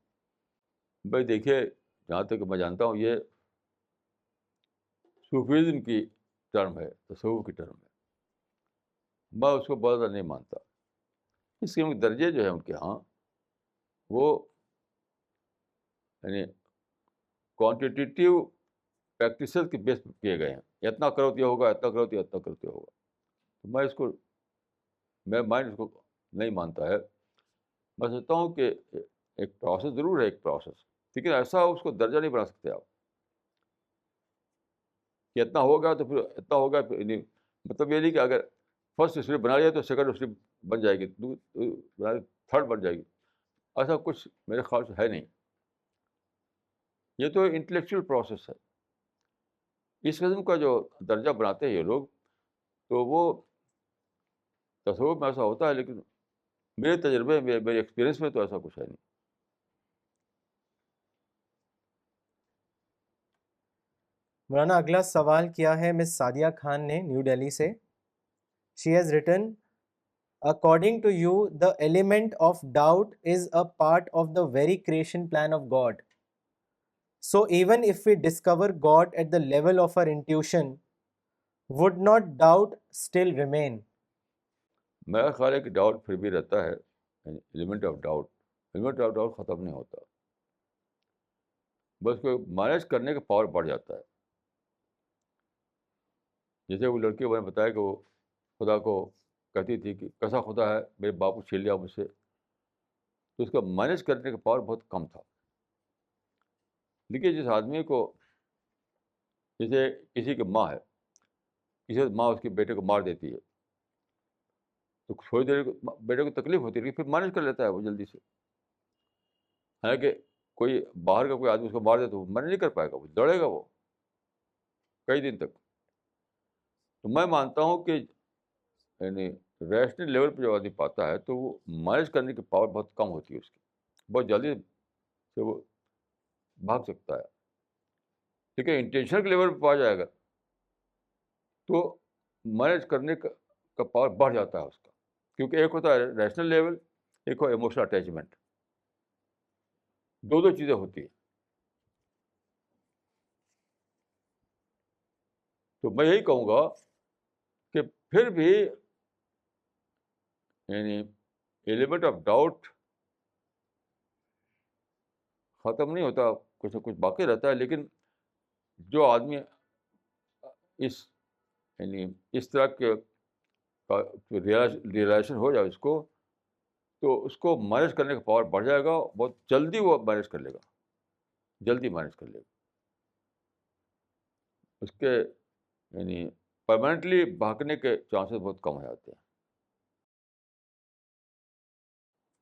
بھائی دیکھیے، جہاں تک میں جانتا ہوں یہ صوفیزم کی ٹرم ہے، تصوف کی ٹرم ہے، میں اس کو بہت زیادہ نہیں مانتا. اس کے درجے جو ہیں ان کے ہاں وہ یعنی کوانٹیٹیو پریکٹسز کے بیس پہ کیے گئے ہیں. اتنا کرو تو یہ ہوگا، اتنا کرو تو اتنا کرو تو یہ ہوگا. تو میں مائنڈ اس کو نہیں مانتا ہے. میں سمجھتا ہوں کہ ایک پروسیس ضرور ہے، ایک پروسیس، لیکن ایسا اس کو درجہ نہیں بنا سکتے آپ کہ اتنا ہوگا تو پھر اتنا ہوگا. پھر مطلب یہ نہیں کہ اگر فرسٹ اسٹیپ بنا لیا تو سیکنڈ اسٹیپ بن جائے گی، تھرڈ بن جائے گی. ایسا کچھ میرے خیال سے ہے نہیں. یہ تو انٹلیکچوئل پروسیس ہے. اس قسم کا جو درجہ بناتے ہیں یہ لوگ، تو وہ تصور میں ایسا ہوتا ہے، لیکن میرے تجربے میں، میرے ایکسپیرئنس میں تو ایسا کچھ ہے نہیں. مولانا اگلا سوال کیا ہے مس سعدیہ خان نے نیو دہلی سے. She has written, according to you, the element of doubt is a part of the very creation plan of God. So even if we discover God at the level of our intuition, would not doubt still remain? میرا خیال ہے کہ ڈاؤٹ پھر بھی رہتا ہے، ایلیمنٹ آف ڈاؤٹ ختم نہیں ہوتا، بس کو مینیج کرنے کا پاور بڑھ جاتا ہے. جیسے وہ لڑکی میں نے بتایا کہ وہ خدا کو کہتی تھی کہ کیسا خدا ہے، میرے باپ کو چھین لیا مجھ سے، تو اس کا مینیج کرنے کا پاور بہت کم تھا. لیکن جس آدمی کو، جیسے کسی کی ماں ہے، کسی ماں اس کے بیٹے کو مار دیتی ہے، تو تھوڑی دیر بیٹے کو تکلیف ہوتی ہے، پھر مینیج کر لیتا ہے وہ جلدی سے. حالانکہ کوئی باہر کا کوئی آدمی اس کو مار دے تو وہ مینیج نہیں کر پائے گا، وہ دوڑے گا وہ کئی دن تک. تو میں مانتا ہوں کہ یعنی ریشنل لیول پہ جو آدمی پاتا ہے تو وہ مینیج کرنے کی پاور بہت کم ہوتی ہے اس کی، بہت جلدی سے وہ بھاگ سکتا ہے. لیکن انٹینشن کے لیول پہ پا جائے گا تو مینیج کرنے کا پاور بڑھ جاتا ہے اس کا، کیونکہ ایک ہوتا ہے ریشنل لیول، ایک ہو ایموشنل اٹیچمنٹ، دو چیزیں ہوتی ہیں. تو میں یہی کہوں گا کہ پھر بھی یعنی ایلیمنٹ آف ڈاؤٹ ختم نہیں ہوتا کچھ نہ کچھ باقی رہتا ہے، لیکن جو آدمی اس یعنی اس طرح کے ریئلائزیشن ہو جائے اس کو، تو اس کو مینیج کرنے کا پاور بڑھ جائے گا، بہت جلدی وہ مینیج کر لے گا، جلدی مینیج کر لے گا. اس کے یعنی پرماننٹلی بھاگنے کے چانسز بہت کم ہو جاتے ہیں.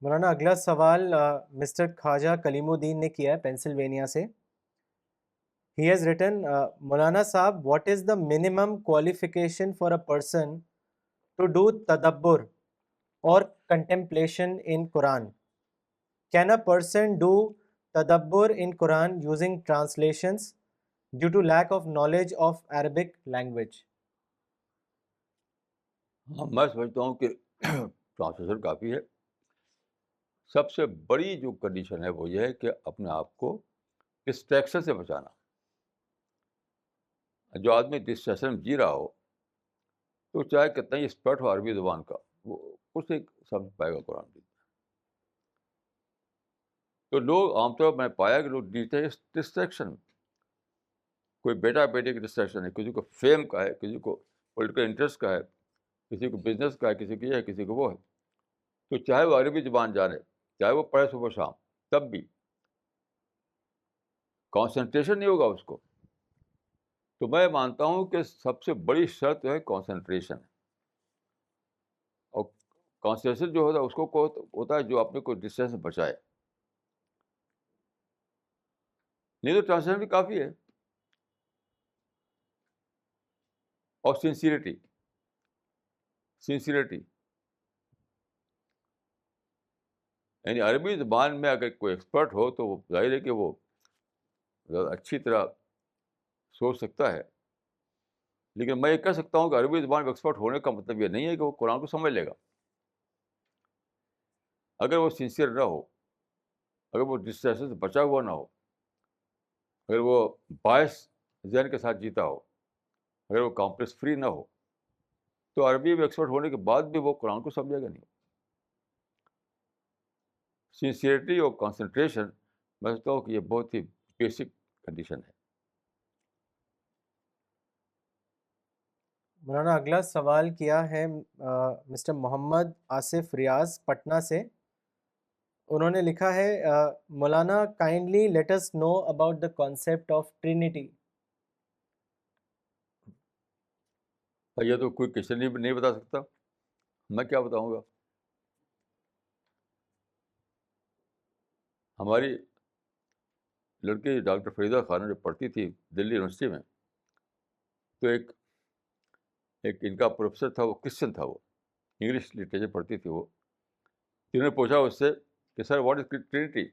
مولانا اگلا سوال مسٹر خواجہ کلیم الدین نے کیا ہے پینسلوینیا سے. He has written, Maulana Saab, what is the minimum qualification for a person to do tadabbur or contemplation in Quran? Can a person do tadabbur in Quran using translations due to lack of knowledge of Arabic language? ہاں، میں سمجھتا ہوں کہ ٹرانسلیشن کافی ہے. سب سے بڑی جو کنڈیشن ہے وہ یہ ہے کہ اپنے آپ کو ڈسٹریکشن سے بچانا. جو آدمی ڈسٹریکشن میں جی رہا ہو تو چاہے کتنا ہی ایکسپرٹ ہو عربی زبان کا، وہ کچھ نہیں سمجھ پائے گا قرآن کی. تو لوگ عام طور پر میں پایا کہ لوگ جیتے ہیں ڈسٹریکشن. کوئی بیٹا بیٹے کی ڈسٹریکشن ہے، کسی کو فیم کا ہے، کسی کو پولیٹیکل انٹرسٹ کا ہے، کسی کو بزنس کا ہے، کسی کو یہ ہے، کسی کو وہ ہے. تو چاہے وہ عربی زبان جانے، چاہے وہ پڑھے صبح شام، تب بھی کانسنٹریشن نہیں ہوگا اس کو. تو میں مانتا ہوں کہ سب سے بڑی شرط جو ہے کانسنٹریشن ہے. اور کانسنٹریشن جو ہوتا ہے اس کو ہوتا ہے جو اپنے کو ڈسٹینس سے بچائے. نہیں تو ٹرانسلیشن بھی کافی ہے. اور سنسیریٹی یعنی عربی زبان میں اگر کوئی ایکسپرٹ ہو تو وہ ظاہر ہے کہ وہ زیادہ اچھی طرح سوچ سکتا ہے. لیکن میں یہ کہہ سکتا ہوں کہ عربی زبان میں ایکسپرٹ ہونے کا مطلب یہ نہیں ہے کہ وہ قرآن کو سمجھ لے گا. اگر وہ سنسیئر نہ ہو، اگر وہ ڈسٹریکشن سے بچا ہوا نہ ہو، اگر وہ باعث ذہن کے ساتھ جیتا ہو، اگر وہ کمپلیکس فری نہ ہو، تو عربی میں ایکسپرٹ ہونے کے بعد بھی وہ قرآن کو سمجھے گا نہیں. سنسیئرٹی اور کنسنٹریشن میں سمجھتا ہوں کہ یہ بہت ہی بیسک کنڈیشن ہے. مولانا اگلا سوال کیا ہے مسٹر محمد آصف ریاض پٹنہ سے. انہوں نے لکھا ہے مولانا kindly let us know about the concept of Trinity. یہ تو کوئی کوشچن نہیں بتا سکتا، میں کیا بتاؤں گا. ہماری لڑکی ڈاکٹر فریدہ خانم جو پڑھتی تھی دلی یونیورسٹی میں، تو ایک ان کا پروفیسر تھا، وہ کرسچن تھا، وہ انگلش لٹریچر پڑھتی تھی. وہ انہوں نے پوچھا اس سے کہ سر واٹ از ٹرینٹی،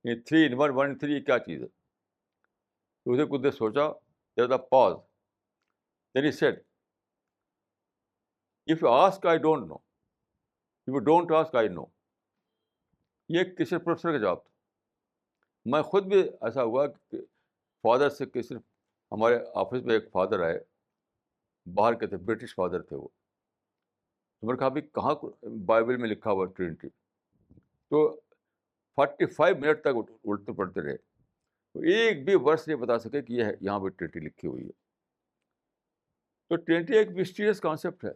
یہ 3 in 1 1 in 3 یہ کیا چیز ہے. تو اسے کچھ دیر سوچا، there was a pause, then he said if you ask I don't know, if you don't ask I know. یہ ایک کرسچن پروفیسر کا جواب تھا. میں خود بھی ایسا ہوا کہ فادر سے کہ صرف ہمارے آفس میں ایک فادر آئے، باہر کے تھے، برٹش فادر تھے وہ. تو میں نے کہا بھی کہاں بائبل میں لکھا ہوا ٹرینٹی. تو 45 منٹ تک الٹتے پڑھتے رہے، تو ایک بھی ورس نہیں بتا سکے کہ یہ یہاں پہ ٹرینٹی لکھی ہوئی ہے. تو ٹرینٹی ایک مسٹیریس کانسیپٹ ہے،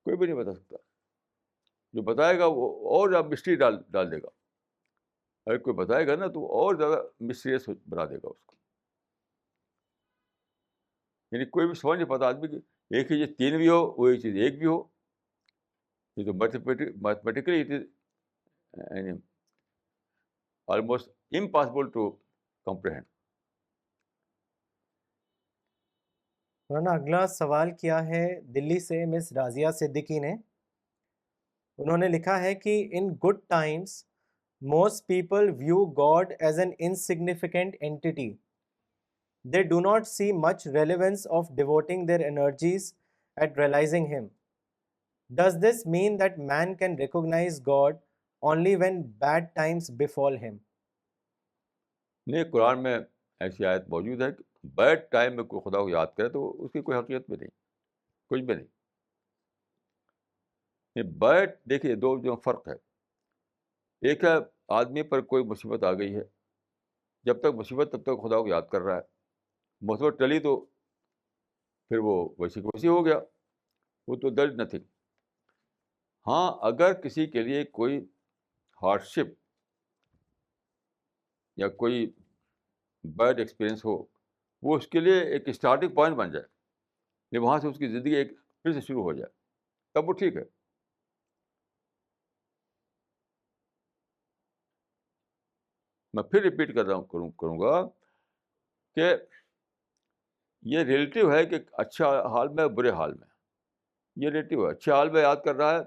کوئی بھی نہیں بتا سکتا. جو بتائے گا وہ اور زیادہ مسٹری ڈال دے گا. اگر کوئی بتائے گا نا تو وہ اور زیادہ مسٹریس بنا دے گا اس کو. یعنی کوئی بھی سمجھ نہیں پاتا آدمی کہ ایک ہی چیز 3 بھی ہو، وہی چیز 1 بھی ہو. یہ تو mathematically it is almost impossible to comprehend. مولانا اگلا سوال کیا ہے دلی سے مس رازیہ صدیقی نے. انہوں نے لکھا ہے کہ in good times most people view God as an insignificant entity. They do not see much relevance of devoting their energies at realizing Him. Does this mean that man can recognize God only when bad times befall him? نہیں، قرآن میں ایسی آیت موجود ہے کہ بیڈ ٹائم میں کوئی خدا کو یاد کرے تو اس کی کوئی حقیقت بھی نہیں، کچھ بھی نہیں. یہ بیڈ دیکھیے، دو جو فرق ہے. ایک ہے آدمی پر کوئی مصیبت آ گئی ہے، جب تک مصیبت تب تک خدا کو یاد کر رہا ہے، مصیبت ٹلی تو پھر وہ ویسی کو ویسی ہو گیا، وہ تو در نتھنگ. ہاں اگر کسی کے لیے کوئی ہارڈ شپ یا کوئی بیڈ ایکسپیرئنس ہو، وہ اس کے لیے ایک اسٹارٹنگ پوائنٹ بن جائے، کہ وہاں سے اس کی زندگی ایک پھر سے شروع ہو جائے، تب وہ ٹھیک ہے. میں پھر ریپیٹ کر رہا ہوں کروں گا کہ یہ ریلیٹیو ہے کہ اچھا حال میں برے حال میں، یہ ریلیٹیو ہے. اچھے حال میں یاد کر رہا ہے،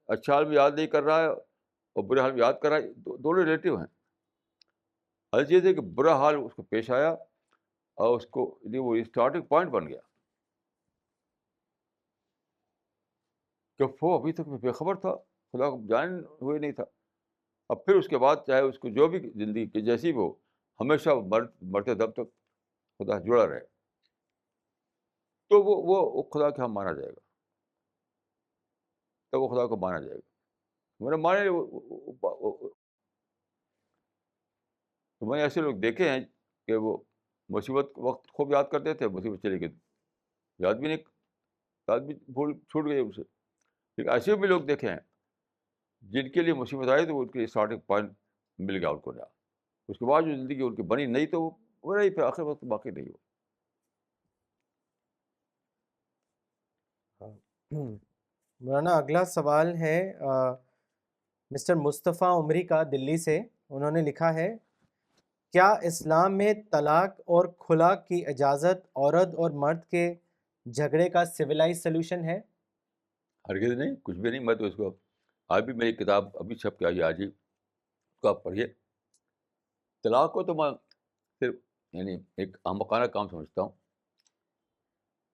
اچھا حال میں یاد نہیں کر رہا ہے، اور برے حال میں یاد کر رہا ہے، دونوں ریلیٹیو ہیں. ہر چیز ہے کہ برا حال اس کو پیش آیا اور اس کو وہ اسٹارٹنگ پوائنٹ بن گیا کہ وہ ابھی تک بے خبر تھا، خدا کو جان ہوئے نہیں تھا. اب پھر اس کے بعد چاہے اس کو جو بھی زندگی کی جیسی بھی ہو، ہمیشہ مرتے دم تک خدا سے جڑا رہے، تو وہ خدا کے ہاں مانا جائے گا، تو وہ خدا کو مانا جائے گا. میں نے مانے تو میں نے ایسے لوگ دیکھے ہیں کہ وہ مصیبت وقت خوب یاد کرتے تھے، مصیبت چلی گئی یاد بھی نہیں، یاد بھی بھول چھوٹ گئی ان سے. لیکن ایسے بھی لوگ دیکھے ہیں جن کے لیے مصیبت آئی تو ان کے اسٹارٹنگ پوائنٹ مل گیا ان کو نیا، اس کے بعد جو زندگی ان کی بنی نہیں تو وہ رہی، پھر آخر وقت باقی نہیں ہو. مولانا اگلا سوال ہے مسٹر مصطفیٰ عمری کا دلی سے. انہوں نے لکھا ہے کیا اسلام میں طلاق اور خلا کی اجازت عورت اور مرد کے جھگڑے کا سویلائز سلوشن ہے؟ ہرگز نہیں، کچھ بھی نہیں. میں تو اس کو آج بھی میری کتاب ابھی چھپ کے آئی آج ہی، اس کو آپ پڑھیے. طلاق کو تو میں صرف یعنی ایک احمقانہ کام سمجھتا ہوں.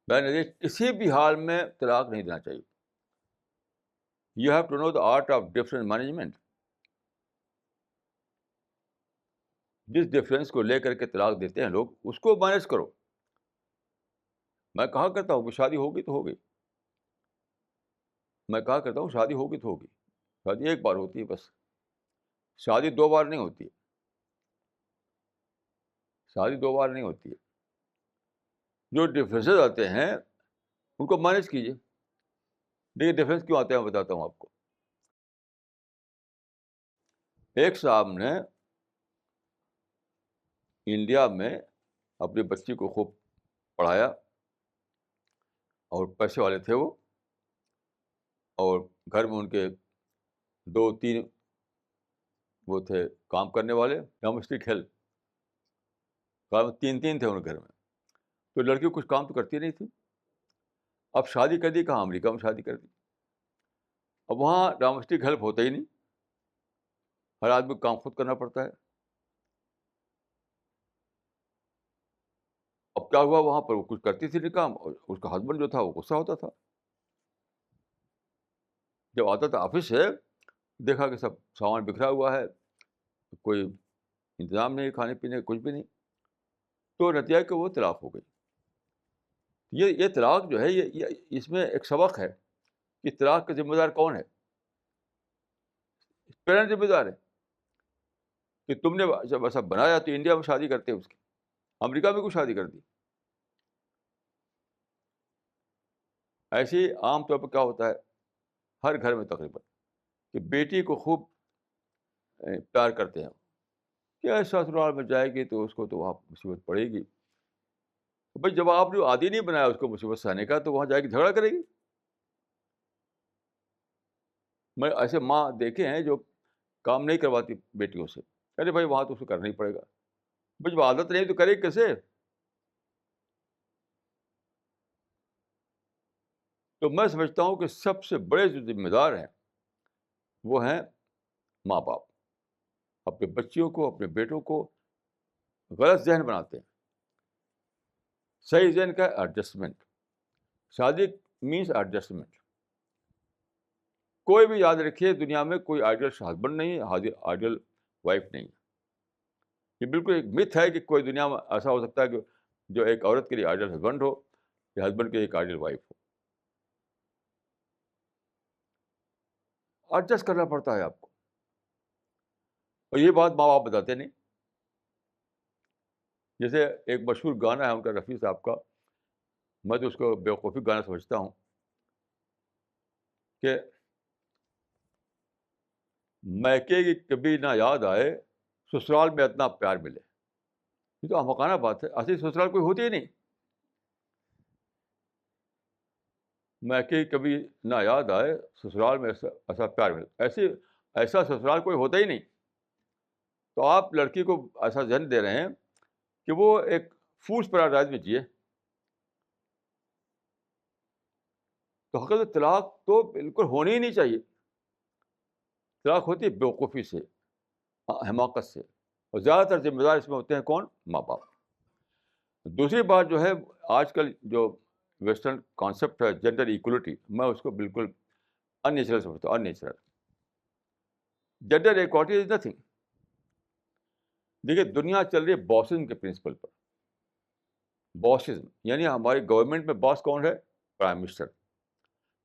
میں نے کسی بھی حال میں طلاق نہیں دینا چاہیے. You have to know the art of difference management. جس ڈفرینس کو لے کر کے طلاق دیتے ہیں لوگ، اس کو مینیج کرو. میں کہا کرتا ہوں کہ شادی ہوگی تو ہوگی، میں کہا کرتا ہوں شادی ہوگی تو ہوگی. شادی ایک بار ہوتی ہے بس، شادی دو بار نہیں ہوتی ہے، شادی دو بار نہیں ہوتی ہے. جو ڈفرینسز آتے ہیں ان کو مینیج کیجیے. دیکھیے ڈفرینس کیوں آتے ہیں میں بتاتا ہوں آپ کو. ایک صاحب نے انڈیا میں اپنی بچی کو خوب پڑھایا، اور پیسے والے تھے وہ، اور گھر میں ان کے دو تین وہ تھے کام کرنے والے، ڈومیسٹک ہیلپ، تین تین تھے ان کے گھر میں. تو لڑکی کچھ کام تو کرتی نہیں تھی. اب شادی کر دی، کہاں امریکہ میں شادی کر دی. اب وہاں ڈومیسٹک ہیلپ ہوتا ہی نہیں، ہر آدمی کو کام خود کرنا پڑتا ہے. اب کیا ہوا، وہاں پر وہ کچھ کرتی تھی نہیں کام، اور اس کا ہسبینڈ جو تھا وہ غصہ ہوتا تھا. جب آتا تھا آفس سے، دیکھا کہ سب سامان بکھرا ہوا ہے، کوئی انتظام نہیں کھانے پینے کچھ بھی نہیں، تو نتیجہ کہ وہ طلاق ہو گئی. یہ طلاق جو ہے یہ اس میں ایک سبق ہے کہ طلاق کا ذمہ دار کون ہے. پیرنٹ ذمہ دار ہے کہ تم نے جب ایسا بنایا تو انڈیا میں شادی کرتے اس کی، امریکہ میں کیوں شادی کر دی. ایسے ہی عام طور پر کیا ہوتا ہے ہر گھر میں تقریباً، کہ بیٹی کو خوب پیار کرتے ہیں کہ سسرال میں جائے گی تو اس کو تو وہاں مصیبت پڑے گی. بھائی جب آپ نے عادی نہیں بنایا اس کو مصیبت سہنے کا، تو وہاں جائے کے جھگڑا کرے گی. میں ایسے ماں دیکھے ہیں جو کام نہیں کرواتی بیٹیوں سے، ارے بھائی وہاں تو اسے کرنا ہی پڑے گا. بھائی جب عادت نہیں تو کرے گی کیسے. تو میں سمجھتا ہوں کہ سب سے بڑے جو ذمہ دار ہیں وہ ہیں ماں باپ. اپنے بچیوں کو، اپنے بیٹوں کو غلط ذہن بناتے ہیں. صحیح ذہن کا ایڈجسٹمنٹ. شادی مینس ایڈجسٹمنٹ. کوئی بھی یاد رکھیے دنیا میں کوئی آئیڈیل ہسبینڈ نہیں ہے، آئیڈیل وائف نہیں ہے. یہ بالکل ایک متھ ہے کہ کوئی دنیا میں ایسا ہو سکتا ہے کہ جو ایک عورت کے لیے آئیڈیل ہسبینڈ ہو یا ہسبینڈ کے لیے ایک آئیڈیل وائف ہو. ایڈجسٹ کرنا پڑتا ہے آپ کو. اور یہ بات ماں باپ بتاتے نہیں. جیسے ایک مشہور گانا ہے ان کا رفیع صاحب کا، میں تو اس کو بیوقوفی گانا سمجھتا ہوں کہ میکے کی کبھی نہ یاد آئے، سسرال میں اتنا پیار ملے. یہ تو احمقانہ بات ہے، اصلی سسرال کوئی ہوتی ہی نہیں. میکے کی کبھی نہ یاد آئے، سسرال میں ایسا پیار ملے، ایسا سسرال کوئی ہوتا ہی نہیں. تو آپ لڑکی کو ایسا ذہن دے رہے ہیں کہ وہ ایک فورس پیراڈائز میں جیے. تو حقیقت طلاق تو بالکل ہونی ہی نہیں چاہیے. طلاق ہوتی ہے بیوقوفی سے، حماقت سے، اور زیادہ تر ذمہ دار اس میں ہوتے ہیں کون؟ ماں باپ. دوسری بات جو ہے، آج کل جو ویسٹرن کانسیپٹ ہے جینڈر ایکولیٹی، میں اس کو بالکل ان نیچرل سمجھتا ہوں. Unnatural. Gender equality is nothing. دیکھیے دنیا چل رہی ہے باسزم کے پرنسپل پر. باسزم یعنی ہماری گورنمنٹ میں باس کون ہے؟ Prime minister.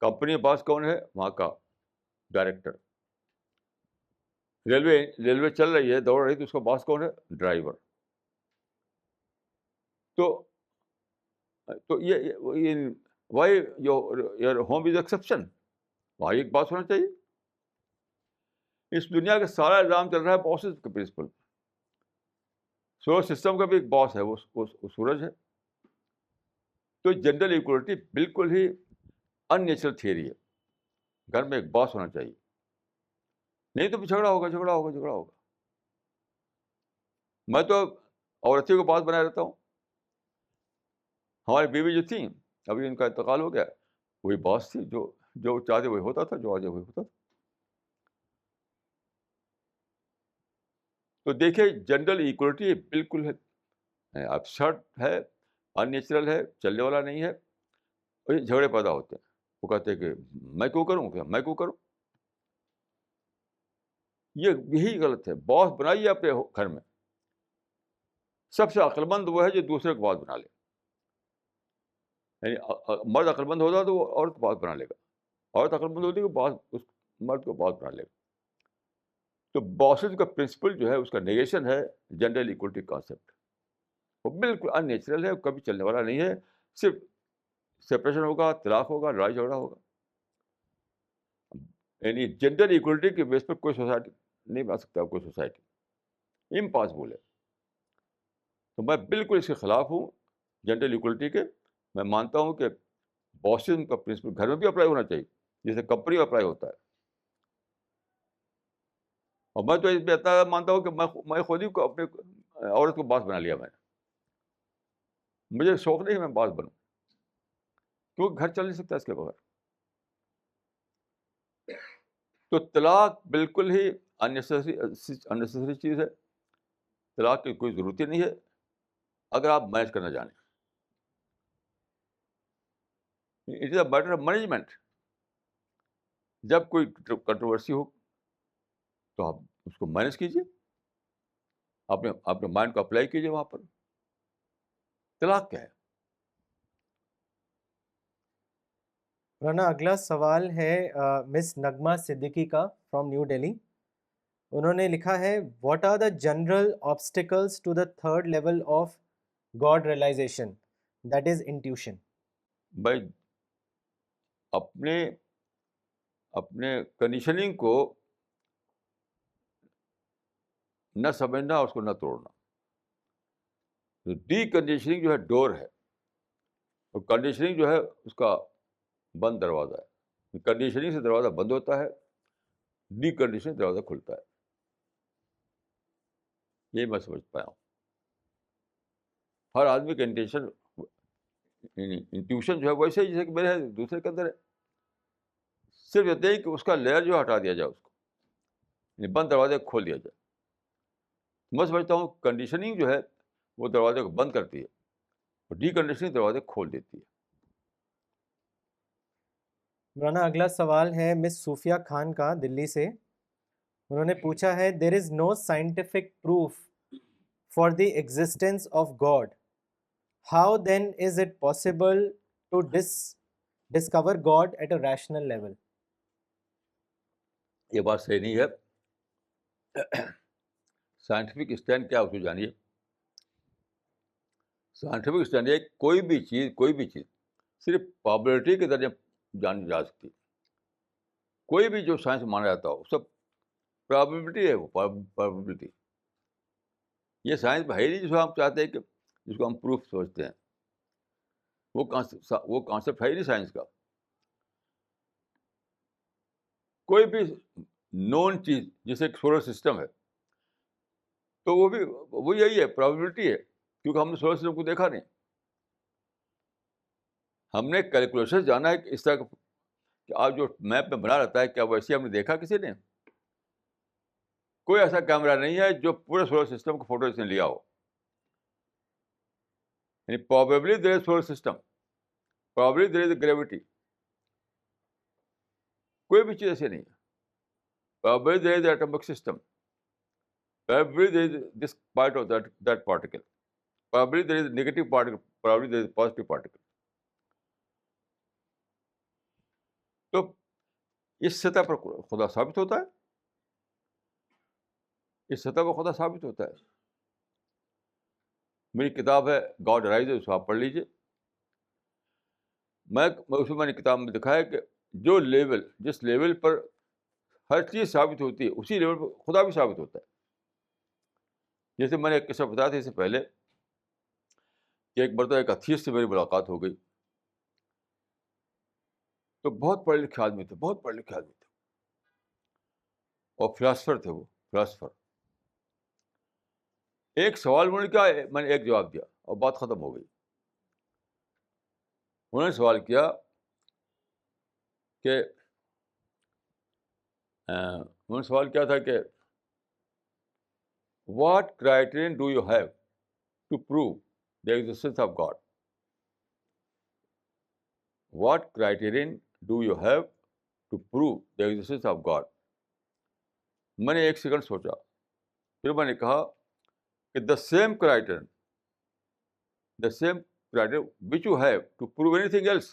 کمپنی میں باس کون ہے؟ وہاں کا ڈائریکٹر. ریلوے چل رہی ہے، دوڑ رہی ہے، تو اس کا باس کون ہے؟ ڈرائیور. تو یہ why your home is exception. وہاں ایک باس ہونا چاہیے. اس دنیا کا سارا نظام چل رہا ہے باسز کے پرنسپل. سولر سسٹم کا بھی ایک باس ہے، وہ سورج ہے. تو جنرل ایکولیٹی بالکل ہی ان نیچرل تھیوری ہے. گھر میں ایک باس ہونا چاہیے، نہیں تو جھگڑا ہوگا. میں تو عورتوں کو باس بنائے رہتا ہوں. ہماری بیوی جو تھیں، ابھی ان کا انتقال ہو گیا، وہی باس تھی، جو چاہتے وہی ہوتا تھا، جو آجے وہی ہوتا تھا. تو دیکھیں جنرل ایکولیٹی بالکل ہے ابسرڈ ہے، ان نیچرل ہے، چلنے والا نہیں ہے. اور یہ جھگڑے پیدا ہوتے ہیں. وہ کہتے ہیں کہ میں کیوں کروں. یہی غلط ہے. باس بنائیے اپنے گھر میں. سب سے عقل مند وہ ہے جو دوسرے کو باس بنا لے. یعنی مرد عقل مند ہوتا تو وہ عورت کو باس بنا لے گا، عورت عقل مند ہوتی ہے کہ اس مرد کو باس بنا لے گا. تو باسز کا پرنسپل جو ہے اس کا نیگیشن ہے جنرل ایکولیٹی کانسیپٹ. وہ بالکل ان نیچرل ہے، کبھی چلنے والا نہیں ہے. صرف سپریشن ہوگا، طلاق ہوگا، لڑائی جھگڑا ہوگا. یعنی جنرل ایکولیٹی کے بیس پر کوئی سوسائٹی نہیں بنا سکتا. کوئی سوسائٹی امپاسبل ہے. تو میں بالکل اس کے خلاف ہوں جنرل ایکولیٹی کے. میں مانتا ہوں کہ باسزم کا پرنسپل گھر میں بھی اپلائی ہونا چاہیے، جیسے کمپنی میں اپلائی ہوتا ہے. اور میں تو اس میں اتنا مانتا ہوں کہ میں خود ہی کو اپنے عورت کو باس بنا لیا. میں نے، مجھے شوق نہیں میں باس بنوں، کیونکہ گھر چل نہیں سکتا اس کے بغیر. تو طلاق بالکل ہی اننیسیسری چیز ہے. طلاق کی کوئی ضرورت ہی نہیں ہے اگر آپ مینج کرنا جانیں. It is a matter of management. جب کوئی کنٹروورسی ہو تو آپ اس کو مینج کیجیے، اپنے مائنڈ کو اپلائی کیجیے وہاں پر. طلاق کیا ہے؟ رانا اگلا سوال ہے مس نغمہ صدیقی کا فرام نیو دہلی. انہوں نے لکھا ہے what are the general obstacles to the third level of God realisation that is intuition. بھائی اپنے کنڈیشننگ کو نہ سمجھنا، اس کو نہ توڑنا. ڈی کنڈیشننگ جو ہے ڈور ہے، اور کنڈیشننگ جو ہے اس کا بند دروازہ ہے. کنڈیشننگ سے دروازہ بند ہوتا ہے، ڈی کنڈیشننگ دروازہ کھلتا ہے. یہ میں سمجھ پایا ہوں. ہر آدمی کا انٹیوشن جو ہے ویسے ہی جیسے کہ میرے دوسرے کے اندر ہے. صرف یہ ہے کہ اس کا لیئر جو ہٹا دیا جائے، اس کو یعنی بند دروازے کو کھول دیا جائے. میں سمجھتا ہوں کنڈیشننگ جو ہے وہ دروازے کو بند کرتی ہے، اور ڈی کنڈیشننگ دروازے کھول دیتی ہے. مولانا اگلا سوال ہے مس صوفیہ خان کا دلی سے. انہوں نے پوچھا ہے there is no scientific proof for the existence of God, how then is it possible to discover God at a rational level. یہ بات صحیح نہیں ہے. سائنٹیفک اسٹینڈ کیا اس کو جانیے. سائنٹیفک اسٹڈی ہے کوئی بھی چیز صرف پرابلٹی کے درجے جانی جا سکتی ہے. کوئی بھی جو سائنس مانا جاتا ہو سب پرابلٹی ہے. وہ پرابلٹی یہ سائنس میں ہے ہی نہیں جس کو ہم چاہتے ہیں کہ جس کو ہم پروف سوچتے ہیں. وہ کانسیپٹ ہے ہی نہیں سائنس کا. کوئی بھی نون چیز جیسے ایک سولر سسٹم ہے تو وہ یہی ہے, پرابلٹی ہے, کیونکہ ہم نے سولر سسٹم کو دیکھا نہیں. ہم نے کیلکولیشن جانا ہے کہ اس طرح کہ آج جو میپ میں بنا رہتا ہے کیا ویسے ہم نے دیکھا کسی نے؟ کوئی ایسا کیمرہ نہیں ہے جو پورے سولر سسٹم کو فوٹو اس نے لیا ہو. یعنی probably there is solar system, probably there is gravity. کوئی بھی چیز ایسی نہیں ہے. Probably there is atomic system, probably there is this part of that particle, probably there is negative particle, probably there is positive particle. تو اس سطح پر خدا ثابت ہوتا ہے, اس سطح پر خدا ثابت ہوتا ہے. میری کتاب ہے گاڈ رائز, اس کو آپ پڑھ لیجیے. اس میں نے کتاب میں دکھایا کہ جس لیول پر ہر چیز ثابت ہوتی ہے اسی لیول پر خدا بھی ثابت ہوتا ہے. جیسے میں نے ایک قصہ بتایا تھا اس سے پہلے کہ ایک مرتبہ ایک اتھیسٹ سے میری ملاقات ہو گئی. تو بہت پڑھے لکھے آدمی تھے, اور فلاسفر تھے. وہ فلاسفر, ایک سوال انہوں نے کیا, میں نے ایک جواب دیا اور بات ختم ہو گئی. انہوں نے سوال کیا کہ تھا کہ what criterion do you have to prove the existence of God. What criterion do you have to prove the existence of God. میں نے ایک سیکنڈ سوچا, پھر میں نے کہا کہ the same criterion which you have to prove anything else.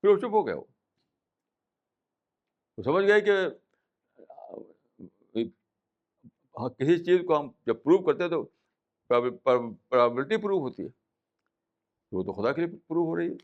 پھر وہ چپ ہو گیا. وہ سمجھ گئے کہ کسی چیز کو ہم جب پروو کرتے ہیں تو پرابلٹی پروو ہوتی ہے, وہ تو خدا کے لیے پروو ہو رہی ہے.